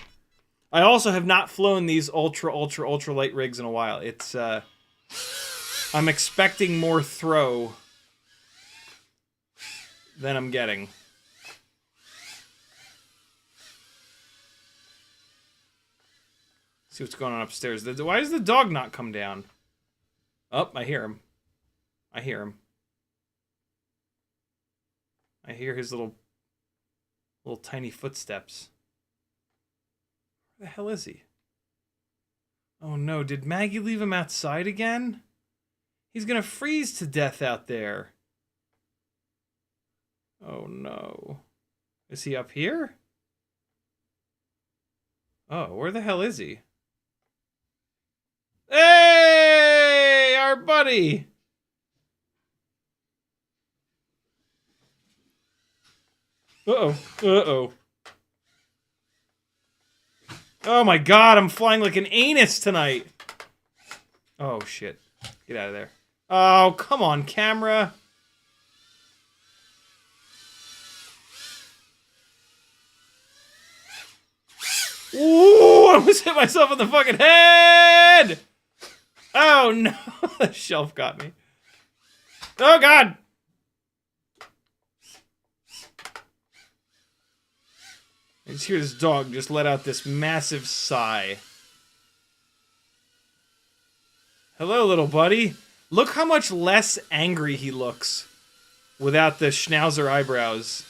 I also have not flown these ultra light rigs in a while. It's, I'm expecting more throw than I'm getting. See what's going on upstairs. Why does the dog not come down? Oh, I hear him. I hear him. I hear his little tiny footsteps. Where the hell is he? Oh no, did Maggie leave him outside again? He's gonna freeze to death out there. Oh no. Is he up here? Oh, where the hell is he? Hey, our buddy! Uh-oh, uh-oh. Oh my god, I'm flying like an anus tonight! Oh shit. Get out of there. Oh, come on, camera! Ooh, I almost hit myself in the fucking head! Oh no, the shelf got me. Oh god! I just hear this dog just let out this massive sigh. Hello, little buddy. Look how much less angry he looks without the schnauzer eyebrows.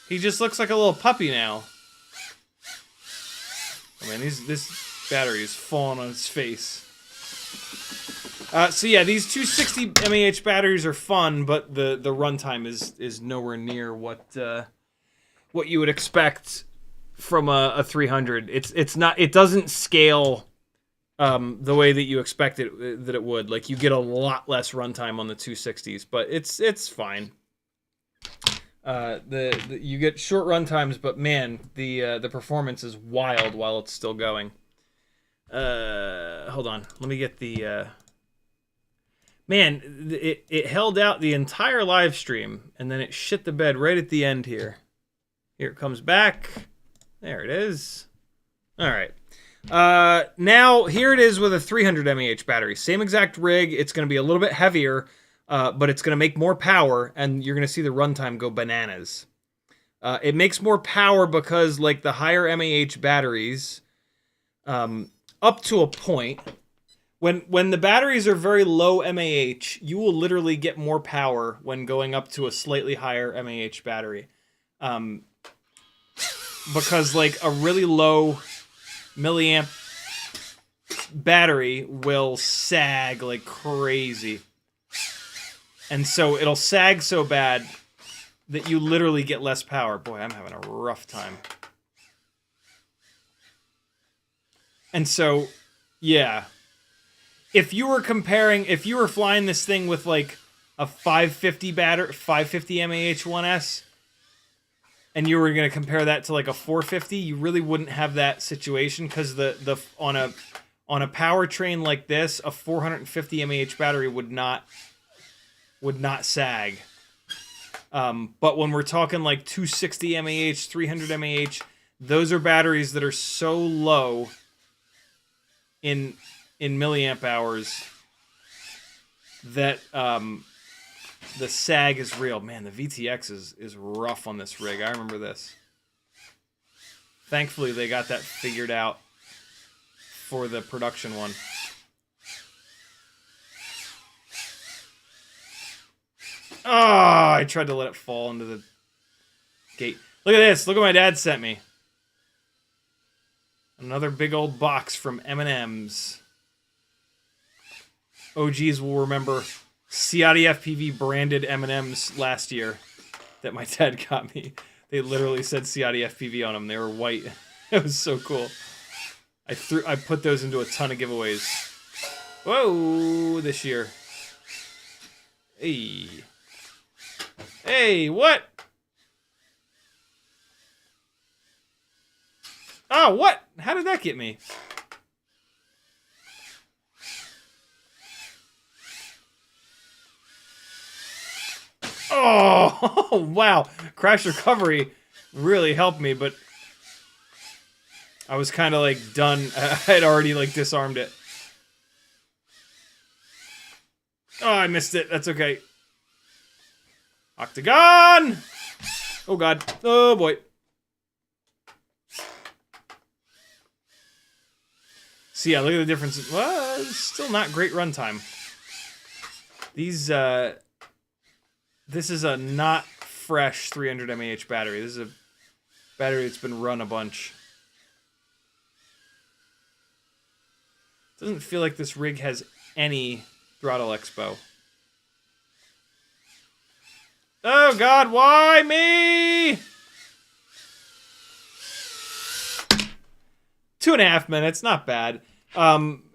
He just looks like a little puppy now. Oh man, this battery is falling on its face. So yeah, these 260 mAh batteries are fun, but the runtime is nowhere near what you would expect from a 300. It's not. It doesn't scale the way that you expect that it would. Like you get a lot less runtime on the 260s, but it's fine. You get short run times, but man, the performance is wild while it's still going. Hold on, let me get the. Man, it held out the entire live stream, and then it shit the bed right at the end here. Here it comes back. There it is. All right. Now here it is with a 300 mAh battery. Same exact rig. It's going to be a little bit heavier. But it's going to make more power, and you're going to see the runtime go bananas. It makes more power because, like, the higher mAh batteries, up to a point, when the batteries are very low mAh, you will literally get more power when going up to a slightly higher mAh battery. Because, like, a really low milliamp battery will sag like crazy. And so it'll sag so bad that you literally get less power. Boy, I'm having a rough time. And so, yeah. If you were flying this thing with like a 550 mAh 1S, and you were going to compare that to like a 450, you really wouldn't have that situation because on a powertrain like this, a 450 mAh battery would not sag. But when we're talking like 260 mAh, 300 mAh, those are batteries that are so low in milliamp hours that the sag is real. Man, the VTX is rough on this rig. I remember this. Thankfully, they got that figured out for the production one. Oh, I tried to let it fall into the gate. Look at this. Look what my dad sent me. Another big old box from M&M's. OGs will remember CiottiFPV branded M&M's last year. that my dad got me. They literally said CiottiFPV on them. They were white. It was so cool. I put those into a ton of giveaways. Whoa, this year. Hey. Hey, what? Oh, what? How did that get me? Oh, wow. Crash recovery really helped me, but I was kind of like done. I had already like disarmed it. Oh, I missed it. That's okay. Octagon! Oh, God. Oh, boy. So, yeah, look at the difference. Well, still not great runtime. These, this is a not fresh 300 mAh battery. This is a battery that's been run a bunch. Doesn't feel like this rig has any throttle expo. Oh God, why me? 2.5 minutes, not bad.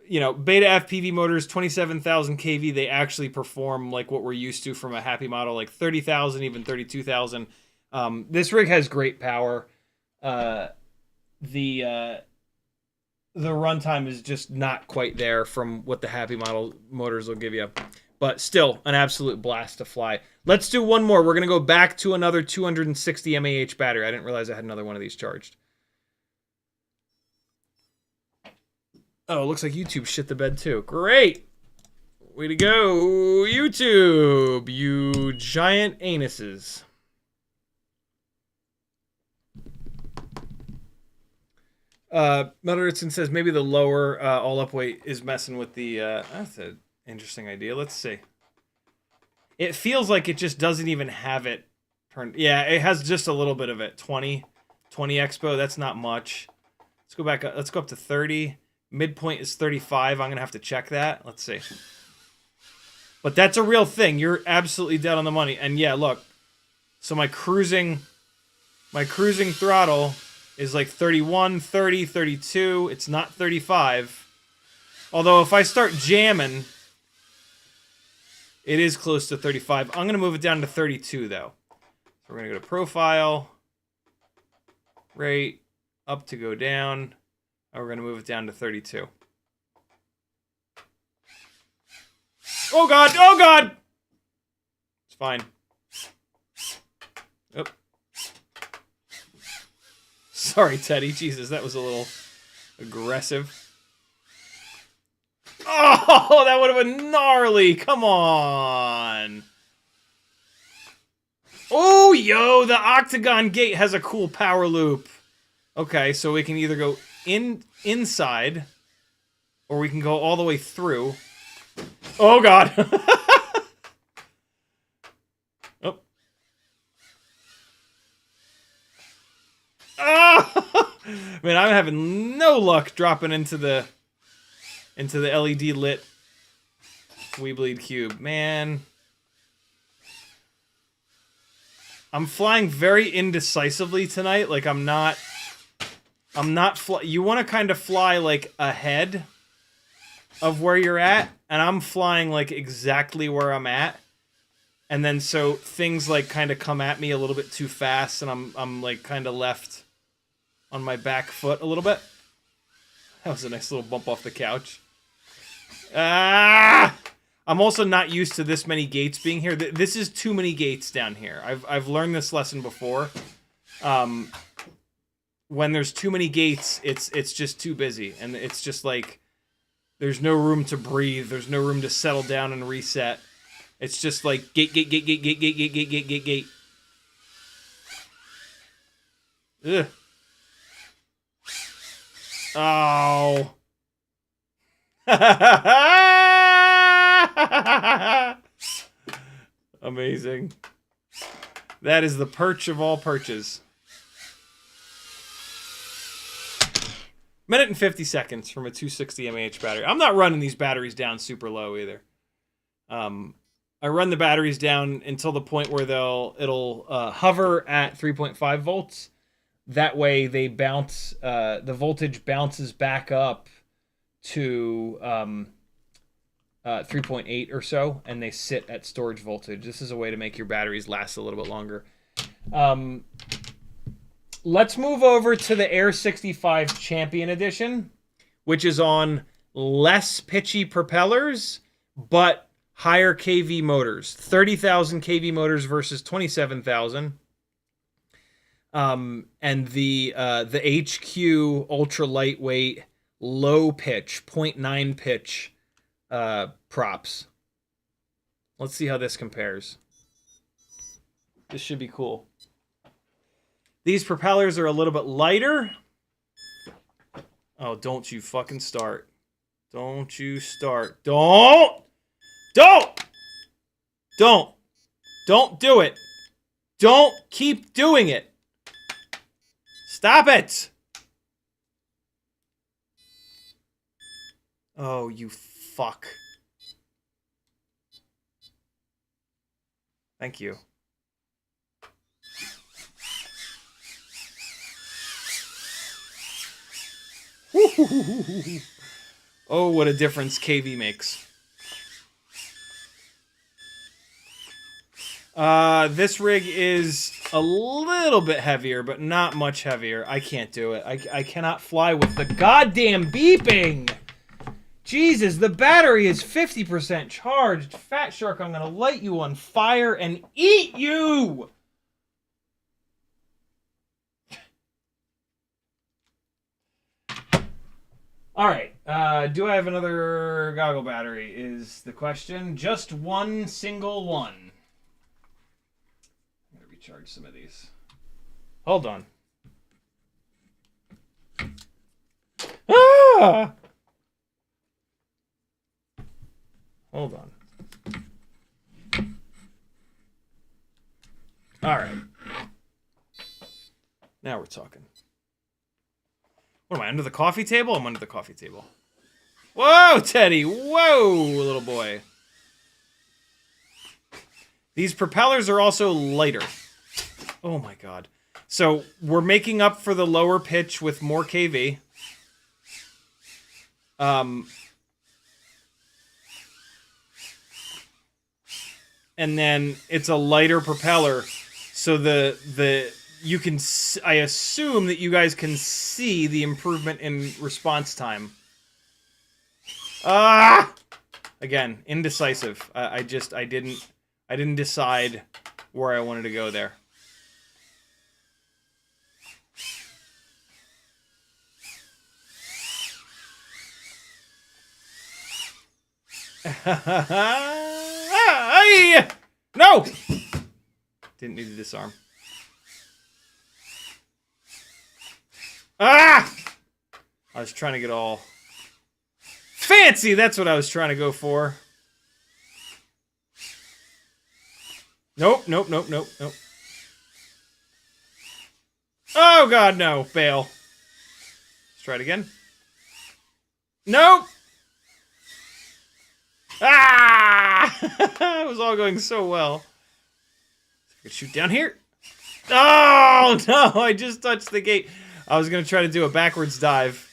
You know, beta FPV motors, 27,000 kV, they actually perform like what we're used to from a happy model, like 30,000, even 32,000. This rig has great power. The runtime is just not quite there from what the happy model motors will give you. But still, an absolute blast to fly. Let's do one more. We're going to go back to another 260 mAh battery. I didn't realize I had another one of these charged. Oh, it looks like YouTube shit the bed too. Great! Way to go, YouTube! You giant anuses. Melderson says maybe the lower all-up weight is messing with the... that's an interesting idea. Let's see. It feels like it just doesn't even have it turned... Yeah, it has just a little bit of it. 20 expo, that's not much. Let's go back. Let's go up to 30. Midpoint is 35. I'm going to have to check that. Let's see. But that's a real thing. You're absolutely dead on the money. And yeah, look. So my cruising throttle is like 31, 30, 32. It's not 35. Although if I start jamming, it is close to 35. I'm going to move it down to 32 though. So we're going to go to profile, rate, up to go down. And we're going to move it down to 32. Oh God, oh God! It's fine. Oh. Sorry, Teddy. Jesus, that was a little aggressive. Oh, that would have been gnarly. Come on. Oh, yo, the octagon gate has a cool power loop. Okay, so we can either go inside, or we can go all the way through. Oh, God. Oh. Oh! Man, I'm having no luck dropping into the LED lit We Bleed cube. Man. I'm flying very indecisively tonight. Like, I'm not you want to kind of fly, like, ahead of where you're at, and I'm flying, like, exactly where I'm at. And then, so, things, like, kind of come at me a little bit too fast, and I'm like, kind of left on my back foot a little bit. That was a nice little bump off the couch. Ah! I'm also not used to this many gates being here. This is too many gates down here. I've learned this lesson before. When there's too many gates, it's just too busy, and it's just like there's no room to breathe. There's no room to settle down and reset. It's just like gate. Ugh. Oh. Amazing. That is the perch of all perches. Minute and 50 seconds from a 260 mAh battery. I'm not running these batteries down super low either. I run the batteries down until the point where it'll hover at 3.5 volts. That way they bounce, the voltage bounces back up to 3.8 or so, and they sit at storage voltage. This is a way to make your batteries last a little bit longer. Let's move over to the Air 65 Champion Edition, which is on less pitchy propellers, but higher kV motors. 30,000 kV motors versus 27,000. And the HQ ultra lightweight, low pitch, 0.9 pitch props. Let's see how this compares. This should be cool. These propellers are a little bit lighter. Oh, don't you fucking start. Don't you start. Don't do it. Don't keep doing it. Stop it. Oh, you fuck. Thank you. Oh, what a difference KV makes. This rig is a little bit heavier, but not much heavier. I can't do it. I cannot fly with the goddamn beeping. Jesus, the battery is 50% charged. Fat Shark, I'm gonna light you on fire and eat you! Alright, do I have another goggle battery is the question. Just one single one. I'm gonna recharge some of these. Hold on. Ah! Hold on. Alright. Now we're talking. What am I, under the coffee table? I'm under the coffee table. Whoa, Teddy! Whoa, little boy. These propellers are also lighter. Oh my god. So, we're making up for the lower pitch with more kV. And then it's a lighter propeller, so you can, I assume that you guys can see the improvement in response time. Ah! Again, indecisive. I didn't decide where I wanted to go there. No! Didn't need to disarm. Ah! I was trying to get all fancy. That's what I was trying to go for. Nope, nope, nope, nope, nope. Oh god, no. Fail. Let's try it again. Nope! Ah! It was all going so well. I could shoot down here. Oh, no! I just touched the gate. I was going to try to do a backwards dive.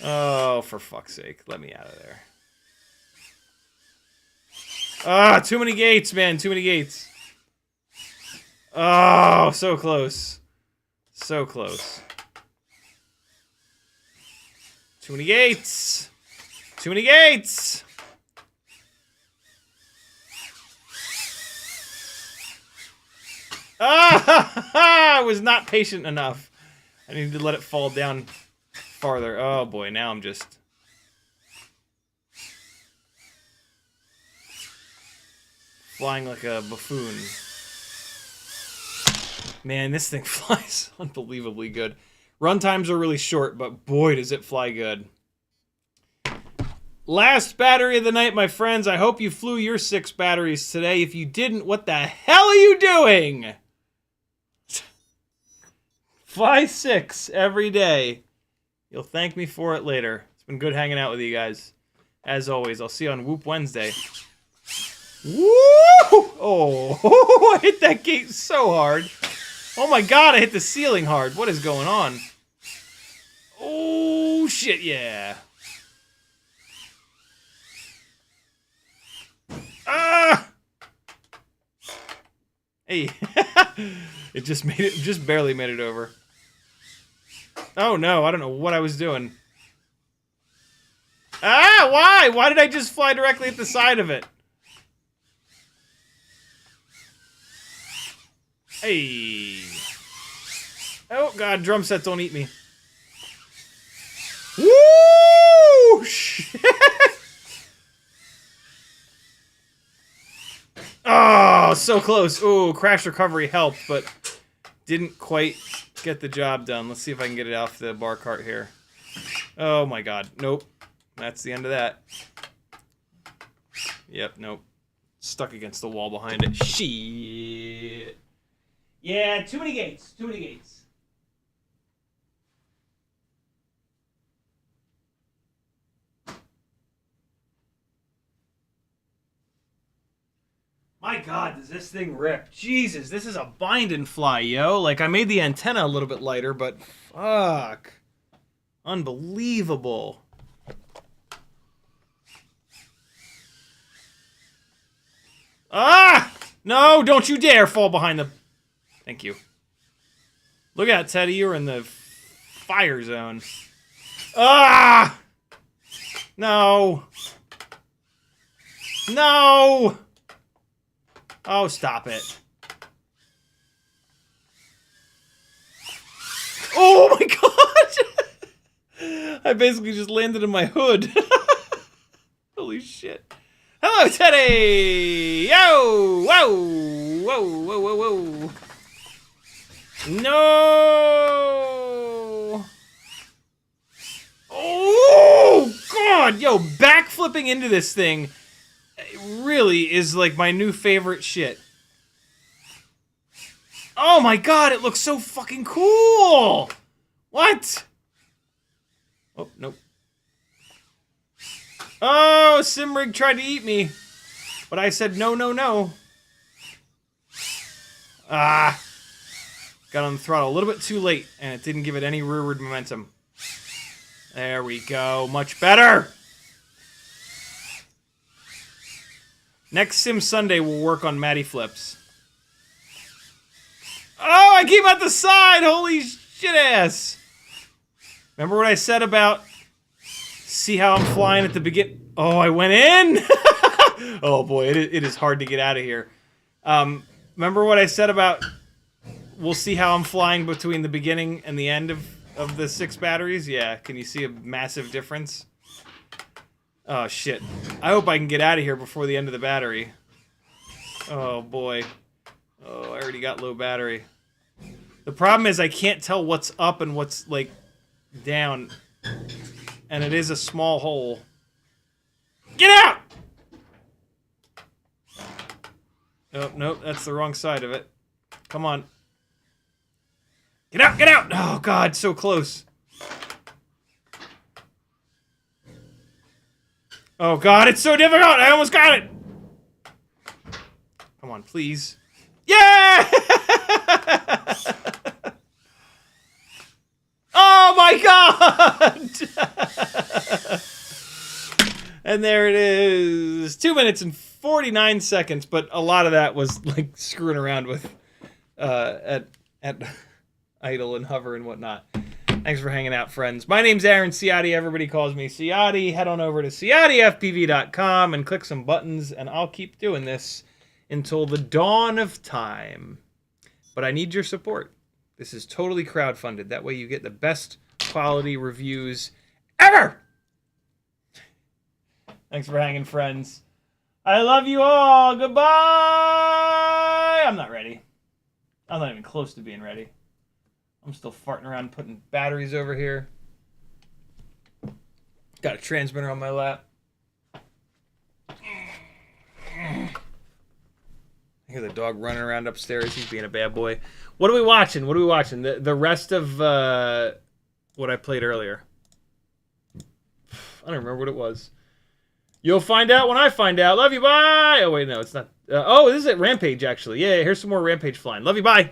Oh, for fuck's sake. Let me out of there. Ah, too many gates, man. Too many gates. Oh, so close. So close. Too many gates. Too many gates. Ah! I was not patient enough. I needed to let it fall down farther. Oh boy, now I'm just... flying like a buffoon. Man, this thing flies unbelievably good. Run times are really short, but boy, does it fly good. Last battery of the night, my friends. I hope you flew your 6 batteries today. If you didn't, what the hell are you doing? Fly 6 every day. You'll thank me for it later. It's been good hanging out with you guys. As always, I'll see you on Whoop Wednesday. Woo! Oh, I hit that gate so hard. Oh my god, I hit the ceiling hard. What is going on? Oh, shit, yeah. Ah! Hey. It just barely made it over. Oh no, I don't know what I was doing. Ah, why? Why did I just fly directly at the side of it? Hey. Oh god, drum set, don't eat me. Woo! Shit. Oh, so close. Ooh, crash recovery helped, but didn't quite get the job done. Let's see if I can get it off the bar cart here. Oh my god. Nope. That's the end of that. Yep, nope. Stuck against the wall behind it. Shit. Yeah, too many gates. Too many gates. My god, does this thing rip. Jesus, this is a bind and fly, yo. Like, I made the antenna a little bit lighter, but fuck. Unbelievable. Ah! No, don't you dare fall behind the... Thank you. Look at Teddy, you're in the fire zone. Ah! No. No! Oh, stop it. Oh my god! I basically just landed in my hood. Holy shit. Hello, Teddy! Yo! Whoa! Whoa, whoa, whoa, whoa. No! Oh, God! Yo, backflipping into this thing really is like my new favorite shit. Oh my god, it looks so fucking cool! What? Oh, nope. Oh, Simrig tried to eat me. But I said no, no, no. Ah. Got on the throttle a little bit too late, and it didn't give it any rearward momentum. There we go. Much better! Next Sim Sunday, we'll work on Matty flips. Oh, I came out the side! Holy shit ass! Remember what I said about... See how I'm flying at the begin... Oh, I went in! Oh boy, it is hard to get out of here. Remember what I said about... We'll see how I'm flying between the beginning and the end of the 6 batteries? Yeah, can you see a massive difference? Oh, shit. I hope I can get out of here before the end of the battery. Oh, boy. Oh, I already got low battery. The problem is I can't tell what's up and what's, like, down. And it is a small hole. Get out! Oh, nope, that's the wrong side of it. Come on. Get out, get out! Oh, God, so close. Oh, God, it's so difficult! I almost got it! Come on, please. Yeah! Oh, my God! And there it is. 2 minutes and 49 seconds, but a lot of that was, like, screwing around with, at idle and hover and whatnot. Thanks for hanging out, friends. My name's Aaron Ciotti. Everybody calls me Ciotti. Head on over to CiottiFPV.com and click some buttons, and I'll keep doing this until the dawn of time. But I need your support. This is totally crowdfunded. That way you get the best quality reviews ever! Thanks for hanging, friends. I love you all. Goodbye! I'm not ready. I'm not even close to being ready. I'm still farting around putting batteries over here. Got a transmitter on my lap. I hear the dog running around upstairs. He's being a bad boy. What are we watching? What are we watching? The rest of what I played earlier. I don't remember what it was. You'll find out when I find out. Love you, bye! Oh, wait, no, it's not. Oh, this is at Rampage, actually. Yeah, here's some more Rampage flying. Love you, bye!